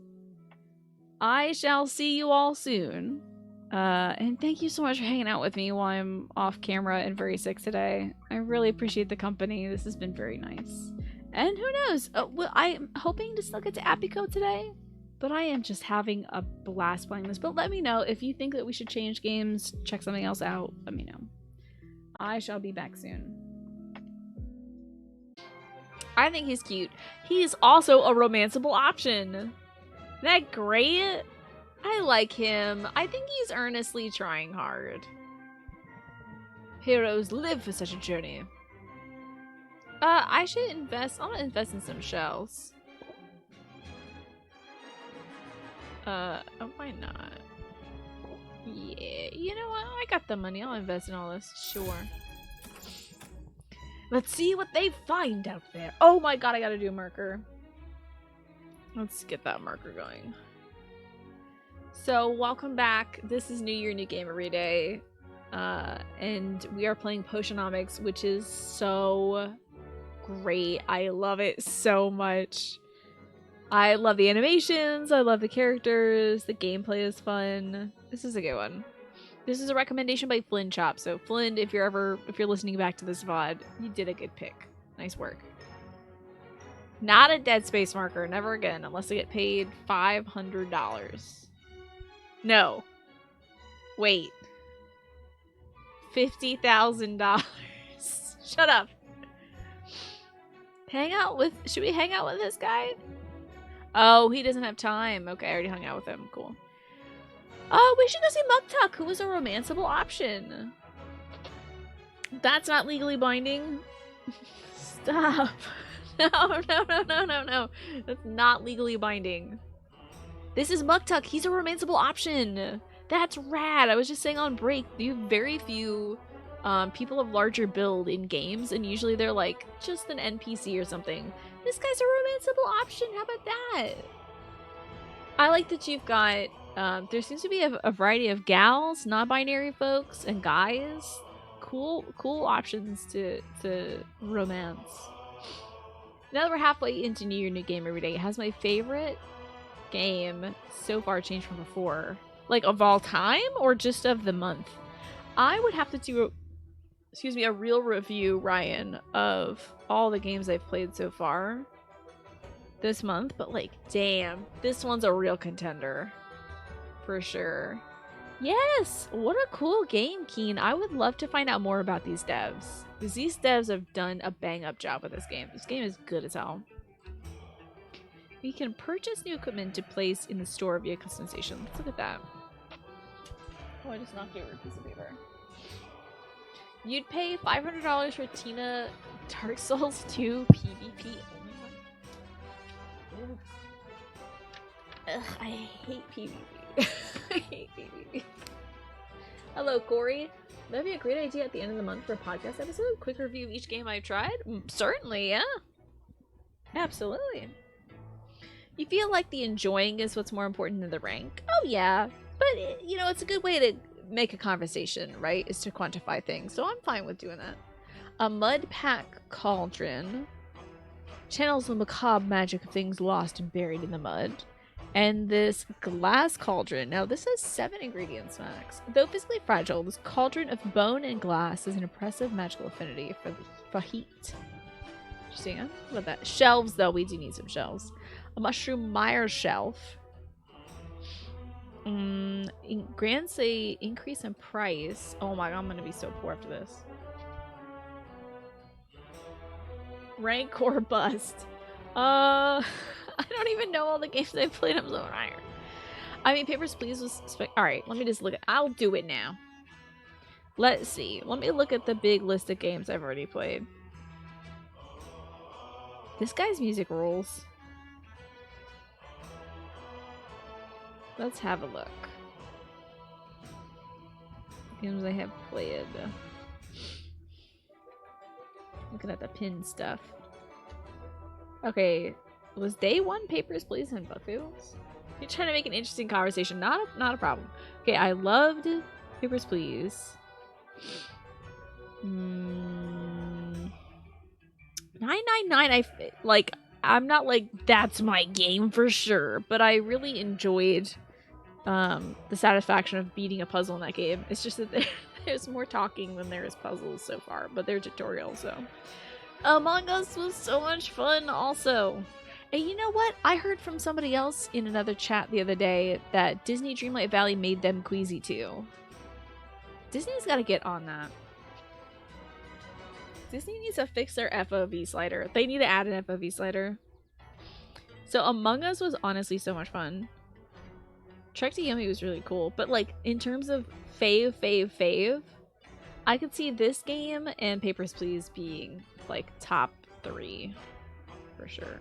I shall see you all soon. And thank you so much for hanging out with me while I'm off camera and very sick today. I really appreciate the company. This has been very nice. And who knows? Well, I'm hoping to still get to Apico today. But I am just having a blast playing this. But let me know if you think that we should change games, check something else out. Let me know. I shall be back soon. I think he's cute. He's also a romanceable option. Isn't that great? I like him. I think he's earnestly trying hard. Heroes live for such a journey. I should invest. I'm gonna invest in some shells. Why not? Yeah, you know what? I got the money. I'll invest in all this. Sure. Let's see what they find out there. Oh my god, I gotta do a marker. Let's get that marker going. So, welcome back. This is New Year, New Game every day. And we are playing Potionomics, which is so great. I love it so much. I love the animations, I love the characters, the gameplay is fun. This is a good one. This is a recommendation by Flynn Chop. So Flynn, if you're listening back to this VOD, you did a good pick. Nice work. Not a Dead Space marker, never again, unless I get paid $500. No. Wait. $50,000. Shut up. Should we hang out with this guy? Oh, he doesn't have time. Okay, I already hung out with him. Cool. Oh, we should go see Muktuk, who is a romanceable option. That's not legally binding. Stop. No. That's not legally binding. This is Muktuk. He's a romanceable option. That's rad. I was just saying on break, you have very few people of larger build in games, and usually they're like just an NPC or something. This guy's a romanceable option. How about that? I like that you've got. There seems to be a variety of gals, non-binary folks, and guys. Cool options to romance. Now that we're halfway into New Year, New Game every day, has my favorite game so far changed from before? Like, of all time, or just of the month? I would have to do, a real review, Ryan, of all the games I've played so far this month, but like, damn, this one's a real contender. For sure. Yes! What a cool game, Keen. I would love to find out more about these devs. Because these devs have done a bang-up job with this game. This game is good as hell. We can purchase new equipment to place in the store via customization. Let's look at that. Oh, I just knocked over a piece of paper. You'd pay $500 for Tina Dark Souls 2 PvP. Ugh, I hate PvP. I hate PvP. Hello, Corey. That'd be a great idea at the end of the month for a podcast episode. Quick review of each game I've tried. Certainly, yeah. Absolutely. You feel like the enjoying is what's more important than the rank? Oh, yeah. But, you know, it's a good way to make a conversation, right? Is to quantify things. So I'm fine with doing that. A mud pack cauldron channels the macabre magic of things lost and buried in the mud. And this glass cauldron, now this has 7 ingredients max. Though physically fragile, this cauldron of bone and glass has an impressive magical affinity for heat. Interesting, huh? Love that. Shelves, though, we do need some shelves. A mushroom mire shelf. Grants a increase in price. Oh my god, I'm gonna be so poor after this. Rank or bust. I don't even know all the games I've played. I'm so tired. I mean, Papers, Please was... Alright, let me just look at... I'll do it now. Let's see. Let me look at the big list of games I've already played. This guy's music rules. Let's have a look. Games I have played. Looking at the pin stuff. Okay. Was day 1 Papers, Please and Buku? You're trying to make an interesting conversation. Not a problem. Okay, I loved Papers, Please. 999, I'm not like, that's my game for sure, but I really enjoyed the satisfaction of beating a puzzle in that game. It's just that there's more talking than there is puzzles so far, but they're tutorials, so. Among Us was so much fun also. And you know what? I heard from somebody else in another chat the other day that Disney Dreamlight Valley made them queasy too. Disney's got to get on that. Disney needs to fix their FOV slider. They need to add an FOV slider. So Among Us was honestly so much fun. Trek to Yomi was really cool. But like, in terms of fave, I could see this game and Papers, Please being like top 3 for sure.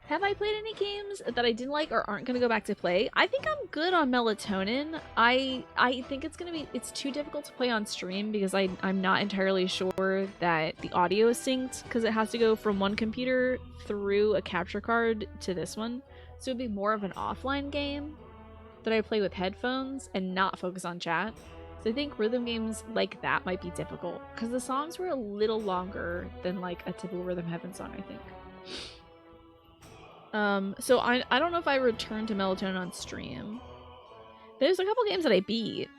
Have I played any games that I didn't like or aren't going to go back to play? I think I'm good on Melatonin. I think it's too difficult to play on stream because I'm not entirely sure that the audio is synced because it has to go from one computer through a capture card to this one. So it'd be more of an offline game that I play with headphones and not focus on chat. So I think rhythm games like that might be difficult because the songs were a little longer than like a typical Rhythm Heaven song, I think. So I don't know if I returned to Melatonin on stream. There's a couple games that I beat.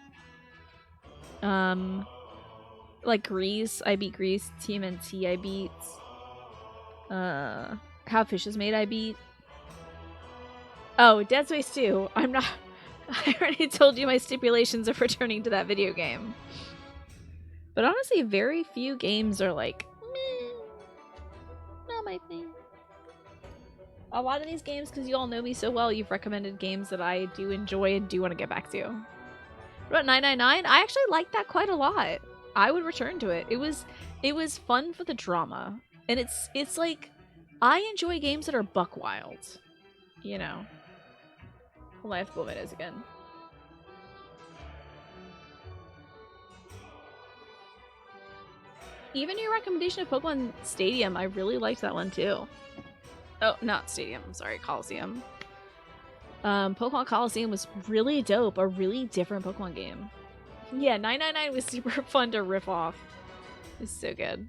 Like Grease, I beat Grease. TMNT, I beat. How Fish Is Made, I beat. Oh, Dead Space 2. I'm not... I already told you my stipulations of returning to that video game. But honestly, very few games are like, meh, not my thing. A lot of these games, because you all know me so well, you've recommended games that I do enjoy and do want to get back to. What about 999? I actually liked that quite a lot. I would return to it. It was fun for the drama. And it's like, I enjoy games that are buck wild. You know. Hold on, I have to blow my nose again. Even your recommendation of Pokemon Stadium, I really liked that one too. Oh, not Stadium, I'm sorry, Coliseum. Pokemon Coliseum was really dope, a really different Pokemon game. Yeah, 999 was super fun to riff off. It's so good.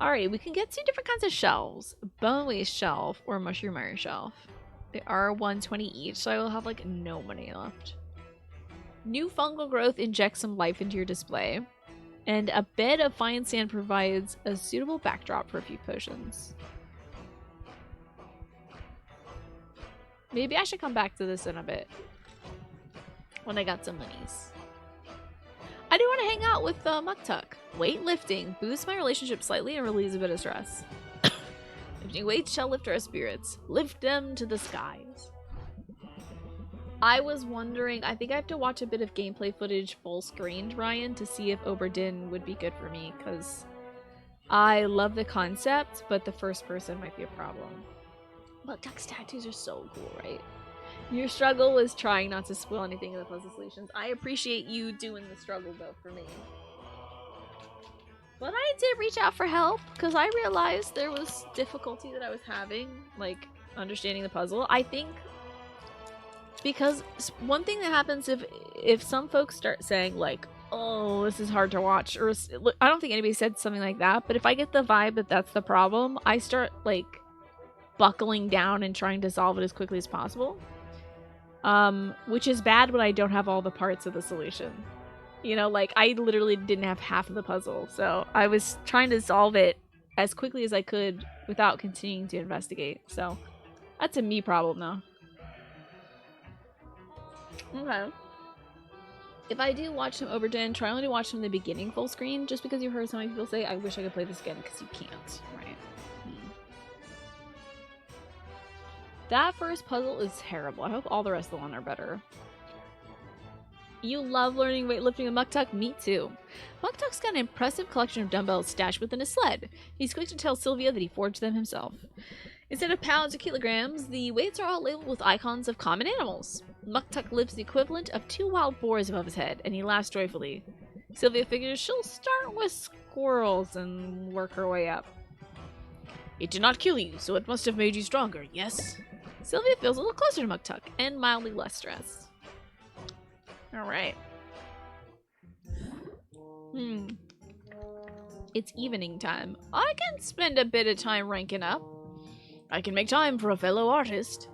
Alright, we can get 2 different kinds of shelves. Bone Waste Shelf or Mushroom Iron Shelf. They are 120 each, so I will have like no money left. New fungal growth injects some life into your display. And a bed of fine sand provides a suitable backdrop for a few potions. Maybe I should come back to this in a bit. When I got some monies. I do want to hang out with Muktuk. Weightlifting boosts my relationship slightly and relieves a bit of stress. Lifting weights shall lift our spirits. Lift them to the skies. I was wondering, I think I have to watch a bit of gameplay footage full screened, Ryan, to see if Oberdin would be good for me, because I love the concept, but the first person might be a problem. Muktuk's tattoos are so cool, right? Your struggle was trying not to spoil anything in the puzzle solutions. I appreciate you doing the struggle, though, for me. But I did reach out for help, because I realized there was difficulty that I was having, like, understanding the puzzle. I think, because one thing that happens if some folks start saying, like, oh, this is hard to watch, or I don't think anybody said something like that, but if I get the vibe that that's the problem, I start, like, buckling down and trying to solve it as quickly as possible. Which is bad when I don't have all the parts of the solution. You know, like, I literally didn't have half of the puzzle, so I was trying to solve it as quickly as I could without continuing to investigate. So, that's a me problem, though. Okay. If I do watch some Oberdin, try only to watch from the beginning full screen, just because you heard so many people say, I wish I could play this again, because you can't, right? That first puzzle is terrible. I hope all the rest of the one are better. You love learning weightlifting with Muktuk? Me too. Muktuk's got an impressive collection of dumbbells stashed within his sled. He's quick to tell Sylvia that he forged them himself. Instead of pounds or kilograms, the weights are all labeled with icons of common animals. Muktuk lifts the equivalent of 2 wild boars above his head, and he laughs joyfully. Sylvia figures she'll start with squirrels and work her way up. It did not kill you, so it must have made you stronger, yes? Sylvia feels a little closer to Muktuk, and mildly less stressed. Alright. It's evening time. I can spend a bit of time ranking up. I can make time for a fellow artist.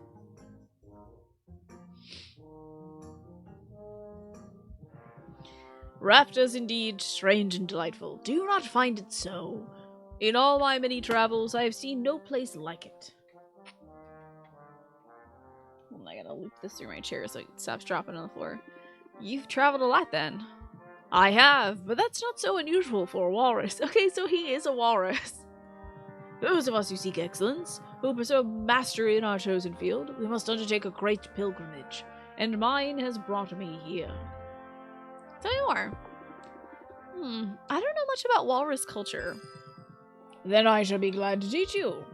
Rafters indeed strange and delightful. Do you not find it so? In all my many travels, I have seen no place like it. I gotta loop this through my chair so it stops dropping on the floor. You've traveled a lot then. I have, but that's not so unusual for a walrus. Okay, so he is a walrus. Those of us who seek excellence, who pursue mastery in our chosen field, we must undertake a great pilgrimage, and mine has brought me here. Tell me more. I don't know much about walrus culture. Then I shall be glad to teach you.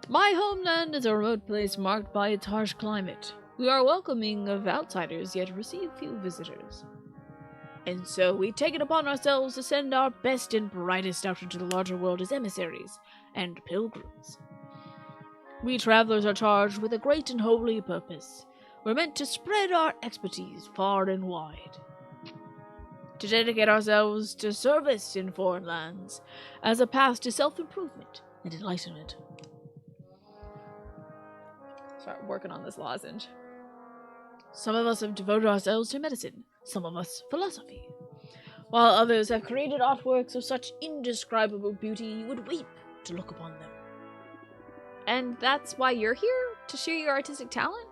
My homeland is a remote place marked by its harsh climate. We are welcoming of outsiders, yet receive few visitors. And so we take it upon ourselves to send our best and brightest out into the larger world as emissaries and pilgrims. We travelers are charged with a great and holy purpose. We're meant to spread our expertise far and wide. To dedicate ourselves to service in foreign lands as a path to self-improvement and enlightenment. Start working on this lozenge. Some of us have devoted ourselves to medicine, some of us philosophy, while others have created artworks of such indescribable beauty you would weep to look upon them. And that's why you're here? To share your artistic talent?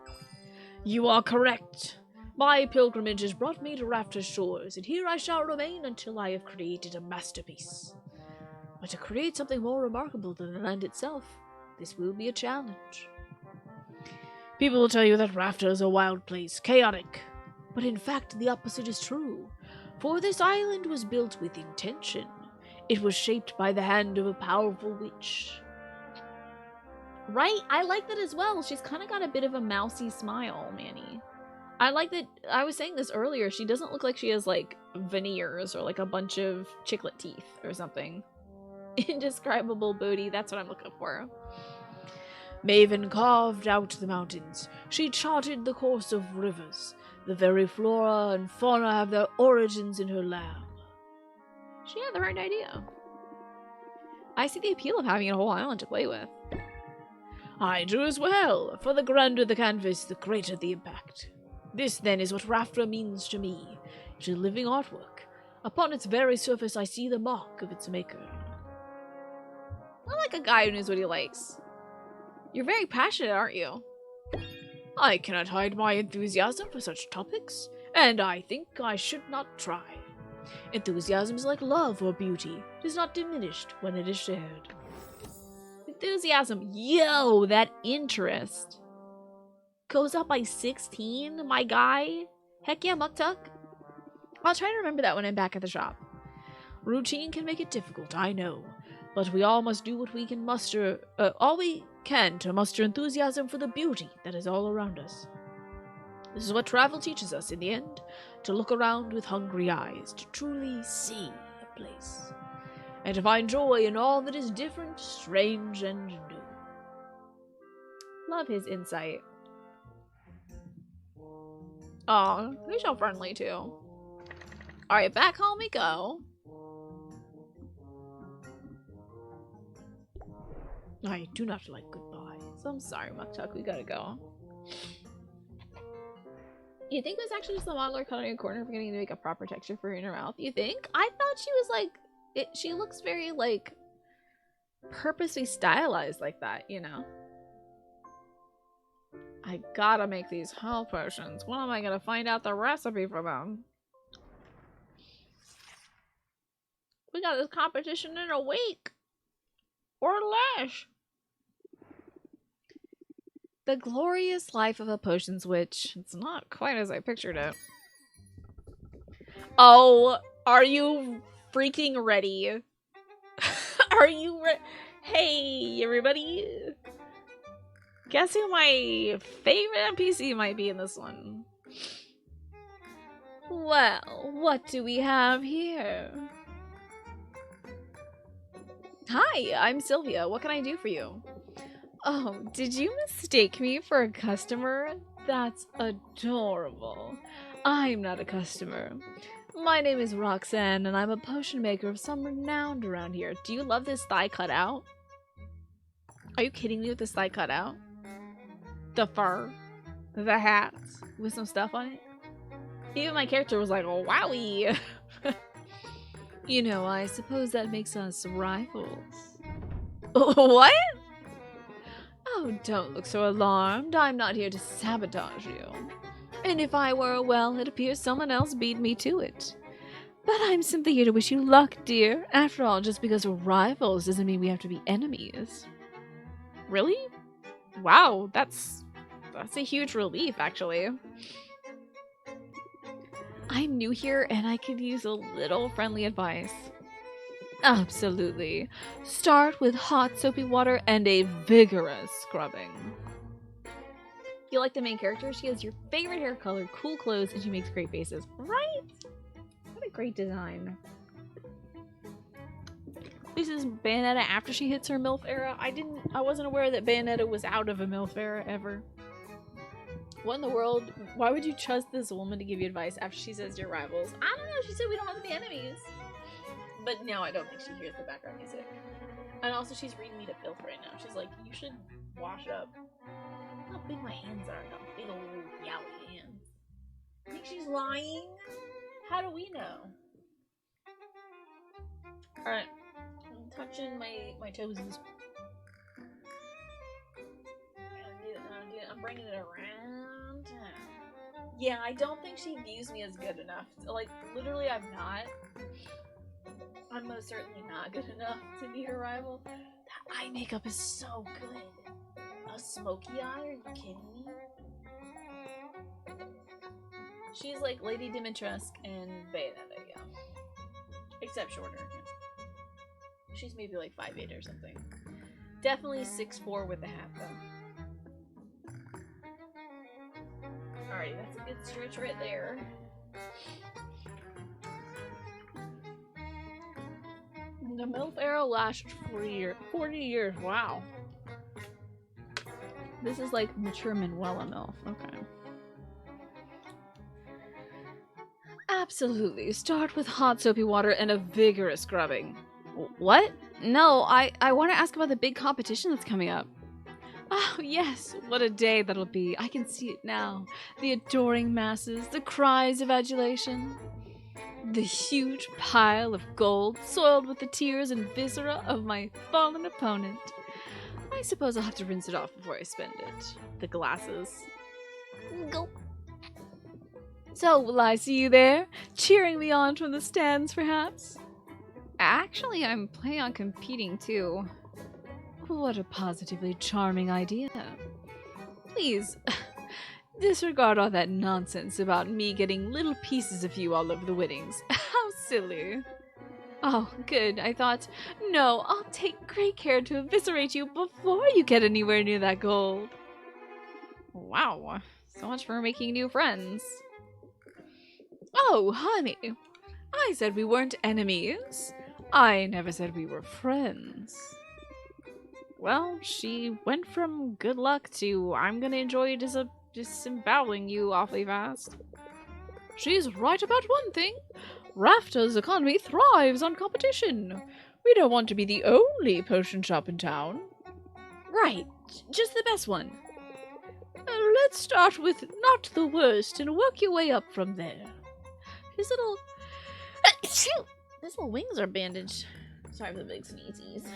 You are correct. My pilgrimage has brought me to Rafter's shores, and here I shall remain until I have created a masterpiece. But to create something more remarkable than the land itself, this will be a challenge. People will tell you that Rafter is a wild place, chaotic. But in fact, the opposite is true. For this island was built with intention. It was shaped by the hand of a powerful witch. Right? I like that as well. She's kind of got a bit of a mousy smile, Manny. I like that. I was saying this earlier. She doesn't look like she has, like, veneers or, like, a bunch of chiclet teeth or something. Indescribable booty, that's what I'm looking for. Maven carved out the mountains. She charted the course of rivers. The very flora and fauna have their origins in her lab. She had the right idea. I see the appeal of having a whole island to play with. I do as well. For the grander the canvas, the greater the impact. This, then, is what Raftra means to me. It's a living artwork. Upon its very surface, I see the mark of its maker. I like a guy who knows what he likes. You're very passionate, aren't you? I cannot hide my enthusiasm for such topics, and I think I should not try. Enthusiasm is like love or beauty. It is not diminished when it is shared. Enthusiasm. Yo, that interest. Goes up by 16, my guy. Heck yeah, Muktuk. I'll try to remember that when I'm back at the shop. Routine can make it difficult, I know. But we all must do what we can muster, all we can to muster enthusiasm for the beauty that is all around us. This is what travel teaches us in the end, to look around with hungry eyes, to truly see a place, and to find joy in all that is different, strange, and new. Love his insight. Aw, he's so friendly too. Alright, back home we go. I do not like goodbyes. I'm sorry, Muktuk, we gotta go. You think it was actually just the modeler cutting a corner forgetting to make a proper texture for her inner mouth? You think? I thought she was like... she looks very, like, purposely stylized like that, you know? I gotta make these health potions. When am I gonna find out the recipe for them? We got this competition in a week! Or less! The glorious life of a potions witch. It's not quite as I pictured it. Oh, are you freaking ready? Are you ready? Hey, everybody. Guess who my favorite NPC might be in this one? Well, what do we have here? Hi, I'm Sylvia. What can I do for you? Oh, did you mistake me for a customer? That's adorable. I'm not a customer. My name is Roxanne, and I'm a potion maker of some renown around here. Do you love this thigh cut out? Are you kidding me with this thigh cut out? The fur, the hats, with some stuff on it? Even my character was like, oh, wowie! You know, I suppose that makes us rivals. What? Oh, don't look so alarmed. I'm not here to sabotage you. And if I were, well, it appears someone else beat me to it. But I'm simply here to wish you luck, dear. After all, just because we're rivals doesn't mean we have to be enemies. Really? Wow, that's a huge relief, actually. I'm new here, and I could use a little friendly advice. Absolutely. Start with hot soapy water and a vigorous scrubbing. You like the main character? She has your favorite hair color, cool clothes, and she makes great faces. Right? What a great design. This is Bayonetta after she hits her MILF era. I wasn't aware that Bayonetta was out of a MILF era ever. What in the world? Why would you trust this woman to give you advice after she says you're rivals? I don't know, she said we don't have to be enemies. But no, I don't think she hears the background music. And also, she's reading me to filth right now. She's like, you should wash up. Look how big my hands are. I got big old yowie hands. I think she's lying? How do we know? Alright. I'm touching my toesies. I'm bringing it around. Yeah, I don't think she views me as good enough. Like, literally, I'm not. I'm most certainly not good enough to be her rival. That eye makeup is so good. A smoky eye? Are you kidding me? She's like Lady Dimitrescu and Bayonetta, yeah. Except shorter. Yeah. She's maybe like 5'8" or something. Definitely 6'4" with a hat, though. Alright, that's a good stretch right there. The MILF era lasted 40 years. 40 years, wow. This is like mature Manuela MILF. Okay. Absolutely. Start with hot soapy water and a vigorous scrubbing. What? No, I want to ask about the big competition that's coming up. Oh, yes. What a day that'll be. I can see it now. The adoring masses, the cries of adulation. The huge pile of gold soiled with the tears and viscera of my fallen opponent. I suppose I'll have to rinse it off before I spend it. The glasses. Gulp. So, will I see you there? Cheering me on from the stands, perhaps? Actually, I'm planning on competing too. What a positively charming idea. Please, disregard all that nonsense about me getting little pieces of you all over the winnings. How silly. Oh, good. I thought, no, I'll take great care to eviscerate you before you get anywhere near that gold. Wow. So much for making new friends. Oh, honey. I said we weren't enemies. I never said we were friends. Well, she went from good luck to I'm gonna enjoy disemboweling you awfully fast. She's right about one thing. Rafter's economy thrives on competition. We don't want to be the only potion shop in town. Right. Just the best one. Let's start with not the worst and work your way up from there. His little... His little wings are bandaged. Sorry for the big sneezies.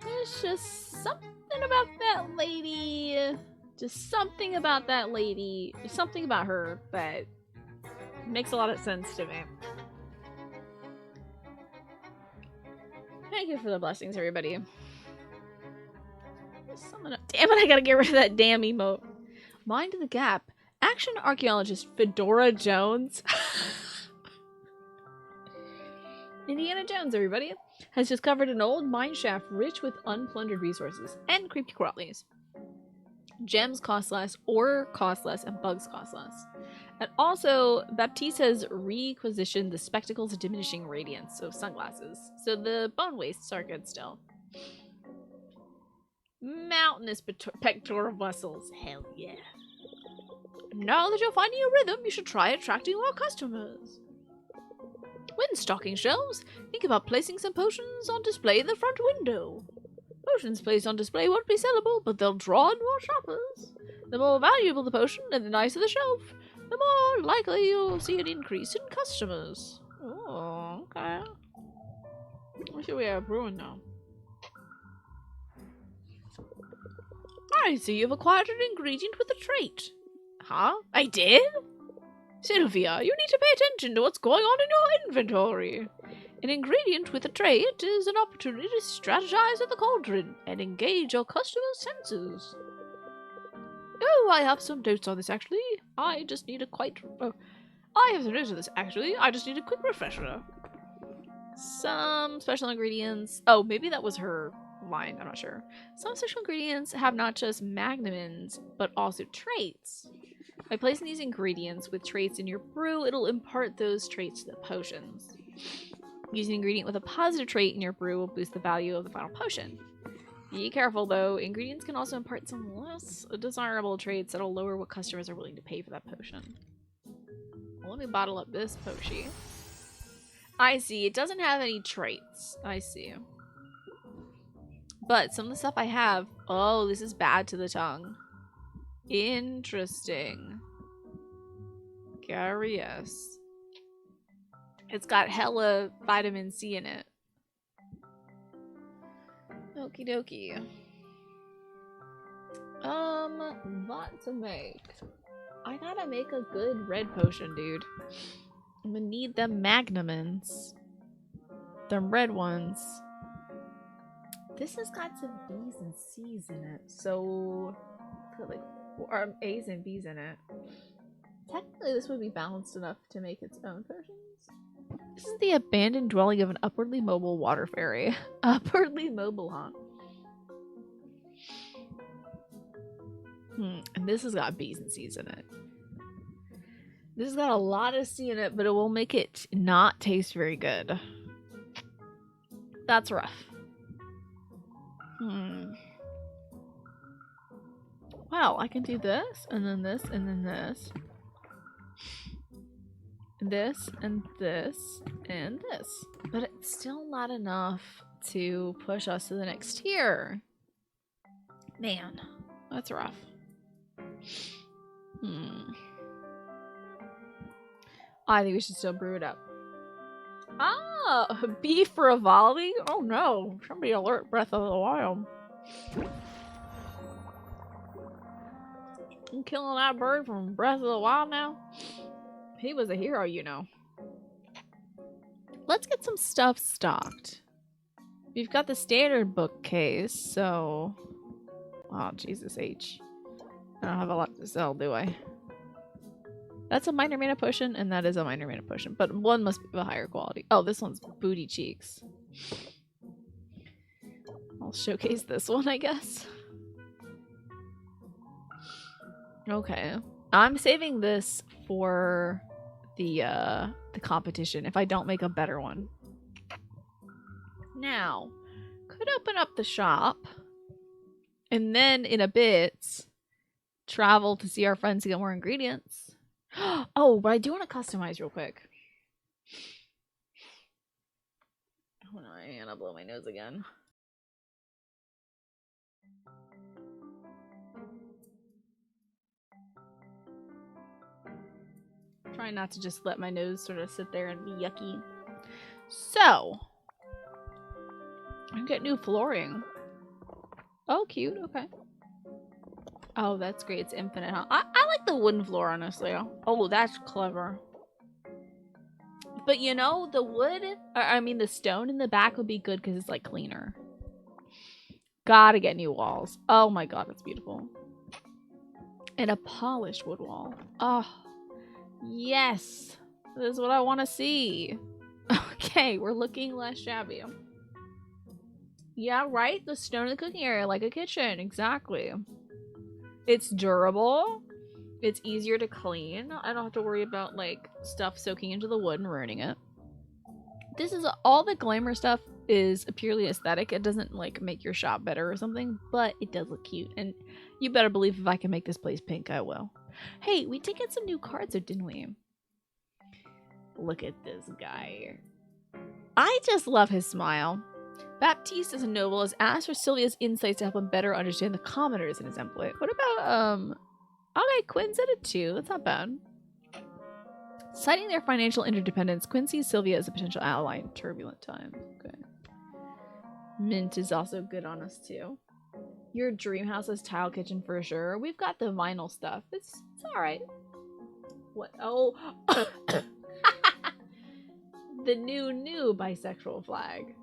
There's just something about that lady. Just something about that lady. Something about her that makes a lot of sense to me. Thank you for the blessings, everybody. Damn it, I gotta get rid of that damn emote. Mind the Gap. Action archaeologist Fedora Jones. Indiana Jones, everybody, has discovered an old mine shaft rich with unplundered resources and creepy crawlies. Gems cost less, ore cost less, and bugs cost less. And also, Baptiste has requisitioned the spectacles of diminishing radiance, so sunglasses. So the bone wastes are good still. Mountainous pectoral muscles, hell yeah. Now that you're finding your rhythm, you should try attracting more customers. When stocking shelves, think about placing some potions on display in the front window. Potions placed on display won't be sellable, but they'll draw in more shoppers. The more valuable the potion and the nicer the shelf, the more likely you'll see an increase in customers. Oh, okay. What should we have brewing now? I see you've acquired an ingredient with a trait. Huh? I did? Sylvia, you need to pay attention to what's going on in your inventory. An ingredient with a trait is an opportunity to strategize at the cauldron and engage your customers' senses. Oh, I have some notes on this actually. I just need a quick refresher. Some special ingredients. Oh, maybe that was her line. I'm not sure. Some special ingredients have not just magnamins, but also traits. By placing these ingredients with traits in your brew, it'll impart those traits to the potions. Using an ingredient with a positive trait in your brew will boost the value of the final potion. Be careful though, ingredients can also impart some less desirable traits that'll lower what customers are willing to pay for that potion. Well, let me bottle up this potion. I see, it doesn't have any traits. I see. But some of the stuff I have, oh, this is bad to the tongue. Interesting. Curious. It's got hella vitamin C in it. Okie dokie. What to make? I gotta make a good red potion, dude. I'm gonna need them magnamins. Them red ones. This has got some B's and C's in it, so put like or A's and B's in it. Technically, this would be balanced enough to make its own potions. This is the abandoned dwelling of an upwardly mobile water fairy. Upwardly mobile, huh? And this has got B's and C's in it. This has got a lot of C in it, but it will make it not taste very good. That's rough. Wow, I can do this, and then this, and then this. This, and this, and this. But it's still not enough to push us to the next tier. Man, that's rough. I think we should still brew it up. Ah, beef Rivali? Oh no, somebody alert Breath of the Wild. I'm killing that bird from Breath of the Wild now. He was a hero, you know. Let's get some stuff stocked. We've got the standard bookcase, so... Oh, Jesus H. I don't have a lot to sell, do I? That's a minor mana potion, and that is a minor mana potion. But one must be of a higher quality. Oh, this one's Booty Cheeks. I'll showcase this one, I guess. Okay. I'm saving this for the competition if I don't make a better one. Now, could open up the shop, and then in a bit, travel to see our friends to get more ingredients. Oh, but I do want to customize real quick. Oh no, I'm gonna blow my nose again. Try not to just let my nose sort of sit there and be yucky. So, I get new flooring. Oh, cute. Okay. Oh, that's great. It's infinite, huh? I like the wooden floor, honestly. Oh, that's clever. But you know, the wood, I mean the stone in the back would be good because it's like cleaner. Gotta get new walls. Oh my god, that's beautiful. And a polished wood wall. Oh, yes. This is what I want to see. Okay, we're looking less shabby. Yeah, right? The stone in the cooking area, like a kitchen. Exactly. It's durable. It's easier to clean. I don't have to worry about, like, stuff soaking into the wood and ruining it. This is all the glamour stuff is purely aesthetic. It doesn't, like, make your shop better or something, but it does look cute. And you better believe if I can make this place pink, I will. Hey, we did get some new cards, didn't we? Look at this guy. I just love his smile. Baptiste is a noble has asked for Sylvia's insights to help him better understand the commoners in his template. What about, okay, Quinn's at a 2. That's not bad. Citing their financial interdependence, Quinn sees Sylvia as a potential ally in turbulent times. Okay. Mint is also good on us, too. Your dream house has tile kitchen for sure. We've got the vinyl stuff. It's alright. What? Oh. The new bisexual flag.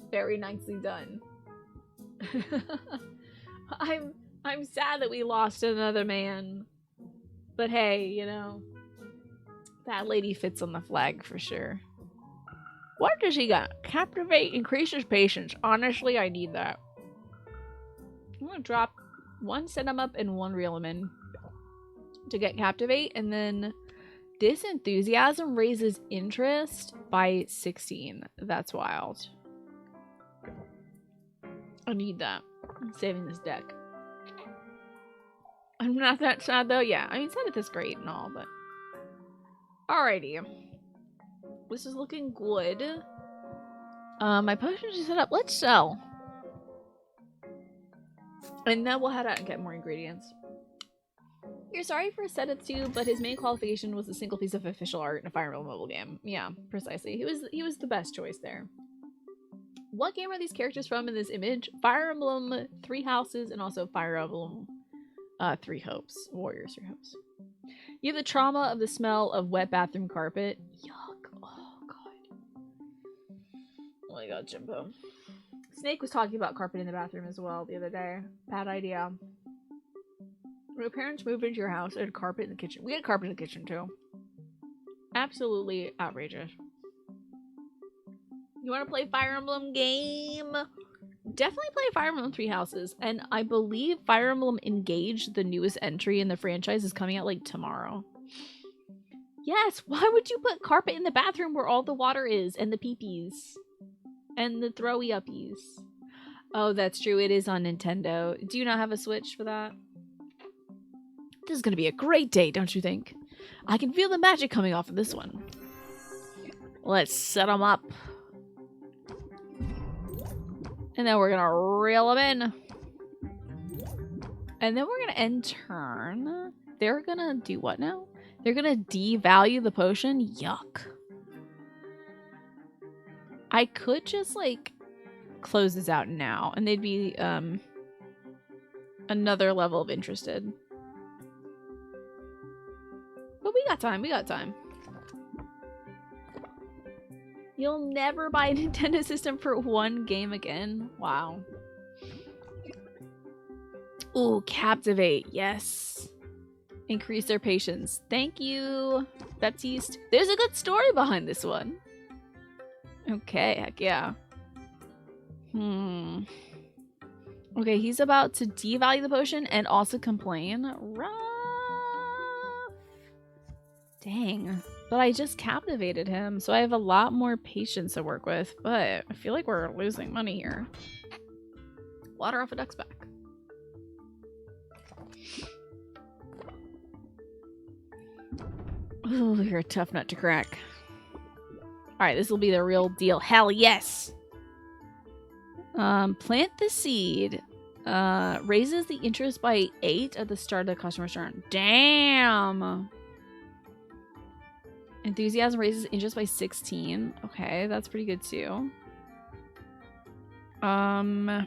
Very nicely done. I'm sad that we lost another man. But hey, you know, that lady fits on the flag for sure. What does he got? Captivate increases patience. Honestly, I need that. I'm gonna drop 1 set him up and 1 reel him in to get Captivate, and then Disenthusiasm raises interest by 16. That's wild. I need that. I'm saving this deck. I'm not that sad though. Yeah, I mean, Zenith is great and all, but alrighty. This is looking good. My potions are set up. Let's sell. And then we'll head out and get more ingredients. You're sorry for Zenith too, but his main qualification was a single piece of official art in a Fire Emblem mobile game. Yeah, precisely. He was the best choice there. What game are these characters from in this image? Fire Emblem 3 Houses and also Fire Emblem 3 Hopes. Warriors 3 Hopes. You have the trauma of the smell of wet bathroom carpet. Yuck. Oh, God. Oh my god, Jimbo. Snake was talking about carpet in the bathroom as well the other day. Bad idea. When your parents moved into your house, they had carpet in the kitchen. We had carpet in the kitchen, too. Absolutely outrageous. You want to play Fire Emblem game? Definitely play Fire Emblem Three Houses, and I believe Fire Emblem Engage, the newest entry in the franchise, is coming out like tomorrow. Yes, why would you put carpet in the bathroom where all the water is, and the pee-pees? And the throwy uppies? Oh, that's true, it is on Nintendo. Do you not have a Switch for that? This is gonna be a great day, don't you think? I can feel the magic coming off of this one. Let's set them up. And then we're gonna reel them in. And then we're gonna end turn. They're gonna do what now? They're gonna devalue the potion? Yuck. I could just, like, close this out now, and they'd be, another level of interested. But we got time, we got time. You'll never buy a Nintendo system for one game again? Wow. Ooh, Captivate, yes. Increase their patience. Thank you, Baptiste. There's a good story behind this one. Okay, heck yeah. Okay, he's about to devalue the potion and also complain. Rough. Dang. But I just captivated him, so I have a lot more patience to work with, but I feel like we're losing money here. Water off a duck's back. Ooh, you're a tough nut to crack. Alright, this will be the real deal. Hell yes! Plant the seed. Raises the interest by 8 at the start of the customer's turn. Damn! Enthusiasm raises interest by 16. Okay, that's pretty good too. I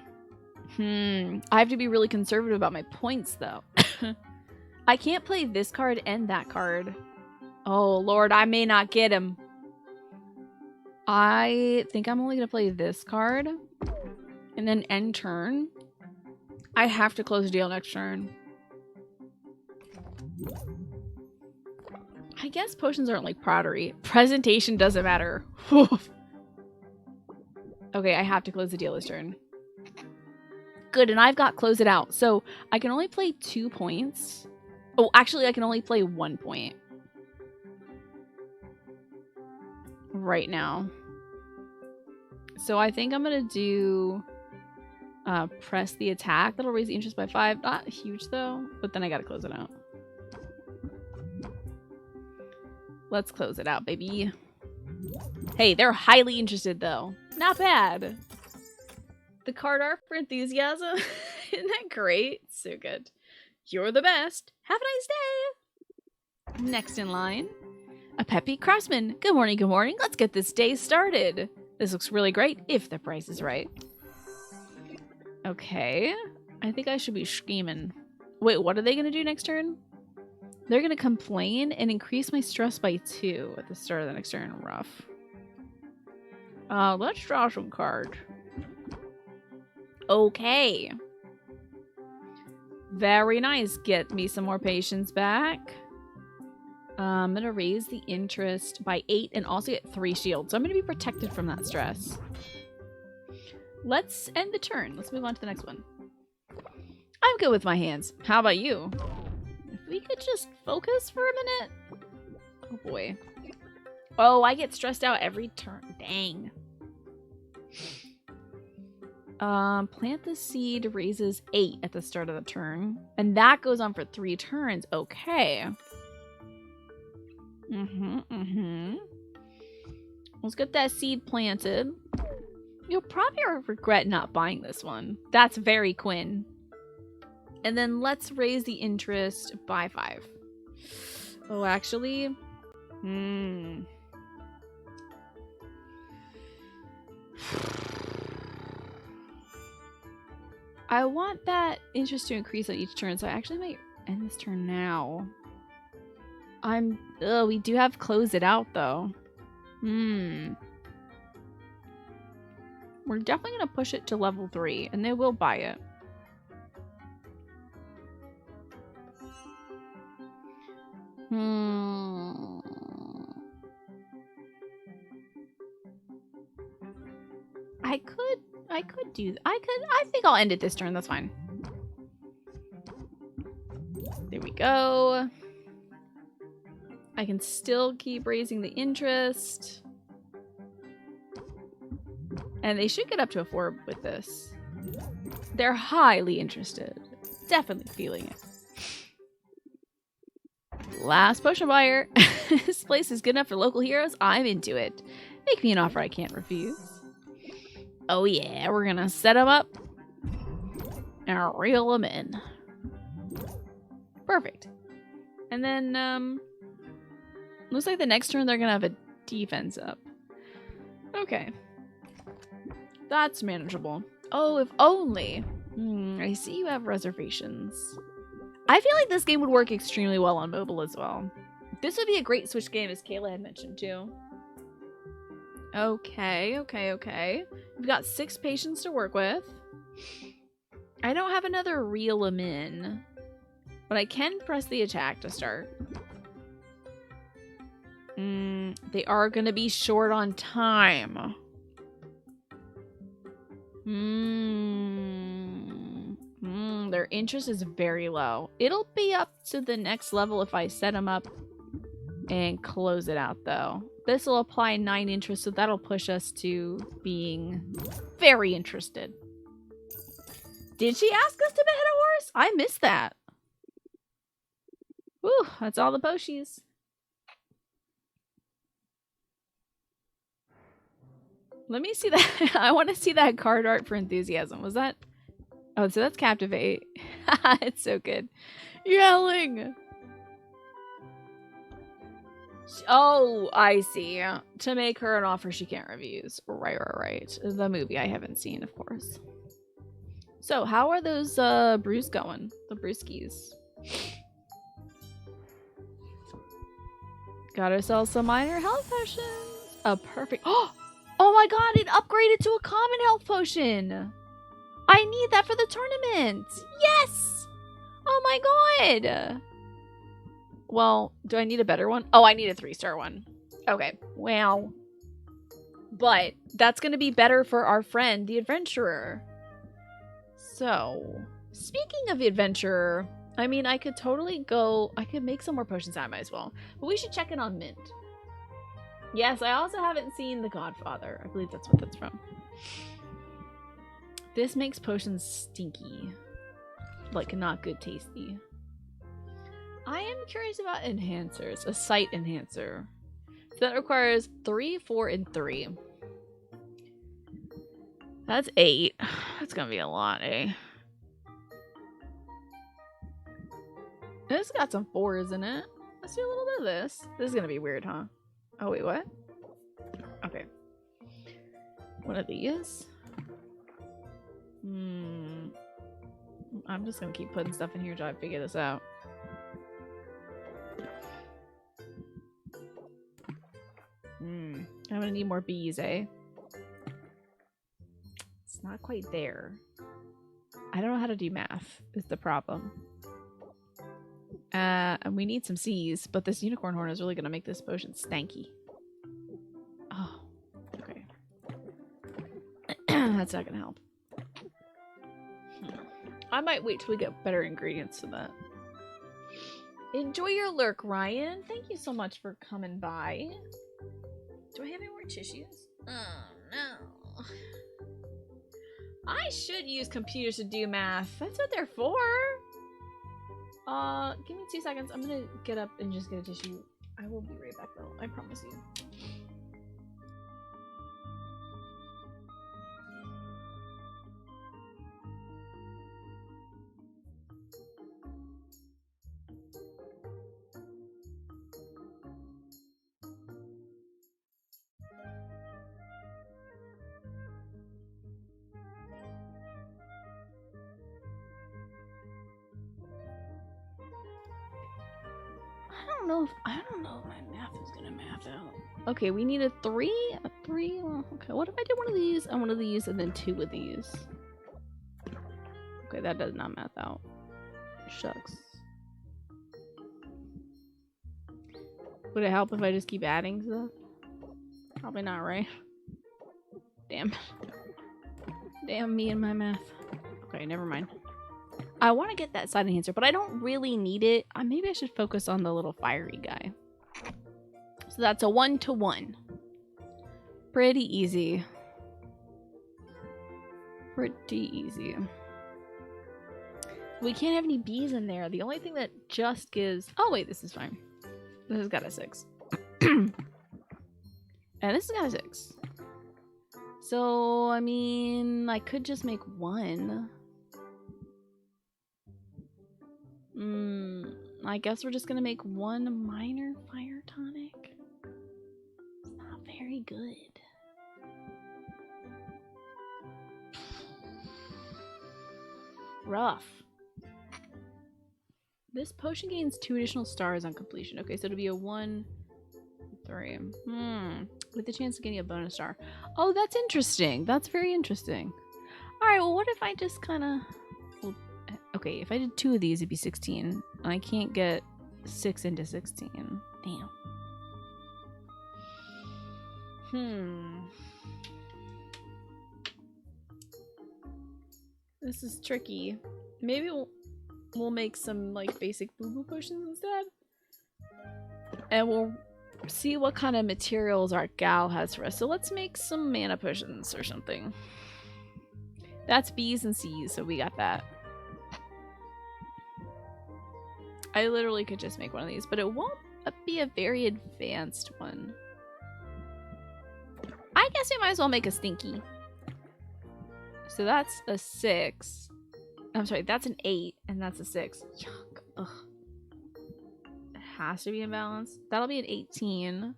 have to be really conservative about my points though. I can't play this card and that card. Oh lord, I may not get him. I think I'm only gonna play this card and then end turn. I have to close the deal next turn. I guess potions aren't like pottery. Presentation doesn't matter. Okay, I have to close the deal this turn. Good, and I've got close it out. So I can only play 2 points. Oh, actually, I can only play 1 point. Right now. So I think I'm going to do press the attack. That'll raise the interest by 5. Not huge, though. But then I got to close it out. Let's close it out, baby. Hey, they're highly interested, though. Not bad. The card art for Enthusiasm. Isn't that great? So good. You're the best. Have a nice day. Next in line, a peppy craftsman. Good morning, good morning. Let's get this day started. This looks really great if the price is right. Okay. I think I should be scheming. Wait, what are they going to do next turn? They're going to complain and increase my stress by 2 at the start of the next turn. Rough. Let's draw some cards. Okay. Very nice. Get me some more patience back. I'm going to raise the interest by 8 and also get 3 shields. So I'm going to be protected from that stress. Let's end the turn. Let's move on to the next one. I'm good with my hands. How about you? If we could just focus for a minute. Oh boy. Oh, I get stressed out every turn. Dang. Plant the seed raises 8 at the start of the turn. And that goes on for 3 turns. Okay. Let's get that seed planted. You'll probably regret not buying this one. That's very Quinn. And then let's raise the interest by 5. Oh, actually... I want that interest to increase on each turn, so I actually might end this turn now. We do have close it out, though. We're definitely going to push it to level 3, and they will buy it. I could do... I think I'll end it this turn. That's fine. There we go. I can still keep raising the interest. And they should get up to a 4 with this. They're highly interested. Definitely feeling it. Last potion buyer. This place is good enough for local heroes. I'm into it. Make me an offer I can't refuse. Oh yeah, we're gonna set them up and reel them in. Perfect. And then, looks like the next turn they're gonna have a defense up. Okay. That's manageable. Oh, if only. I see you have reservations. I feel like this game would work extremely well on mobile as well. This would be a great Switch game, as Kayla had mentioned too. Okay. We've got 6 patients to work with. I don't have another reel 'em in, but I can press the attack to start. They are gonna be short on time. Their interest is very low. It'll be up to the next level if I set them up and close it out, though. This will apply 9 interest, so that'll push us to being very interested. Did she ask us to bet a horse? I missed that. Whew, that's all the poshies. Let me see that. I want to see that card art for enthusiasm. Was that? Oh, so that's Captivate. It's so good. Yelling. Oh, I see. To make her an offer she can't refuse. Right. The movie I haven't seen, of course. So, how are those brews going? The brewskis. Got ourselves some minor health potions. A perfect... Oh my god, it upgraded to a common health potion. I need that for the tournament. Yes! Oh my god. Well, do I need a better one? Oh, I need a 3-star one. Okay. Wow. But that's going to be better for our friend, the adventurer. So, speaking of the adventurer, I mean, I could totally go... I could make some more potions. I might as well. But we should check in on Mint. Yes, I also haven't seen The Godfather. I believe that's what that's from. This makes potions stinky. Like, not good tasty. I am curious about enhancers. A sight enhancer. So that requires 3, 4, and 3. That's 8. That's gonna be a lot, eh? This got some 4s in it. Let's do a little bit of this. This is gonna be weird, huh? Oh, wait, what? Okay. One of these? I'm just gonna keep putting stuff in here until I figure this out. I'm gonna need more bees, eh? It's not quite there. I don't know how to do math, is the problem. And we need some C's, but this unicorn horn is really gonna make this potion stanky. Oh, okay. That's not gonna help. I might wait till we get better ingredients to that. Enjoy your lurk, Ryan. Thank you so much for coming by. Do I have any more tissues? Oh, no. I should use computers to do math. That's what they're for. Give me 2 seconds. I'm gonna get up and just get a tissue. I will be right back, though. I promise you. I don't know if my math is gonna math out. Okay, we need a 3. A 3. Okay, what if I did one of these and one of these and then 2 of these? Okay, that does not math out. Shucks. Would it help if I just keep adding stuff? Probably not, right? Damn. Damn me and my math. Okay, never mind. I want to get that side enhancer, but I don't really need it. Maybe I should focus on the little fiery guy. So that's a 1-to-1. Pretty easy. Pretty easy. We can't have any bees in there. The only thing that just gives... Oh, wait, this is fine. This has got a 6. And this has got a 6. So, I mean, I could just make 1. I guess we're just gonna make 1 minor fire tonic. It's not very good. Rough. This potion gains 2 additional stars on completion. Okay, so it'll be a 1, 3. With the chance of getting a bonus star. Oh, that's interesting. That's very interesting. Alright, well, what if I just kind of... Well, okay, if I did 2 of these, it'd be 16. I can't get 6 into 16. Damn. This is tricky. Maybe we'll make some, like, basic boo-boo potions instead. And we'll see what kind of materials our gal has for us. So let's make some mana potions or something. That's B's and C's, so we got that. I literally could just make one of these, but it won't be a very advanced one. I guess we might as well make a stinky. So that's a 6. I'm sorry, that's an 8, and that's a 6. Yuck. Ugh. It has to be in balance. That'll be an 18.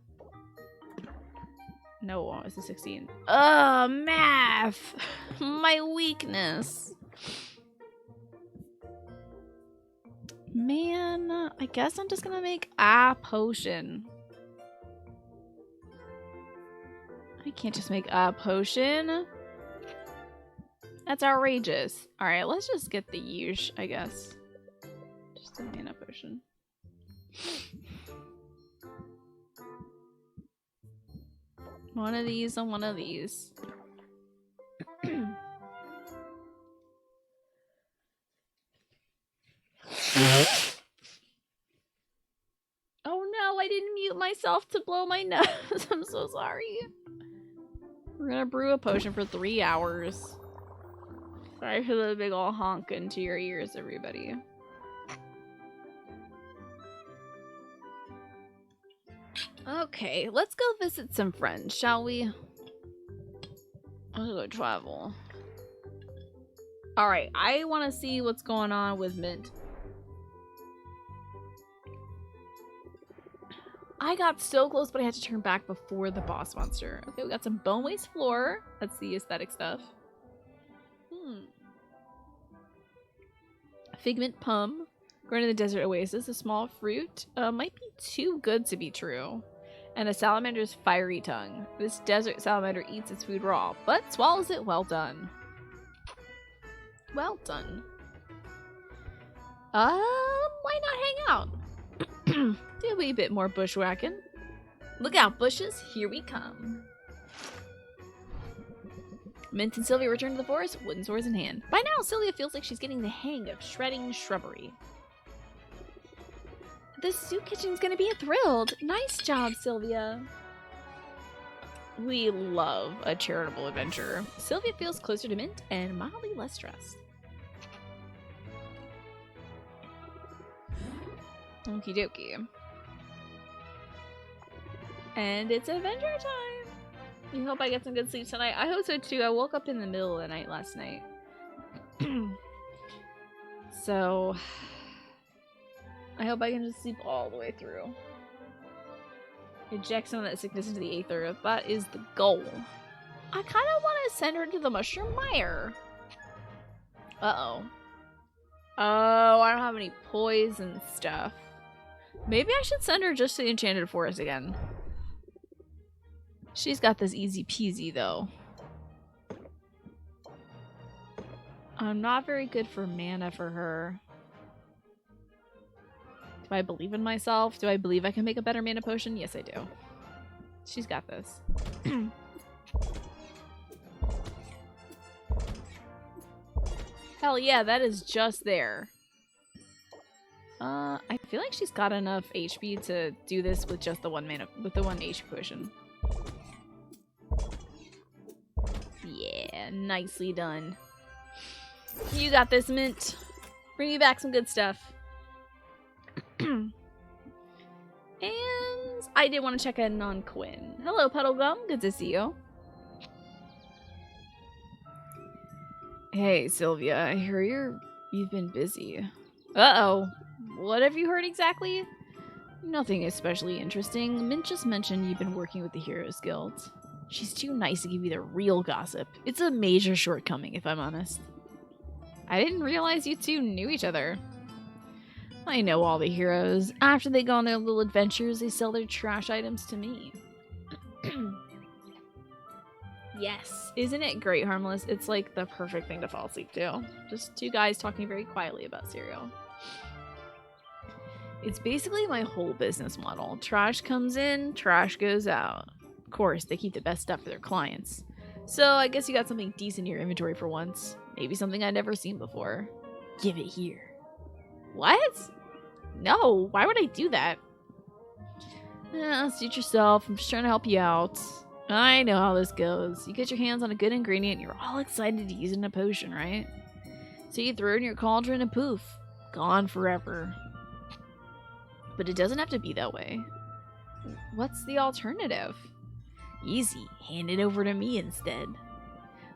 No, it's a 16. Ugh, math! My weakness. Man, I guess I'm just gonna make a potion. I can't just make a potion. That's outrageous. Alright, let's just get the Yush, I guess. Just a mana potion. One of these and one of these. Oh no, I didn't mute myself to blow my nose. I'm so sorry. We're gonna brew a potion for 3 hours. Sorry for the big ol' honk into your ears, everybody. Okay, let's go visit some friends, shall we? Let's go travel. Alright, I want to see what's going on with Mint. I got so close, but I had to turn back before the boss monster. Okay, we got some bone waste floor. That's the aesthetic stuff. Figment Pum. Grown in the desert oasis. A small fruit. Might be too good to be true. And a salamander's fiery tongue. This desert salamander eats its food raw, but swallows it well done. Well done. Why not hang out? Do a bit more bushwhacking. Look out, bushes. Here we come. Mint and Sylvia return to the forest, wooden swords in hand. By now, Sylvia feels like she's getting the hang of shredding shrubbery. The soup kitchen's gonna be thrilled. Nice job, Sylvia. We love a charitable adventure. Sylvia feels closer to Mint and mildly less stressed. Okie dokie. And it's adventure time! I hope I get some good sleep tonight. I hope so too. I woke up in the middle of the night last night. So, I hope I can just sleep all the way through. Eject some of that sickness into the aether. That is the goal. I kind of want to send her to the mushroom mire. Uh-oh. Oh, I don't have any poison stuff. Maybe I should send her just to the Enchanted Forest again. She's got this easy peasy, though. I'm not very good for mana for her. Do I believe in myself? Do I believe I can make a better mana potion? Yes, I do. She's got this. Hell yeah, that is just there. I feel like she's got enough HP to do this with just the one HP potion. Yeah, nicely done. You got this, Mint. Bring me back some good stuff. And I did want to check in on Quinn. Hello, Puddlegum. Good to see you. Hey, Sylvia. I hear you've been busy. Uh-oh. What have you heard exactly? Nothing especially interesting. Mint just mentioned you've been working with the Heroes Guild. She's too nice to give you the real gossip. It's a major shortcoming, if I'm honest. I didn't realize you two knew each other. I know all the heroes. After they go on their little adventures, they sell their trash items to me. Yes. Isn't it great, Harmless? It's like the perfect thing to fall asleep to. Just two guys talking very quietly about cereal. It's basically my whole business model. Trash comes in, trash goes out. Of course, they keep the best stuff for their clients. So I guess you got something decent in your inventory for once. Maybe something I'd never seen before. Give it here. What? No, why would I do that? Suit yourself. I'm just trying to help you out. I know how this goes. You get your hands on a good ingredient, you're all excited to use it in a potion, right? So you throw it in your cauldron and poof, gone forever. But it doesn't have to be that way. What's the alternative? Easy, hand it over to me instead.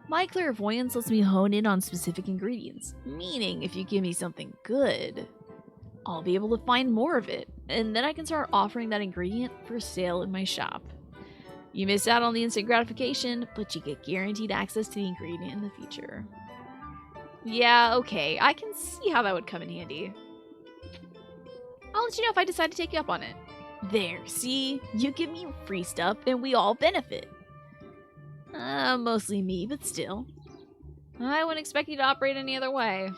My clairvoyance lets me hone in on specific ingredients, meaning if you give me something good, I'll be able to find more of it, and then I can start offering that ingredient for sale in my shop. You miss out on the instant gratification, but you get guaranteed access to the ingredient in the future. Yeah, okay, I can see how that would come in handy. I'll let you know if I decide to take you up on it. There, see? You give me free stuff and we all benefit. Mostly me, but still. I wouldn't expect you to operate any other way.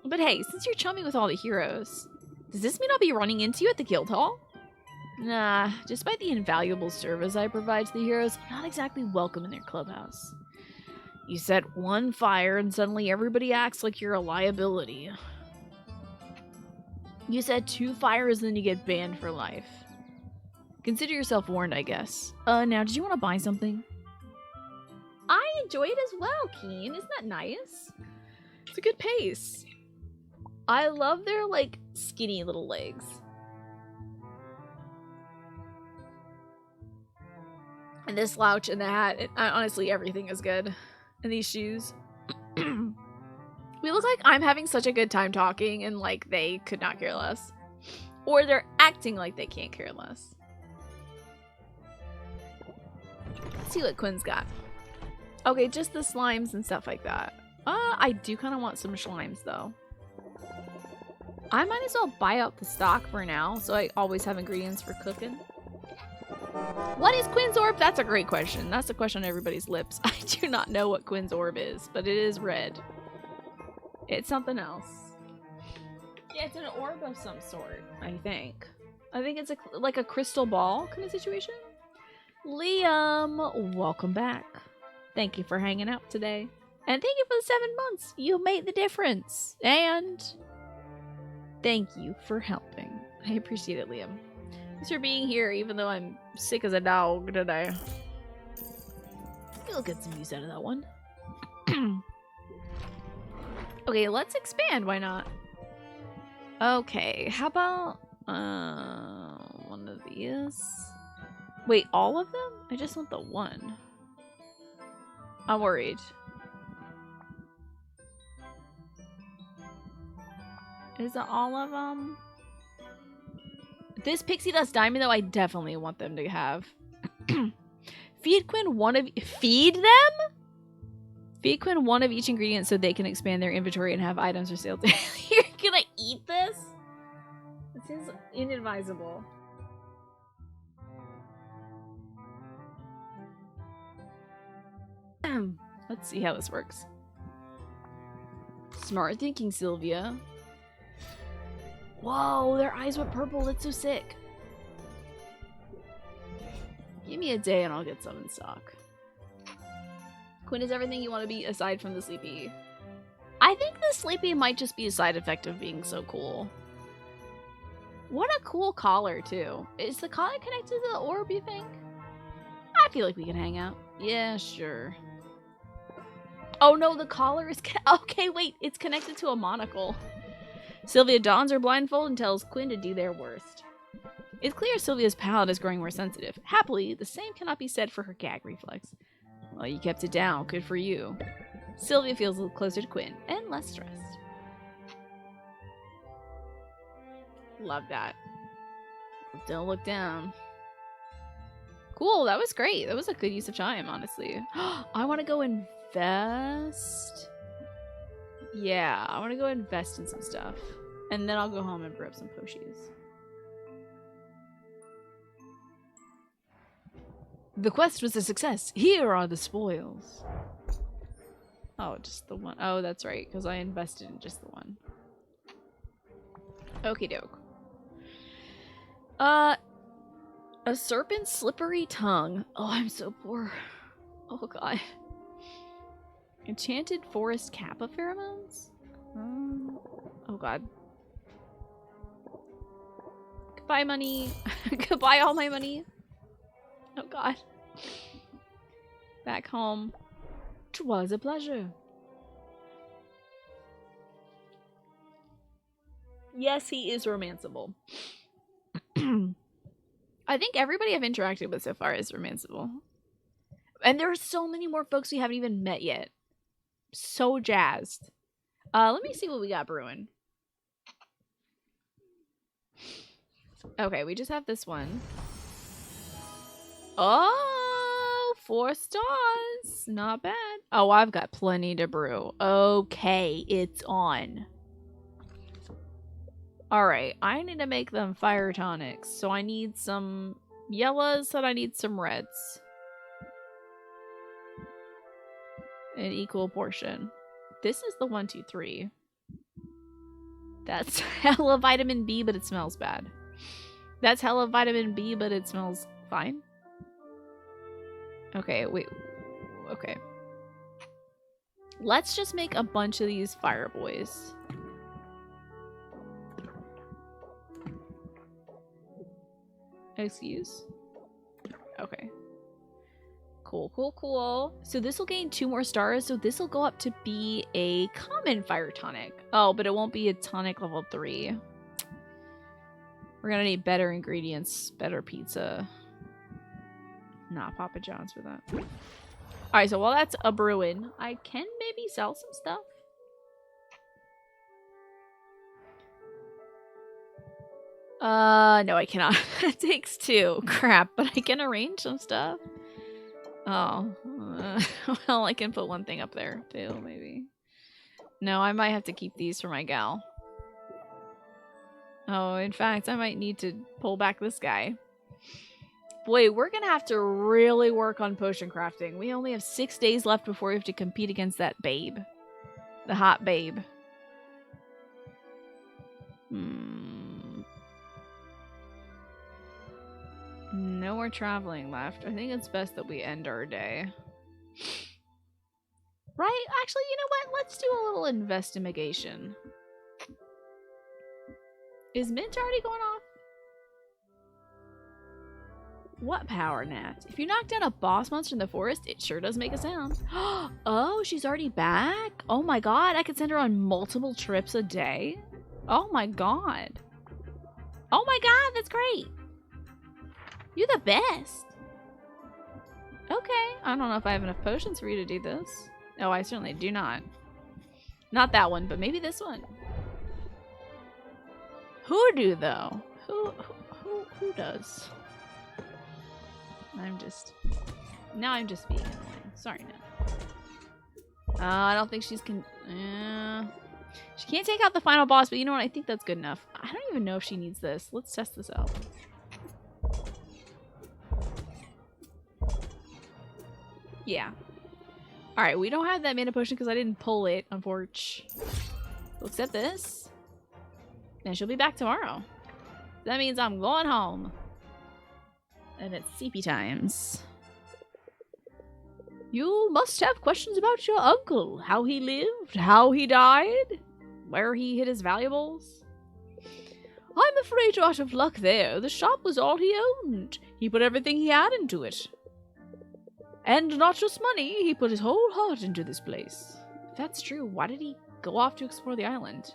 But hey, since you're chummy with all the heroes, does this mean I'll be running into you at the guild hall? Nah, despite the invaluable service I provide to the heroes, I'm not exactly welcome in their clubhouse. You set one fire and suddenly everybody acts like you're a liability. You set 2 fires and then you get banned for life. Consider yourself warned, I guess. Now, did you want to buy something? I enjoy it as well, Keen. Isn't that nice? It's a good pace. I love their, like, skinny little legs. And this slouch and the hat. Honestly, everything is good. And these shoes. We look like I'm having such a good time talking and, like, they could not care less. Or they're acting like they can't care less. Let's see what Quinn's got. Okay, just the slimes and stuff like that. I do kind of want some slimes, though. I might as well buy out the stock for now, so I always have ingredients for cooking. What is Quinn's orb? That's a great question. That's the question on everybody's lips. I do not know what Quinn's orb is, but it is red. It's something else. Yeah, it's an orb of some sort, I think. I think it's like a crystal ball kind of situation. Liam, welcome back. Thank you for hanging out today. And thank you for the 7 months. You made the difference. And thank you for helping. I appreciate it, Liam. Thanks for being here, even though I'm sick as a dog today. You'll get some use out of that one. Okay, let's expand. Why not? Okay, how about one of these? Wait, all of them? I just want the one. I'm worried. Is it all of them? This pixie dust diamond, though, I definitely want them to have. Feed Quinn one of... Feed them? Feed Quinn one of each ingredient so they can expand their inventory and have items for sale. You're gonna eat this? This is inadvisable. Let's see how this works. Smart thinking, Sylvia. Whoa, their eyes went purple. That's so sick. Give me a day and I'll get some in stock. Quinn is everything you want to be aside from the sleepy. I think the sleepy might just be a side effect of being so cool. What a cool collar, too. Is the collar connected to the orb, you think? I feel like we can hang out. Yeah, sure. Oh no, the collar is... Okay, wait, it's connected to a monocle. Sylvia dons her blindfold and tells Quinn to do their worst. It's clear Sylvia's palate is growing more sensitive. Happily, the same cannot be said for her gag reflex. Well, you kept it down. Good for you. Sylvia feels a little closer to Quinn and less stressed. Love that. Don't look down. Cool, that was great. That was a good use of time, honestly. I want to go invest. Yeah, I want to go invest in some stuff. And then I'll go home and brew up some potions. The quest was a success. Here are the spoils. Oh, just the one. Oh, that's right, because I invested in just the one. Okie doke. A serpent's slippery tongue. Oh, I'm so poor. Oh, God. Enchanted forest kappa pheromones? Oh, God. Goodbye, money. Goodbye, all my money. Oh, God. Back home. 'Twas a pleasure. Yes, he is romanceable. I think everybody I've interacted with so far is romanceable. And there are so many more folks we haven't even met yet. So jazzed. Let me see what we got brewing. Okay, we just have this one. Oh, 4 stars. Not bad. Oh, I've got plenty to brew. Okay, it's on. Alright, I need to make them fire tonics. So I need some yellows and I need some reds. An equal portion. This is the 1, 2, 3. That's hella vitamin B, but it smells bad. That's hella vitamin B, but it smells fine. Okay, wait. Okay. Let's just make a bunch of these fire boys. Excuse? Okay. Cool, cool, cool. So this will gain 2 more stars, so this will go up to be a common fire tonic. Oh, but it won't be a tonic level 3. We're gonna need better ingredients, better pizza. Nah, Papa John's for that. Alright, so while that's a brewing, I can maybe sell some stuff. No, I cannot. It takes 2. Crap, but I can arrange some stuff. Oh, well, I can put one thing up there, too, maybe. No, I might have to keep these for my gal. Oh, in fact, I might need to pull back this guy. Boy, we're gonna have to really work on potion crafting. We only have 6 days left before we have to compete against that babe. The hot babe. No more traveling left. I think it's best that we end our day. Right? Actually, you know what? Let's do a little investigation. Is Mint already going off? What power, Nat? If you knock down a boss monster in the forest, it sure does make a sound. Oh, she's already back? Oh my god, I could send her on multiple trips a day? Oh my god. Oh my god, that's great. You're the best. Okay, I don't know if I have enough potions for you to do this. Oh, I certainly do not. Not that one, but maybe this one. Who do, though? Who does? Now I'm just being annoying. Sorry, no. I don't think she's she can't take out the final boss, but you know what? I think that's good enough. I don't even know if she needs this. Let's test this out. Yeah. Alright, we don't have that mana potion because I didn't pull it, unfortunately. We'll accept this. And she'll be back tomorrow. That means I'm going home. And it's CP times. You must have questions about your uncle. How he lived, how he died, where he hid his valuables. I'm afraid you're out of luck there. The shop was all he owned. He put everything he had into it. And not just money, he put his whole heart into this place. If that's true, why did he go off to explore the island?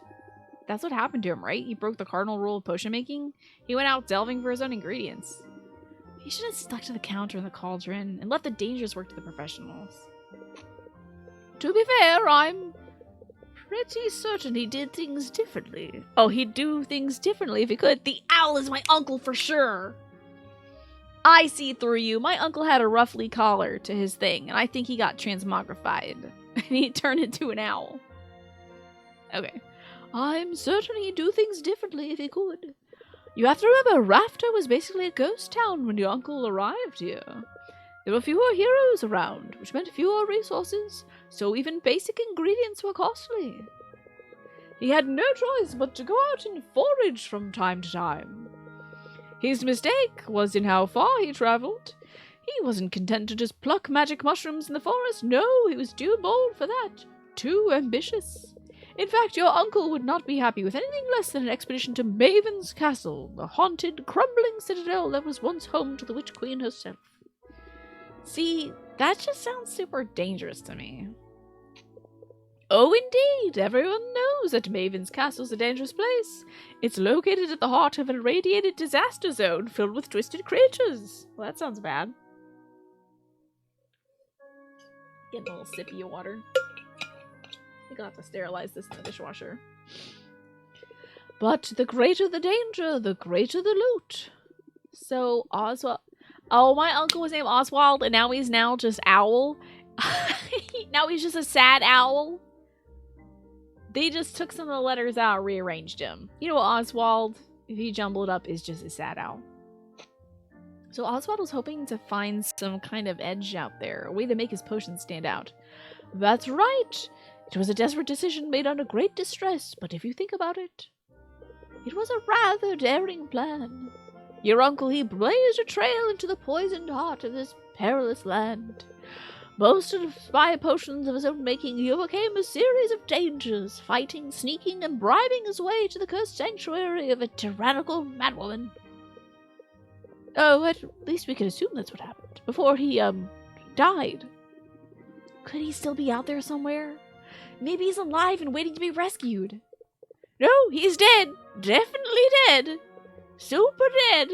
That's what happened to him, right? He broke the cardinal rule of potion making. He went out delving for his own ingredients. He should have stuck to the counter in the cauldron and let the dangerous work to the professionals. To be fair, I'm pretty certain he did things differently. Oh, he'd do things differently if he could. The owl is my uncle for sure. I see through you. My uncle had a roughly collar to his thing, and I think he got transmogrified. And he turned into an owl. Okay. I'm certain he'd do things differently if he could. You have to remember, Rafter was basically a ghost town when your uncle arrived here. There were fewer heroes around, which meant fewer resources, so even basic ingredients were costly. He had no choice but to go out and forage from time to time. His mistake was in how far he traveled. He wasn't content to just pluck magic mushrooms in the forest. No, he was too bold for that. Too ambitious. In fact, your uncle would not be happy with anything less than an expedition to Maven's Castle, the haunted, crumbling citadel that was once home to the Witch Queen herself. See, that just sounds super dangerous to me. Oh, indeed. Everyone knows that Maven's Castle's a dangerous place. It's located at the heart of an irradiated disaster zone filled with twisted creatures. Well, that sounds bad. Getting a little sippy of water. I think I'll have to sterilize this in the dishwasher. But the greater the danger, the greater the loot. So, Oswald... Oh, my uncle was named Oswald, and now he's just Owl. Now he's just a sad owl. They just took some of the letters out, rearranged him. You know, Oswald, if you jumble it up, is just a sad owl. So Oswald was hoping to find some kind of edge out there, a way to make his potion stand out. That's right. It was a desperate decision made under great distress, but if you think about it, it was a rather daring plan. Your uncle, he blazed a trail into the poisoned heart of this perilous land. Boasted by potions of his own making, he overcame a series of dangers, fighting, sneaking, and bribing his way to the cursed sanctuary of a tyrannical madwoman. Oh, at least we can assume that's what happened, before he, died. Could he still be out there somewhere? Maybe he's alive and waiting to be rescued. No, he's dead. Definitely dead. Super dead.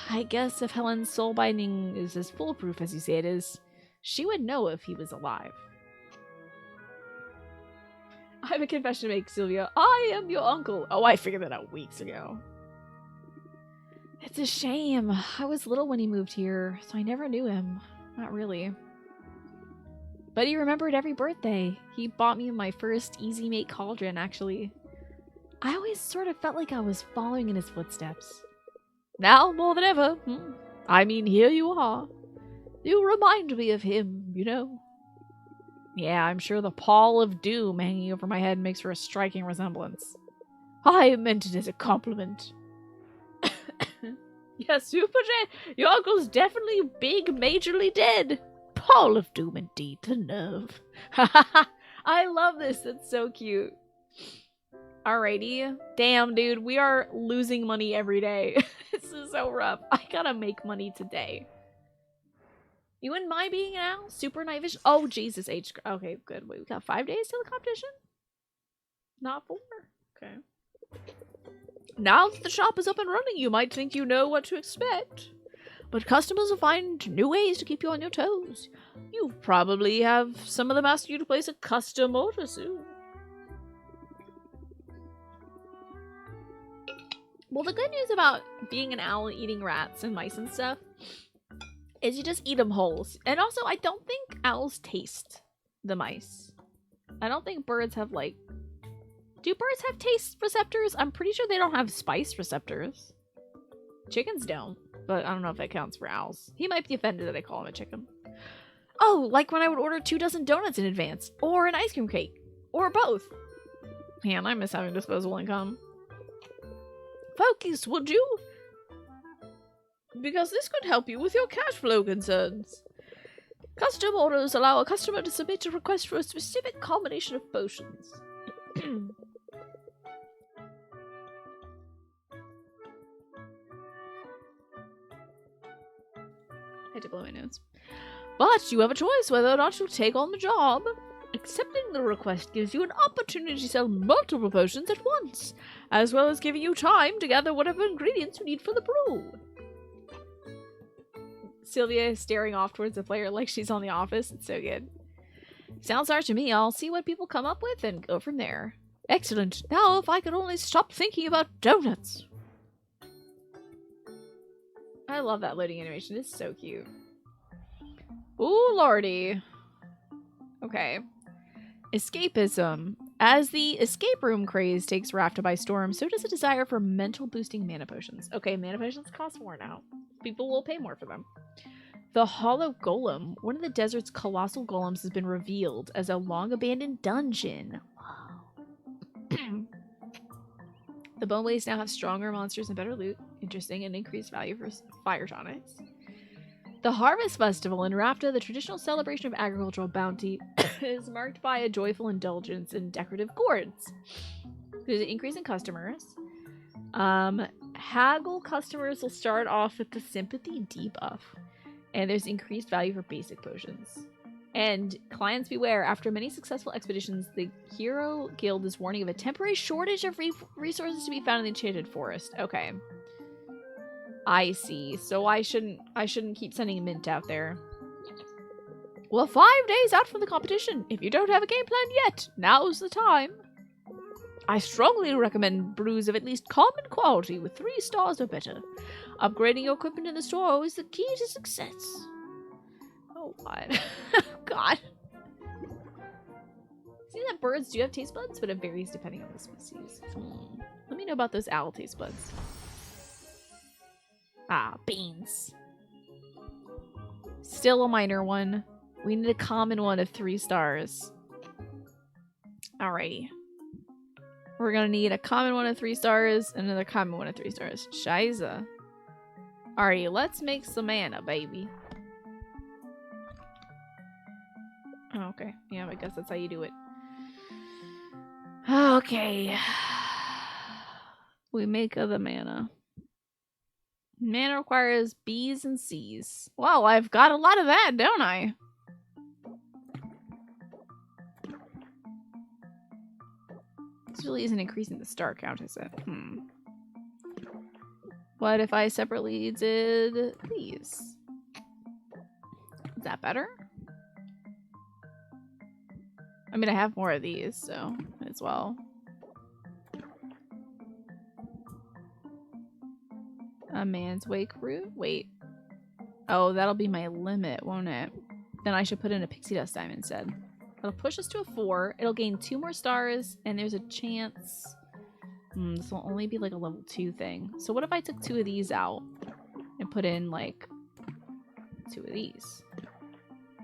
I guess if Helen's soul binding is as foolproof as you say it is, she would know if he was alive. I have a confession to make, Sylvia. I am your uncle. Oh, I figured that out weeks ago. It's a shame. I was little when he moved here, so I never knew him. Not really. But he remembered every birthday. He bought me my first Easy Make cauldron, actually. I always sort of felt like I was following in his footsteps. Now more than ever. I mean, here you are. You remind me of him, you know. Yeah, I'm sure the pall of doom hanging over my head makes for a striking resemblance. I meant it as a compliment. Yeah, super dead. Your uncle's definitely big, majorly dead. Pall of doom indeed, the nerve. I love this, it's so cute. Alrighty. Damn, dude, we are losing money every day. This is so rough. I gotta make money today. You wouldn't mind being an owl? Super night vision? Oh, Jesus, age. Okay, good. Wait, we got 5 days till the competition? Not 4? Okay. Now that the shop is up and running, you might think you know what to expect. But customers will find new ways to keep you on your toes. You probably have some of them ask you to place a custom order soon. Well, the good news about being an owl and eating rats and mice and stuff is you just eat them whole. And also, I don't think owls taste the mice. I don't think birds have, like... Do birds have taste receptors? I'm pretty sure they don't have spice receptors. Chickens don't, but I don't know if that counts for owls. He might be offended that I call him a chicken. Oh, like when I would order 2 dozen donuts in advance, or an ice cream cake, or both. Man, I miss having disposable income. Focus, would you? Because this could help you with your cash flow concerns. Custom orders allow a customer to submit a request for a specific combination of potions. I had to blow my nose. But you have a choice whether or not you'll take on the job. Accepting the request gives you an opportunity to sell multiple potions at once, as well as giving you time to gather whatever ingredients you need for the brew. Sylvia is staring off towards the player like she's on The Office. It's so good. Sounds hard to me. I'll see what people come up with and go from there. Excellent. Now if I could only stop thinking about donuts. I love that loading animation. It's so cute. Ooh, lordy. Okay. Escapism. As the escape room craze takes Rafta by storm, so does a desire for mental boosting mana potions. Okay, mana potions cost more now. People will pay more for them. The Hollow Golem. One of the desert's colossal golems has been revealed as a long-abandoned dungeon. Wow. The Boneways now have stronger monsters and better loot. Interesting, and increased value for fire tonics. The Harvest Festival in Rafta, the traditional celebration of agricultural bounty, is marked by a joyful indulgence in decorative gourds. There's an increase in customers. Haggle customers will start off with the Sympathy debuff. And there's increased value for basic potions. And clients beware, after many successful expeditions, the Hero Guild is warning of a temporary shortage of resources to be found in the Enchanted Forest. Okay. I see. So I shouldn't keep sending mint out there. Well, 5 days out from the competition. If you don't have a game plan yet, now's the time. I strongly recommend brews of at least common quality with 3 stars or better. Upgrading your equipment in the store is the key to success. Oh, God. God. See that birds do have taste buds, but it varies depending on the species. Let me know about those owl taste buds. Ah, beans. Still a minor one. We need a common one of 3 stars. Alrighty. We're gonna need a common one of 3 stars and another common one of 3 stars. Shiza. Alrighty, let's make some mana, baby. Oh, okay. Yeah, I guess that's how you do it. Okay. We make the mana. Mana requires B's and C's. Well, I've got a lot of that, don't I? This really isn't increasing the star count, is it? What if I separately did these? Is that better? I mean, I have more of these, so as well. A man's wake root? Wait. Oh, that'll be my limit, won't it? Then I should put in a pixie dust diamond instead. It'll push us to a 4. It'll gain 2 more stars, and there's a chance... this will only be like a level 2 thing. So what if I took 2 of these out and put in like 2 of these?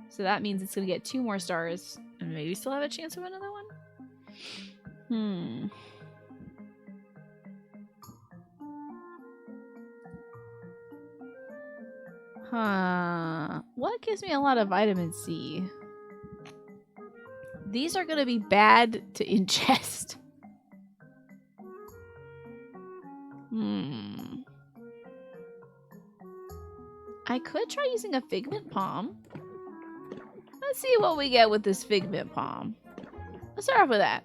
So that means it's gonna get 2 more stars and maybe still have a chance of another one? What gives me a lot of vitamin C? These are gonna be bad to ingest. I could try using a Figment Palm. Let's see what we get with this Figment Palm. Let's start off with that.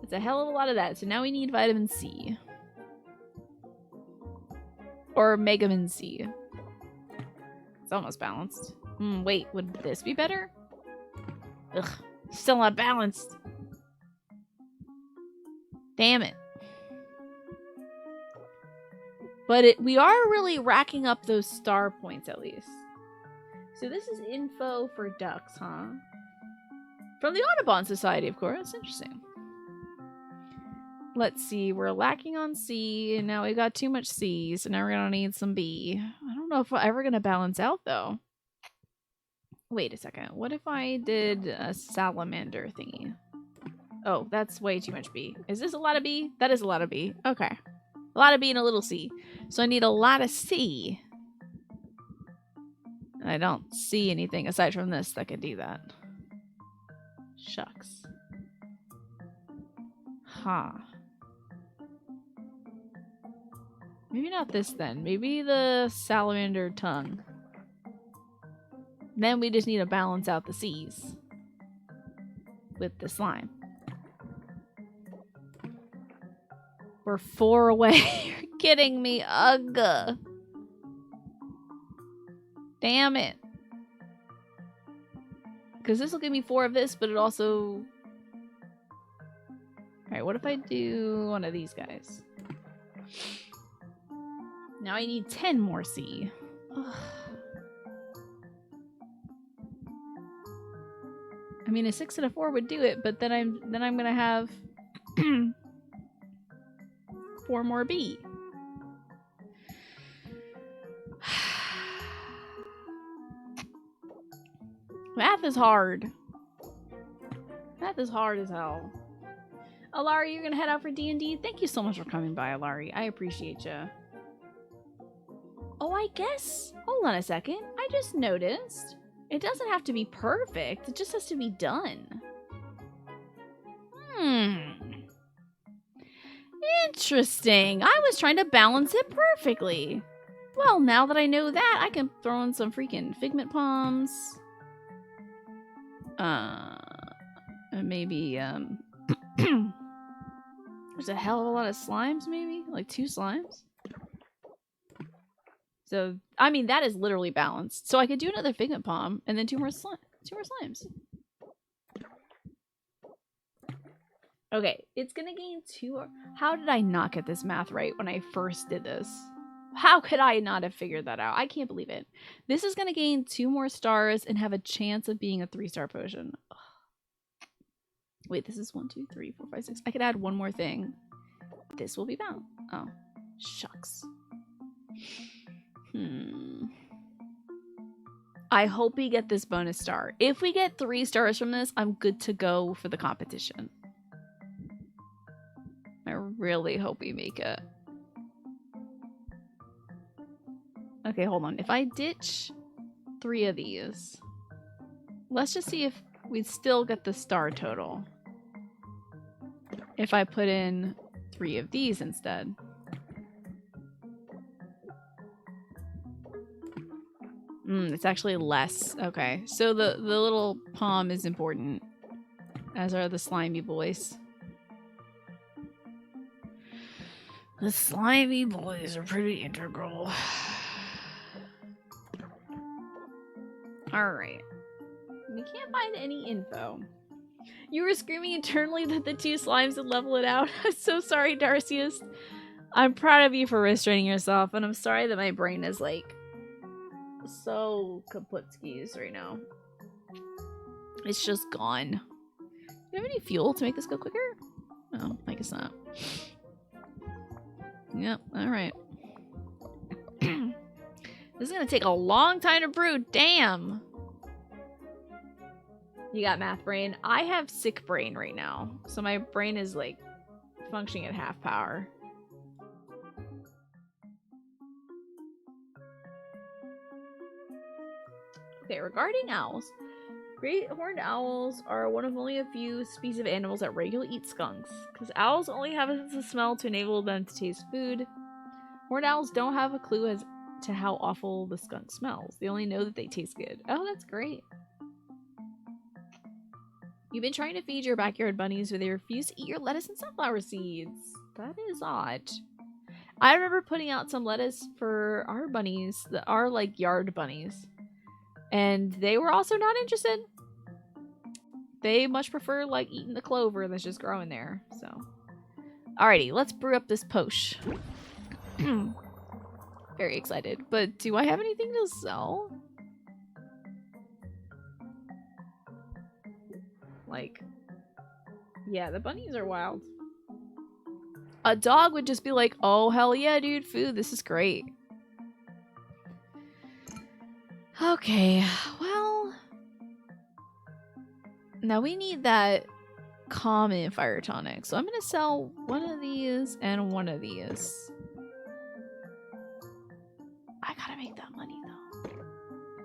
It's a hell of a lot of that. So now we need vitamin C. Or Megamin C. It's almost balanced. Wait, would this be better? Ugh, still not balanced. Damn it. But we are really racking up those star points at least. So this is info for ducks, huh? From the Audubon Society, of course. Interesting. Let's see. We're lacking on C, and now we got too much C, so now we're gonna need some B. I don't know if we're ever gonna balance out, though. Wait a second. What if I did a salamander thingy? Oh, that's way too much B. Is this a lot of B? That is a lot of B. Okay. A lot of B and a little C. So I need a lot of C. I don't see anything aside from this that could do that. Shucks. Huh. Maybe not this then. Maybe the salamander tongue. Then we just need to balance out the C's with the slime. We're 4 away. You're kidding me. Ugh. Damn it. Because this will give me 4 of this, but it also... Alright, what if I do one of these guys? Now I need 10 more C. Ugh. I mean, a 6 and a 4 would do it, but then I'm gonna have 4 more B. Math is hard. Math is hard as hell. Alari, you're gonna head out for D&D? Thank you so much for coming by, Alari. I appreciate you. Oh, I guess. Hold on a second. I just noticed. It doesn't have to be perfect. It just has to be done. Interesting. I was trying to balance it perfectly. Well, now that I know that, I can throw in some freaking figment palms. And maybe, there's a hell of a lot of slimes, maybe? Like 2 slimes? So, I mean, that is literally balanced. So I could do another figment palm, and then 2 more slimes. Okay, it's gonna gain 2... How did I not get this math right when I first did this? How could I not have figured that out? I can't believe it. This is gonna gain 2 more stars and have a chance of being a 3-star potion. Ugh. Wait, this is 1, 2, 3, 4, 5, 6. I could add 1 more thing. This will be bound. Oh, shucks. I hope we get this bonus star. If we get 3 stars from this, I'm good to go for the competition. I really hope we make it. Okay, hold on. If I ditch 3 of these, let's just see if we still get the star total. If I put in 3 of these instead. It's actually less. Okay, so the little palm is important, as are the slimy boys. The slimy boys are pretty integral. Alright. We can't find any info. You were screaming internally that the 2 slimes would level it out. I'm so sorry, Darcius. I'm proud of you for restraining yourself, and I'm sorry that my brain is like so kaput skis right now. It's just gone. Do you have any fuel to make this go quicker? No, I guess not. Yep, alright. This is gonna take a long time to brew, damn! You got math brain. I have sick brain right now, so my brain is like functioning at half power. Okay, regarding owls. Great horned owls are one of only a few species of animals that regularly eat skunks, because owls only have a sense of smell to enable them to taste food. Horned owls don't have a clue as to how awful the skunk smells. They only know that they taste good. Oh, that's great. You've been trying to feed your backyard bunnies, but they refuse to eat your lettuce and sunflower seeds. That is odd. I remember putting out some lettuce for our bunnies, our like yard bunnies. And they were also not interested. They much prefer like eating the clover that's just growing there. So, alrighty, let's brew up this posh. Very excited. But do I have anything to sell? Like, yeah, the bunnies are wild. A dog would just be like, oh, hell yeah, dude, food, this is great. Okay, well, now we need that common fire tonic. So I'm going to sell one of these and one of these. I gotta make that money though.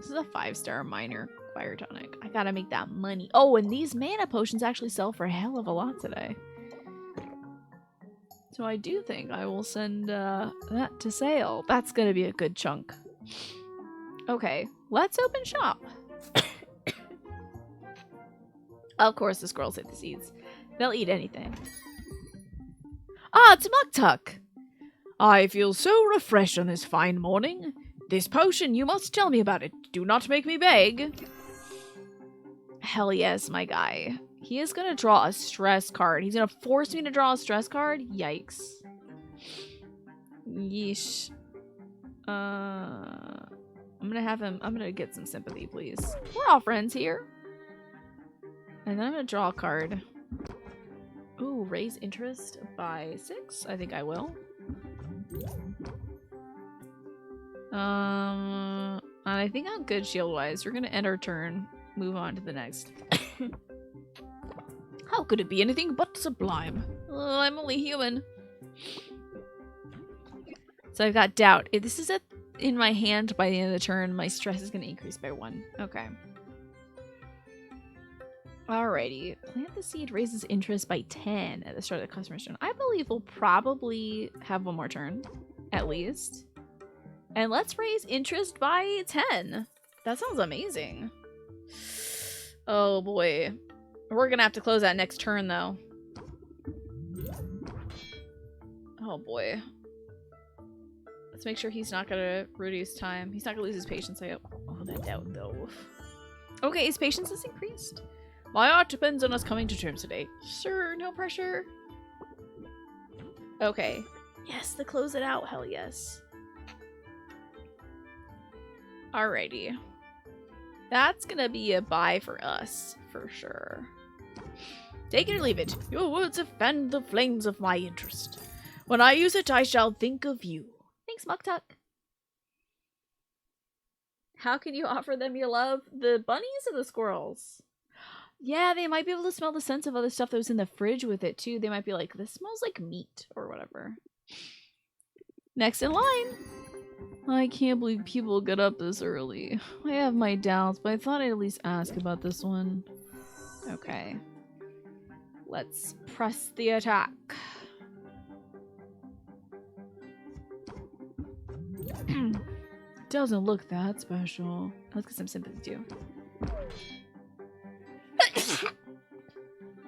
This is a 5-star minor fire tonic. I gotta make that money. Oh, and these mana potions actually sell for a hell of a lot today. So I do think I will send that to sale. That's gonna be a good chunk. Okay, let's open shop. Of course the squirrels hit the seeds. They'll eat anything. Ah, it's Muktuk! I feel so refreshed on this fine morning. This potion, you must tell me about it. Do not make me beg. Hell yes, my guy. He is gonna draw a stress card. He's gonna force me to draw a stress card? Yikes. Yeesh. I'm gonna get some sympathy, please. We're all friends here. And then I'm gonna draw a card. Ooh, raise interest by 6? I think I will. And I think I'm good shield-wise. We're gonna end our turn. Move on to the next. How could it be anything but sublime? I'm only human. So I've got doubt. If this is in my hand by the end of the turn, my stress is gonna increase by 1. Okay. Alrighty. Plant the seed raises interest by 10 at the start of the customer's turn. I believe we'll probably have one more turn, at least. And let's raise interest by 10. That sounds amazing. Oh boy. We're gonna have to close that next turn, though. Oh boy. Let's make sure he's not gonna reduce time. He's not gonna lose his patience. I hope. Oh, that doubt, though. Okay, his patience has increased. My art depends on us coming to terms today. Sure, no pressure. Okay. Yes, to close it out. Hell yes. Alrighty. That's gonna be a buy for us, for sure. Take it or leave it. Your words have fanned the flames of my interest. When I use it, I shall think of you. Thanks, Muktuk. How can you offer them your love? The bunnies or the squirrels? Yeah, they might be able to smell the scents of other stuff that was in the fridge with it, too. They might be like, this smells like meat, or whatever. Next in line. I can't believe people get up this early. I have my doubts, but I thought I'd at least ask about this one. Okay. Let's press the attack. Doesn't look that special. Let's get some sympathy, too.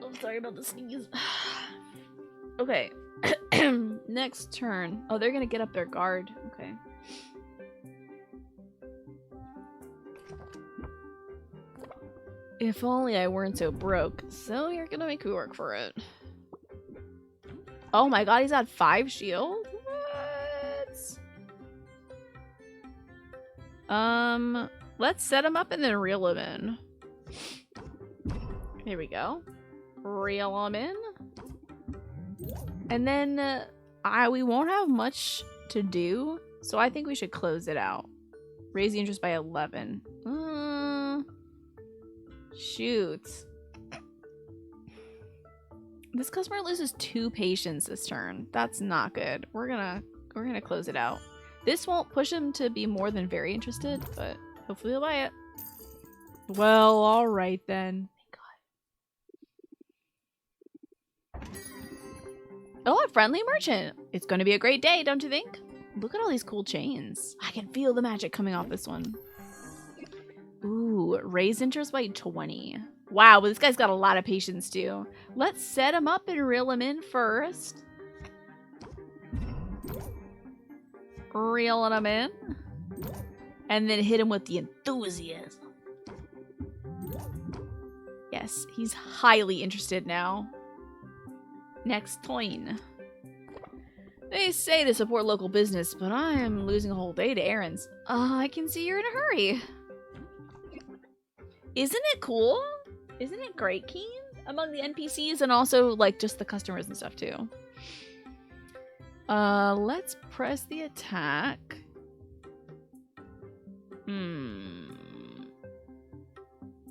I'm sorry about the sneeze. Okay. Next turn. Oh, they're gonna get up their guard. Okay. If only I weren't so broke. So you're gonna make me work for it. Oh my god, he's at 5 shield? What? Let's set him up and then reel him in. Here we go. Reel him in. And then we won't have much to do, so I think we should close it out. Raise the interest by 11. Shoot. This customer loses 2 patience this turn. That's not good. We're gonna close it out. This won't push him to be more than very interested, but hopefully he'll buy it. Well, alright then. Thank God. Oh, a friendly merchant. It's gonna be a great day, don't you think? Look at all these cool chains. I can feel the magic coming off this one. Ooh, raise interest by 20. Wow, but this guy's got a lot of patience too. Let's set him up and reel him in first. Reeling him in. And then hit him with the enthusiasm. Yes, he's highly interested now. Next coin. They say to support local business, but I am losing a whole day to errands. I can see you're in a hurry. Isn't it cool? Isn't it great, Keen? Among the NPCs and also, like, just the customers and stuff, too. Let's press the attack.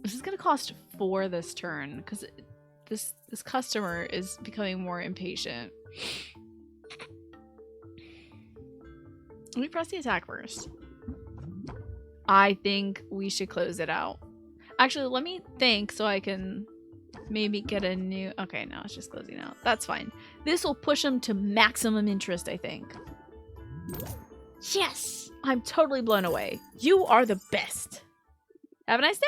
This is gonna cost 4 this turn, because this customer is becoming more impatient. Let me press the attack first. I think we should close it out. Actually, let me think so I can maybe get a new... Okay, no, it's just closing out. That's fine. This will push them to maximum interest, I think. Yes! I'm totally blown away. You are the best. Have a nice day!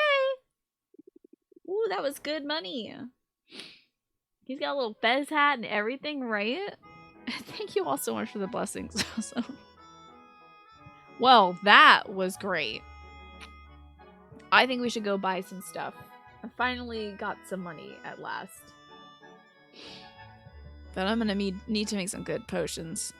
Ooh, that was good money. He's got a little fez hat and everything, right? Thank you all so much for the blessings. Well, that was great. I think we should go buy some stuff. I finally got some money at last. But I'm gonna need to make some good potions.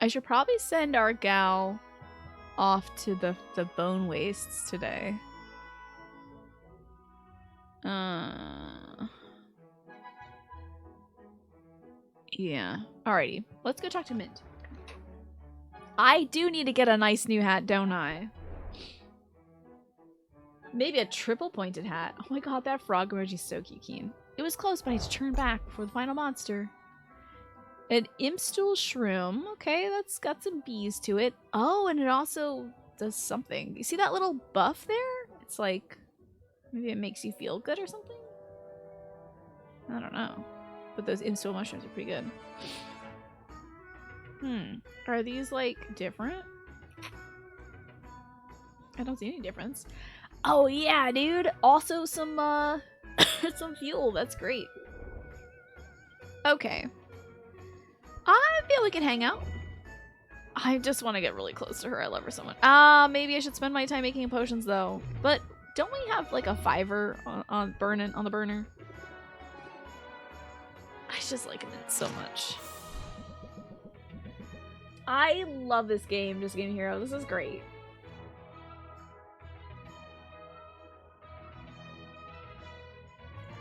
I should probably send our gal off to the bone wastes today. Yeah. Alrighty. Let's go talk to Mint. I do need to get a nice new hat, don't I? Maybe a triple pointed hat. Oh my god, that frog emoji's so cute, Keen. It was close, but I had to turn back before the final monster. An Imstool Shroom. Okay, that's got some bees to it. Oh, and it also does something. You see that little buff there? It's like, maybe it makes you feel good or something? I don't know. But those Imstool mushrooms are pretty good. Are these, like, different? I don't see any difference. Oh, yeah, dude. Also some, some fuel. That's great. Okay. I feel we can hang out. I just want to get really close to her. I love her so much. Maybe I should spend my time making potions, though. But don't we have, like, a fiver on the burner? I just like it so much. I love this game, Just Game Hero. This is great.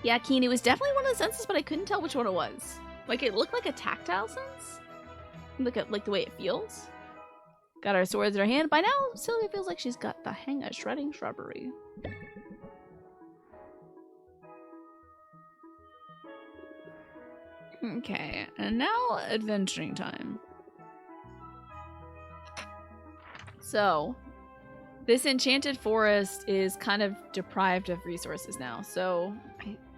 Yeah, Keen, it was definitely one of the senses, but I couldn't tell which one it was. Like, it looked like a tactile sense. Look at, like, the way it feels. Got our swords in our hand. By now, Sylvia feels like she's got the hang of shredding shrubbery. Okay, and now adventuring time. So, this enchanted forest is kind of deprived of resources now. So,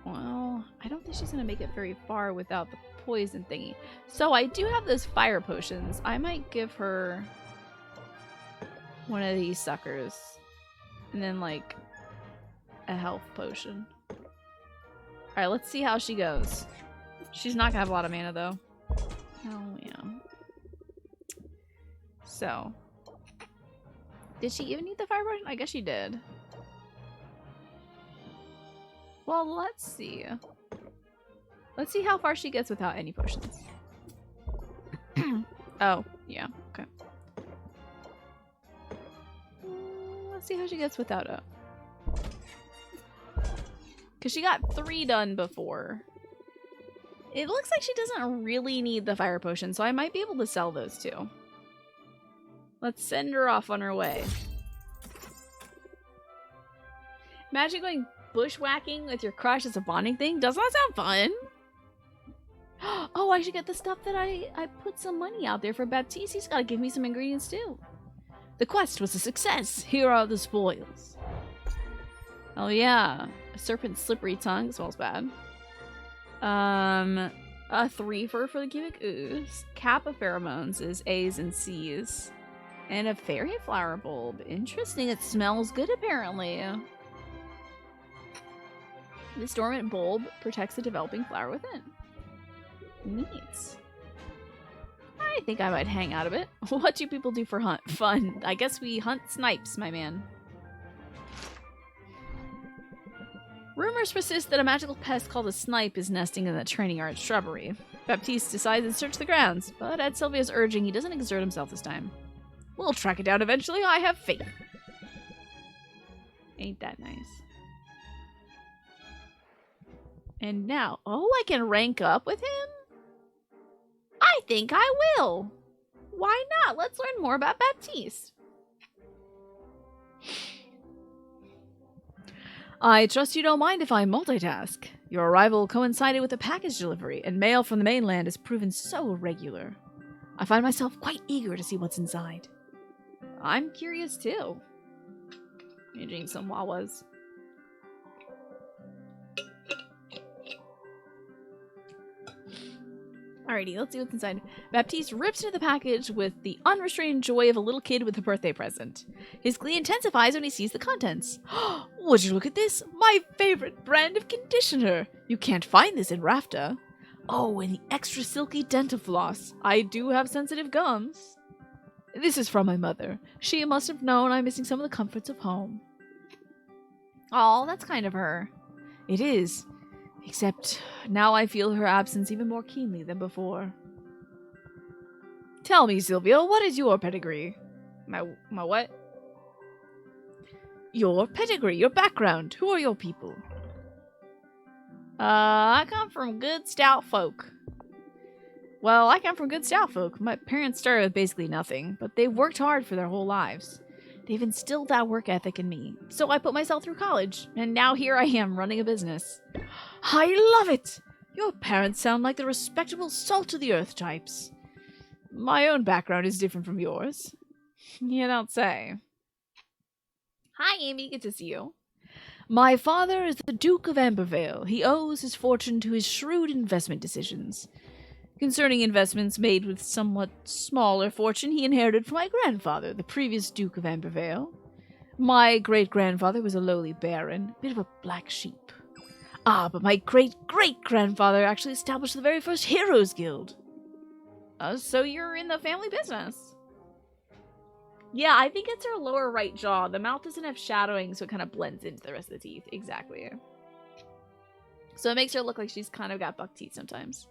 I don't think she's going to make it very far without the poison thingy. So, I do have those fire potions. I might give her one of these suckers. And then, like, a health potion. Alright, let's see how she goes. She's not gonna have a lot of mana, though. Oh, yeah. So. Did she even need the fire potion? I guess she did. Well, let's see. Let's see how far she gets without any potions. Oh, yeah. Okay. Let's see how she gets without it. Because she got 3 done before. It looks like she doesn't really need the fire potion, so I might be able to sell those too. Let's send her off on her way. Imagine going bushwhacking with your crush as a bonding thing. Doesn't that sound fun? Oh, I should get the stuff that I put some money out there for Baptiste. He's got to give me some ingredients too. The quest was a success. Here are the spoils. Oh yeah. A serpent's slippery tongue smells bad. A 3 for the cubic ooze. Cap of pheromones is A's and C's. And a fairy flower bulb. Interesting. It smells good, apparently. This dormant bulb protects the developing flower within. Neat. I think I might hang out a bit. What do people do for fun? I guess we hunt snipes, my man. Rumors persist that a magical pest called a snipe is nesting in the training yard shrubbery. Baptiste decides to search the grounds, but at Sylvia's urging, he doesn't exert himself this time. We'll track it down eventually, I have faith. Ain't that nice? And now, oh, I can rank up with him? I think I will. Why not? Let's learn more about Baptiste. I trust you don't mind if I multitask. Your arrival coincided with a package delivery, and mail from the mainland has proven so irregular. I find myself quite eager to see what's inside. I'm curious too. Eating some Wawas. Alrighty, let's see what's inside. Baptiste rips into the package with the unrestrained joy of a little kid with a birthday present. His glee intensifies when he sees the contents. Would you look at this? My favorite brand of conditioner! You can't find this in Rafta. Oh, and the extra silky dental floss. I do have sensitive gums. This is from my mother. She must have known I'm missing some of the comforts of home. Oh, that's kind of her. It is. Except now I feel her absence even more keenly than before. Tell me, Sylvia, what is your pedigree? My what? Your pedigree, your background. Who are your people? I come from good stout folk. Well, I come from good stout folk. My parents started with basically nothing, but they've worked hard for their whole lives. They've instilled that work ethic in me, so I put myself through college, and now here I am running a business. I love it! Your parents sound like the respectable salt-of-the-earth types. My own background is different from yours. You don't say. Hi, Amy. Good to see you. My father is the Duke of Ambervale. He owes his fortune to his shrewd investment decisions. Concerning investments made with somewhat smaller fortune he inherited from my grandfather, the previous Duke of Ambervale. My great-grandfather was a lowly baron, bit of a black sheep. But my great-great-grandfather actually established the very first Heroes Guild. So you're in the family business. Yeah, I think it's her lower right jaw. The mouth doesn't have shadowing, so it kind of blends into the rest of the teeth. Exactly. So it makes her look like she's kind of got buck teeth sometimes.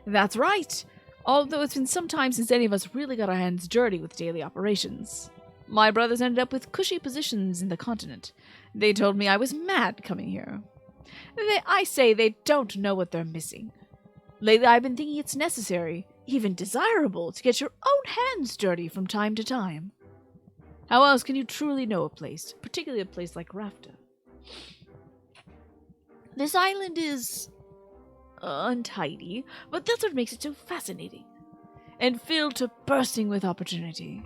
That's right. Although it's been some time since any of us really got our hands dirty with daily operations. My brothers ended up with cushy positions in the continent. They told me I was mad coming here. I say they don't know what they're missing. Lately I've been thinking it's necessary, even desirable, to get your own hands dirty from time to time. How else can you truly know a place, particularly a place like Rafta? This island is untidy, but that's what makes it so fascinating. And filled to bursting with opportunity.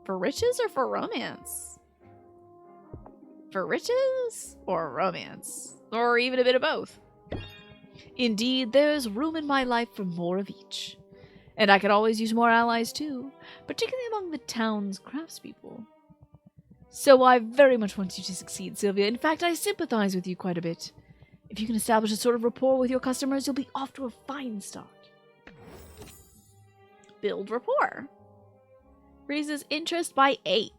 For riches or for romance? For riches or romance? Or even a bit of both? Indeed, there's room in my life for more of each. And I could always use more allies too, particularly among the town's craftspeople. So I very much want you to succeed, Sylvia. In fact, I sympathize with you quite a bit. If you can establish a sort of rapport with your customers, you'll be off to a fine start. Build rapport. Raises interest by 8.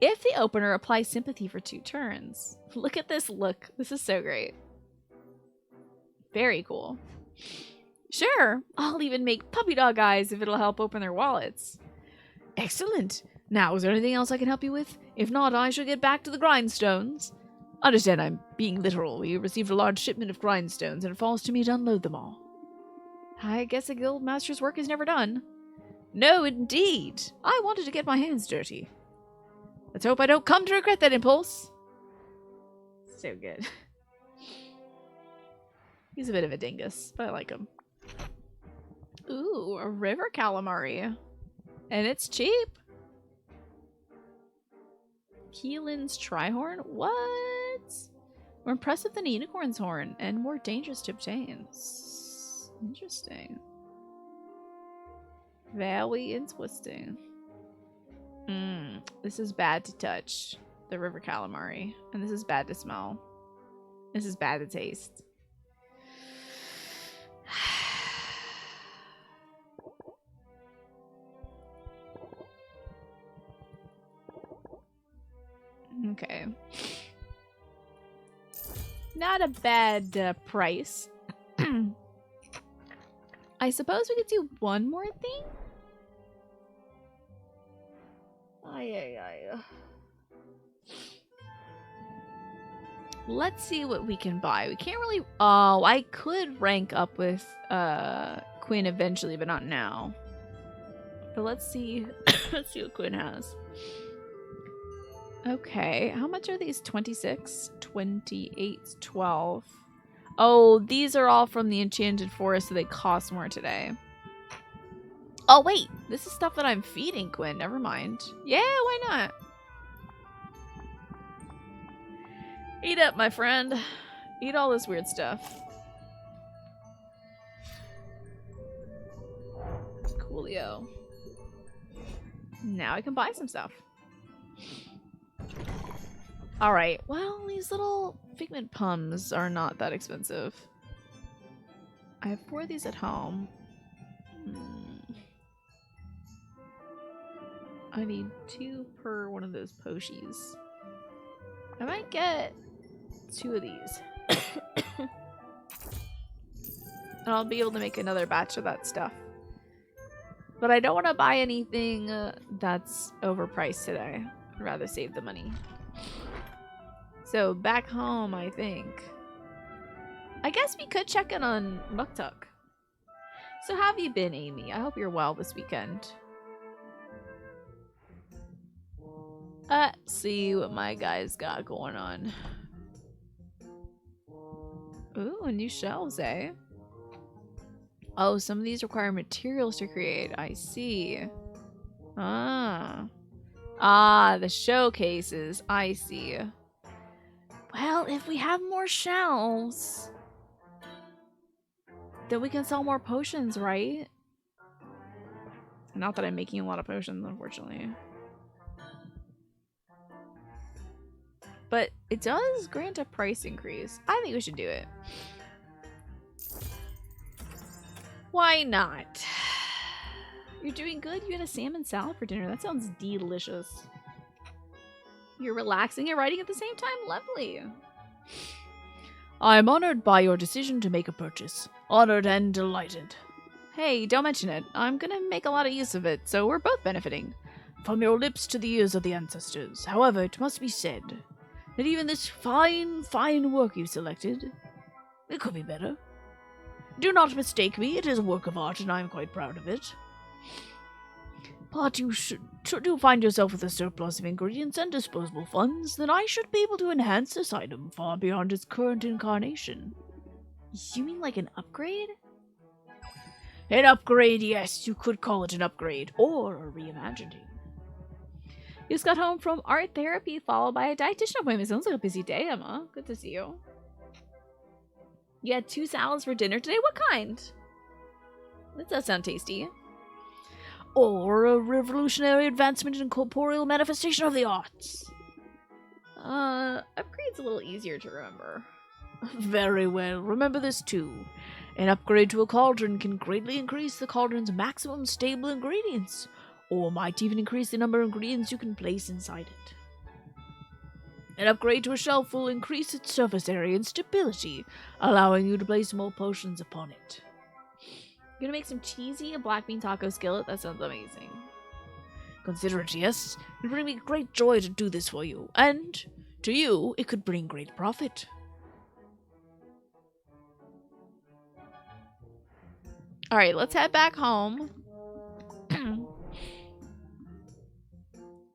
If the opener applies sympathy for 2 turns. Look at this look. This is so great. Very cool. Sure, I'll even make puppy dog eyes if it'll help open their wallets. Excellent. Now, is there anything else I can help you with? If not, I shall get back to the grindstones. Understand I'm being literal. We received a large shipment of grindstones, and it falls to me to unload them all. I guess a guild master's work is never done. No, indeed. I wanted to get my hands dirty. Let's hope I don't come to regret that impulse. So good. He's a bit of a dingus, but I like him. Ooh, a river calamari. And it's cheap. Keelan's Trihorn? What? More impressive than a unicorn's horn, and more dangerous to obtain. Interesting. Very interesting. This is bad to touch. The river calamari. And this is bad to smell. This is bad to taste. Okay. Not a bad price. I suppose we could do one more thing? Let's see what we can buy. We can't really... Oh, I could rank up with Quinn eventually, but not now. But let's see. Let's see what Quinn has. Okay, how much are these? 26, 28, 12. Oh, these are all from the Enchanted Forest, so they cost more today. Oh, wait. This is stuff that I'm feeding Quinn. Never mind. Yeah, why not? Eat up, my friend. Eat all this weird stuff. Coolio. Now I can buy some stuff. Alright, well, these little figment pums are not that expensive. I have 4 of these at home. I need 2 per one of those Poshies. I might get 2 of these. And I'll be able to make another batch of that stuff. But I don't want to buy anything that's overpriced today. I'd rather save the money. So back home, I think. I guess we could check in on Muktuk. So how have you been, Amy? I hope you're well this weekend. Let's see what my guy's got going on. Ooh, new shelves, eh? Oh, some of these require materials to create. I see. Ah, the showcases. I see. Well, if we have more shelves, then we can sell more potions, right? Not that I'm making a lot of potions, unfortunately. But it does grant a price increase. I think we should do it. Why not? You're doing good? You had a salmon salad for dinner. That sounds delicious. You're relaxing and writing at the same time? Lovely. I am honored by your decision to make a purchase. Honored and delighted. Hey, don't mention it. I'm gonna make a lot of use of it, so we're both benefiting. From your lips to the ears of the ancestors. However, it must be said that even this fine work you selected, it could be better. Do not mistake me, it is a work of art and I am quite proud of it. But should you find yourself with a surplus of ingredients and disposable funds, then I should be able to enhance this item far beyond its current incarnation. You mean like an upgrade? An upgrade, yes, you could call it an upgrade, or a reimagining. You just got home from art therapy followed by a dietitian appointment. Sounds like a busy day, Emma. Good to see you. You had 2 salads for dinner today? What kind? That does sound tasty. Or a revolutionary advancement in corporeal manifestation of the arts. Upgrade's a little easier to remember. Very well. Remember this too. An upgrade to a cauldron can greatly increase the cauldron's maximum stable ingredients, or might even increase the number of ingredients you can place inside it. An upgrade to a shelf will increase its surface area and stability, allowing you to place more potions upon it. You're gonna make some cheesy black bean taco skillet? That sounds amazing. Consider it, yes. It would bring me great joy to do this for you, and to you, it could bring great profit. Alright, let's head back home.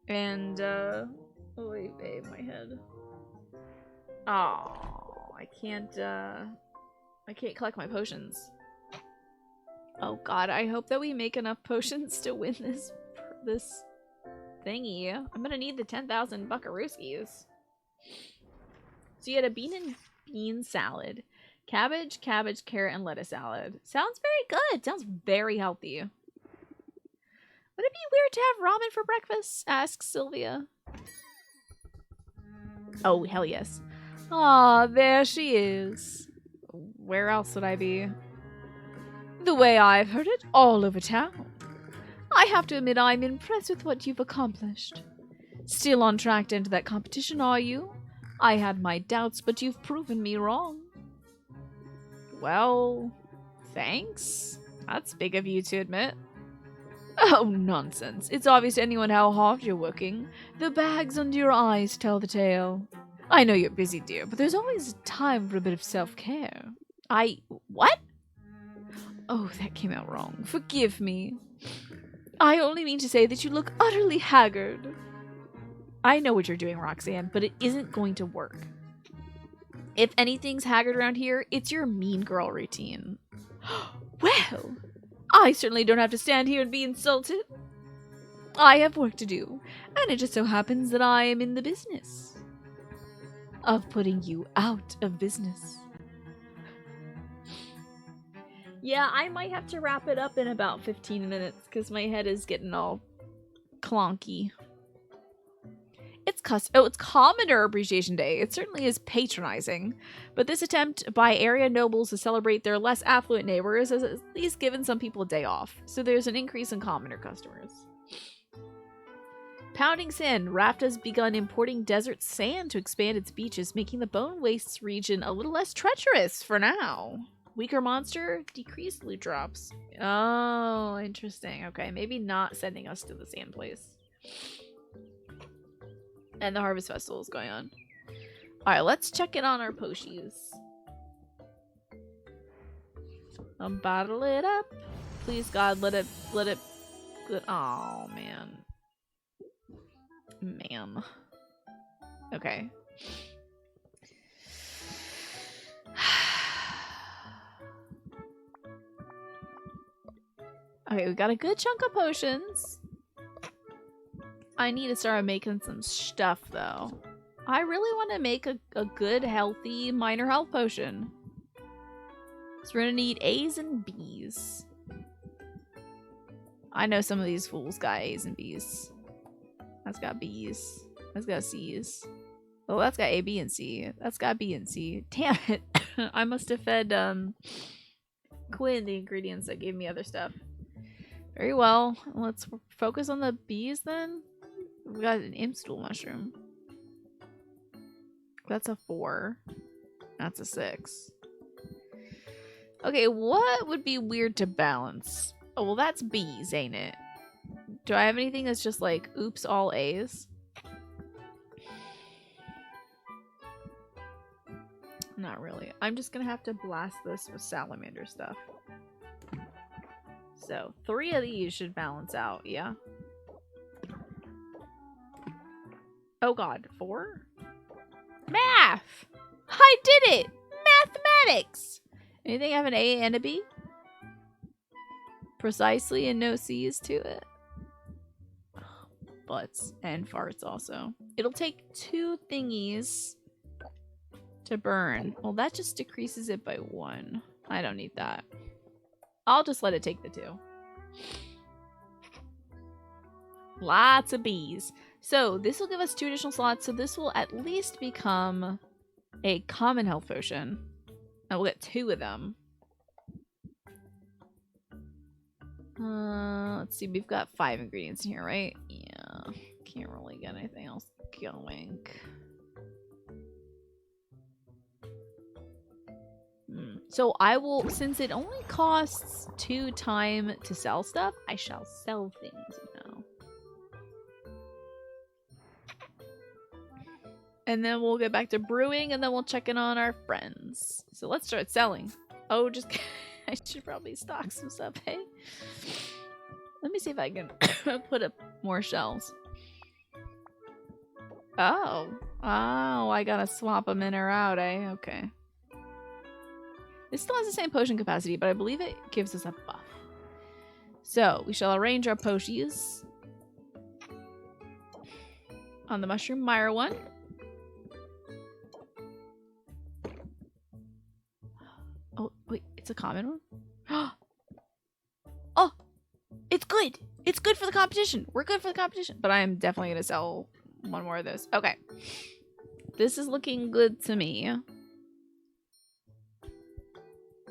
And, oh wait, babe, my head. Oh, I can't collect my potions. Oh god, I hope that we make enough potions to win this thingy. I'm gonna need the 10,000 buckarooskies. So you had a bean salad. Cabbage, carrot, and lettuce salad. Sounds very good. Sounds very healthy. Would it be weird to have ramen for breakfast? Asks Sylvia. Oh, hell yes. Aw, there she is. Where else would I be? The way I've heard it, all over town. I have to admit I'm impressed with what you've accomplished. Still on track to enter that competition, are you? I had my doubts, but you've proven me wrong. Well, thanks. That's big of you to admit. Oh, nonsense. It's obvious to anyone how hard you're working. The bags under your eyes tell the tale. I know you're busy, dear, but there's always time for a bit of self-care. What? Oh, that came out wrong. Forgive me. I only mean to say that you look utterly haggard. I know what you're doing, Roxanne, but it isn't going to work. If anything's haggard around here, it's your mean girl routine. Well, I certainly don't have to stand here and be insulted. I have work to do, and it just so happens that I am in the business of putting you out of business. Yeah, I might have to wrap it up in about 15 minutes because my head is getting all clonky. It's Commoner Appreciation Day. It certainly is patronizing, but this attempt by area nobles to celebrate their less affluent neighbors has at least given some people a day off, so there's an increase in commoner customers. Pounding Sand. Raft has begun importing desert sand to expand its beaches, making the Bone Wastes region a little less treacherous for now. Weaker monster, decreased loot drops. Oh, interesting. Okay, maybe not sending us to the sand place. And the Harvest Festival is going on. Alright, let's check in on our Poshies. Bottle it up. Please, God, let it... Oh, man. Man. Okay. Okay, we got a good chunk of potions. I need to start making some stuff, though. I really want to make a good, healthy minor health potion. So we're gonna need A's and B's. I know some of these fools got A's and B's. That's got B's. That's got C's. Oh, that's got A, B, and C. That's got B and C. Damn it. I must have fed Quinn the ingredients that gave me other stuff. Very well. Let's focus on the B's then. We got an Imstool mushroom. That's a 4. That's a 6. Okay, what would be weird to balance? Oh, well, that's B's, ain't it? Do I have anything that's just like, oops, all A's? Not really. I'm just gonna have to blast this with salamander stuff. So, 3 of these should balance out, yeah? Oh god, 4? Math! I did it! Mathematics! Anything have an A and a B? Precisely, and no C's to it. Butts and farts also. It'll take 2 thingies to burn. Well, that just decreases it by 1. I don't need that. I'll just let it take the 2. Lots of B's. So this will give us 2 additional slots, so this will at least become a common health potion. And we'll get 2 of them. Let's see, we've got 5 ingredients in here, right? Yeah. Can't really get anything else going. So I will, since it only costs 2 time to sell stuff, I shall sell things now. And then we'll get back to brewing, and then we'll check in on our friends. So let's start selling. Oh, just I should probably stock some stuff, hey? Let me see if I can put up more shelves. Oh, I gotta swap them in or out, eh? Okay. This still has the same potion capacity, but I believe it gives us a buff. So, we shall arrange our potions on the Mushroom Mire one. Oh, wait, it's a common one? Oh! It's good! It's good for the competition! We're good for the competition! But I am definitely going to sell one more of those. Okay. This is looking good to me.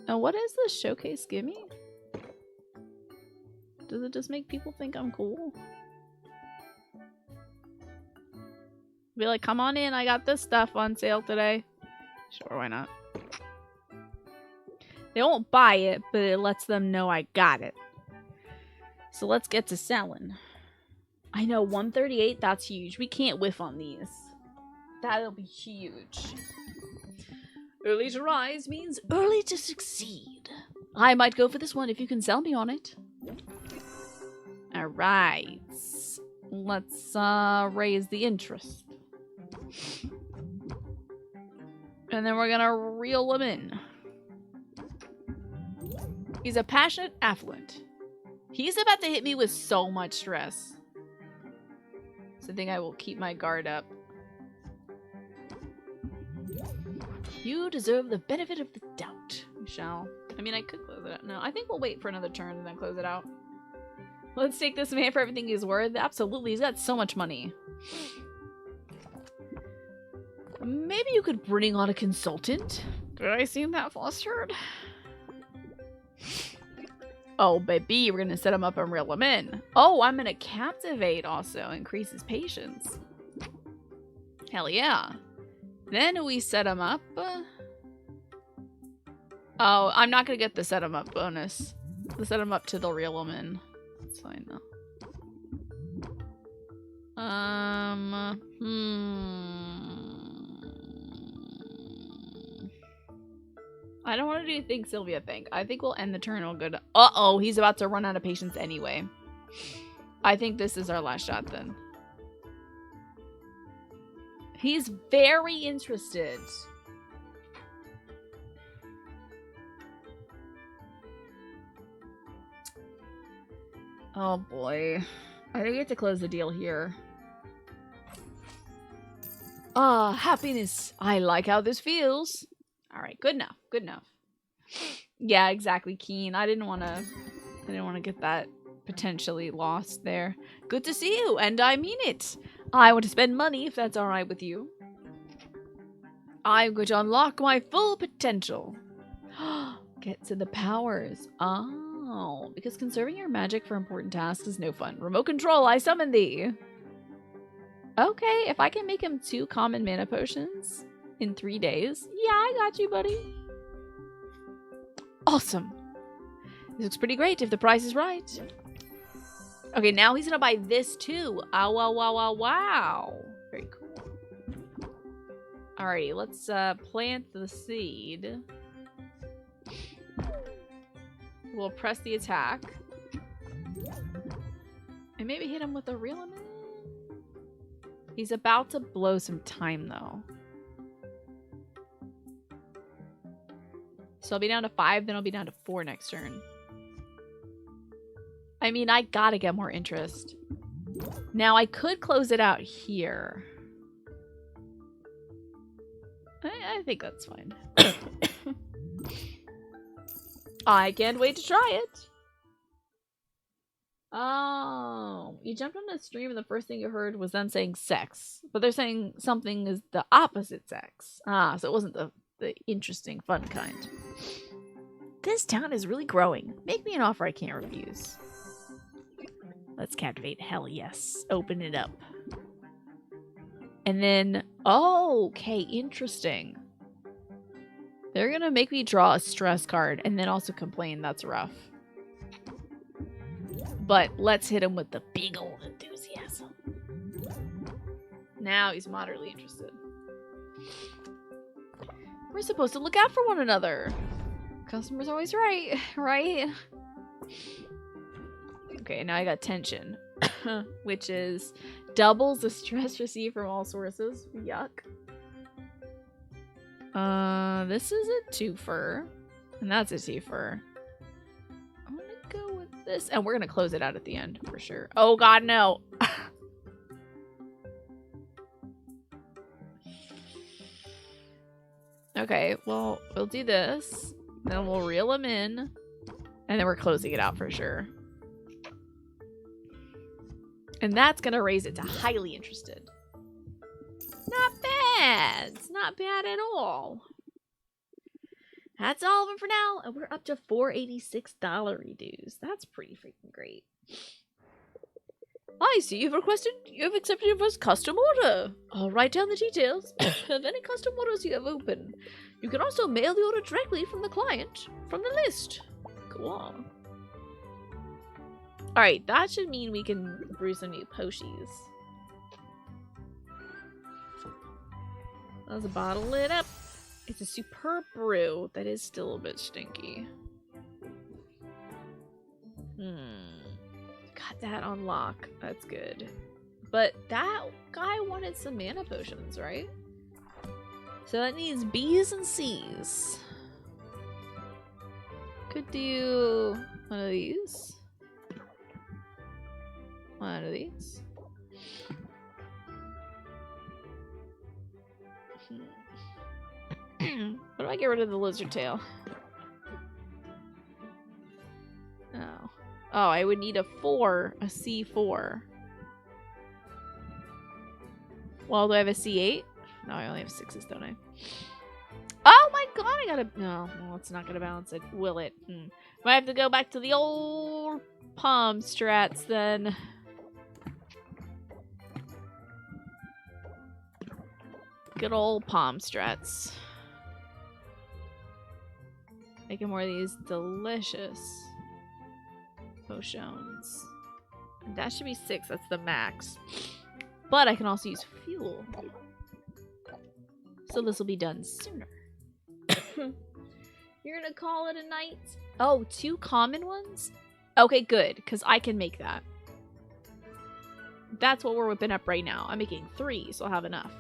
Now, what does this showcase give me? Does it just make people think I'm cool? Be like, come on in, I got this stuff on sale today. Sure, why not? They won't buy it, but it lets them know I got it. So let's get to selling. I know, 138, that's huge. We can't whiff on these. That'll be huge. Early to rise means early to succeed. I might go for this one if you can sell me on it. Alright. let's raise the interest. And then we're gonna reel him in. He's a passionate affluent. He's about to hit me with so much stress. So I think I will keep my guard up. You deserve the benefit of the doubt, Michelle. I mean, I could close it out. No, I think we'll wait for another turn and then close it out. Let's take this man for everything he's worth. Absolutely, he's got so much money. Maybe you could bring on a consultant? Did I seem that flustered? Oh, baby, we're gonna set him up and reel him in. Oh, I'm gonna captivate also. Increase his patience. Hell yeah. Then we set him up. Oh, I'm not gonna get the set him up bonus. The set him up to the reel him in. That's fine though. I don't want to do think Sylvia think. I think we'll end the turn. We'll go to. Uh-oh, he's about to run out of patience anyway. I think this is our last shot then. He's very interested. Oh boy. I think we have to close the deal here. Ah, happiness. I like how this feels. Alright, good enough. Good enough. Yeah, exactly, Keen. I didn't wanna get that potentially lost there. Good to see you, and I mean it. I want to spend money if that's alright with you. I'm going to unlock my full potential. Get to the powers. Oh, because conserving your magic for important tasks is no fun. Remote control, I summon thee. Okay, if I can make him 2 common mana potions in 3 days. Yeah, I got you, buddy. Awesome. This looks pretty great if the price is right. Okay, now he's gonna buy this too. Oh, wow, wow, wow, wow. Very cool. Alrighty, let's plant the seed. We'll press the attack. And maybe hit him with a reel him in. He's about to blow some time though. So I'll be down to 5, then I'll be down to 4 next turn. I mean, I gotta get more interest. Now, I could close it out here. I think that's fine. I can't wait to try it. Oh, you jumped on the stream and the first thing you heard was them saying sex. But they're saying something is the opposite sex. Ah, so it wasn't the interesting, fun kind. This town is really growing. Make me an offer I can't refuse. Let's captivate. Hell yes. Open it up. And then, oh, okay, interesting. They're gonna make me draw a stress card and then also complain that's rough. But let's hit him with the big old enthusiasm. Now he's moderately interested. We're supposed to look out for one another. Customer's always right, right? Okay, now I got tension, which is doubles the stress received from all sources. Yuck. This is a twofer, and that's a twofer. I'm gonna go with this, and we're gonna close it out at the end for sure. Oh God, no. Okay, well, we'll do this. Then we'll reel him in. And then we're closing it out for sure. And that's going to raise it to highly interested. Not bad. It's not bad at all. That's all of them for now. And we're up to $486 dues. That's pretty freaking great. I see you've accepted your first custom order. I'll write down the details of any custom orders you have open. You can also mail the order directly from the client from the list. Cool. Alright, that should mean we can brew some new potions. Let's bottle it up. It's a superb brew that is still a bit stinky. Got that on lock. That's good. But that guy wanted some mana potions, right? So that needs B's and C's. Could do one of these. One of these. What do I get rid of the lizard tail? Oh. Oh, I would need a 4, a C4. Well, do I have a C8? No, I only have 6s, don't I? Oh my god, I gotta... No, well, it's not gonna balance it. Will it? I have to go back to the old palm strats then. Good old palm strats. Making more of these delicious potions. That should be 6, that's the max. But I can also use fuel. So this will be done sooner. You're gonna call it a night? Oh, 2 common ones? Okay, good, because I can make that. That's what we're whipping up right now. I'm making 3, so I'll have enough.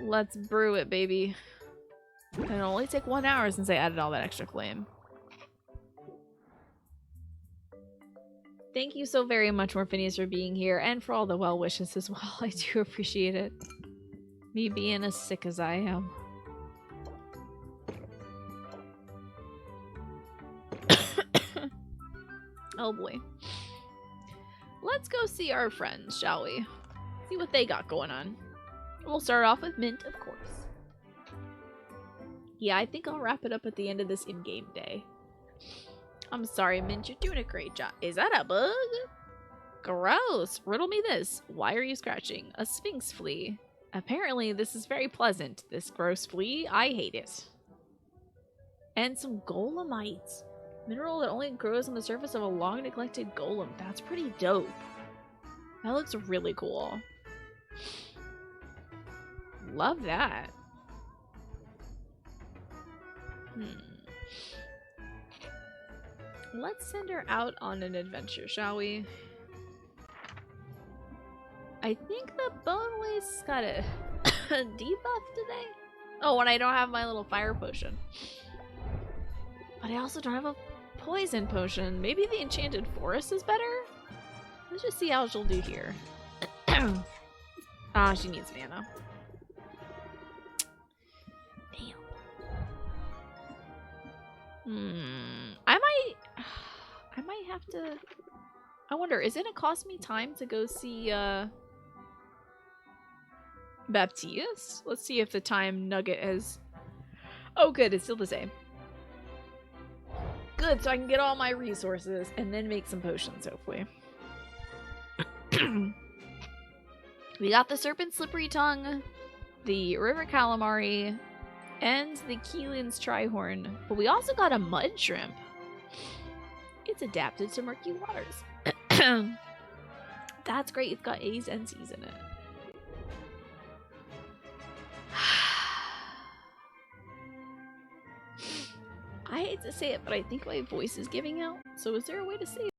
Let's brew it, baby. And it'll only take 1 hour since I added all that extra flame. Thank you so very much, Morphinius, for being here and for all the well wishes as well. I do appreciate it. Me being as sick as I am. Oh boy. Let's go see our friends, shall we? See what they got going on. We'll start off with Mint, of course. Yeah, I think I'll wrap it up at the end of this in-game day. I'm sorry, Mint, you're doing a great job. Is that a bug? Gross. Riddle me this. Why are you scratching? A sphinx flea. Apparently, this is very pleasant. This gross flea, I hate it. And some golemites. Mineral that only grows on the surface of a long-neglected golem. That's pretty dope. That looks really cool. Love that. Let's send her out on an adventure, shall we? I think the Bone Waste got a debuff today. Oh, and I don't have my little fire potion. But I also don't have a poison potion. Maybe the Enchanted Forest is better? Let's just see how she'll do here. Ah, she needs mana. I might have to... I wonder, is it gonna cost me time to go see, Baptiste? Let's see if the time nugget has... Oh good, it's still the same. Good, so I can get all my resources and then make some potions, hopefully. We got the Serpent Slippery Tongue, the River Calamari, and the Keelan's Trihorn. But we also got a Mud Shrimp. It's adapted to murky waters. That's great. It's got A's and C's in it. I hate to say it, but I think my voice is giving out. So is there a way to save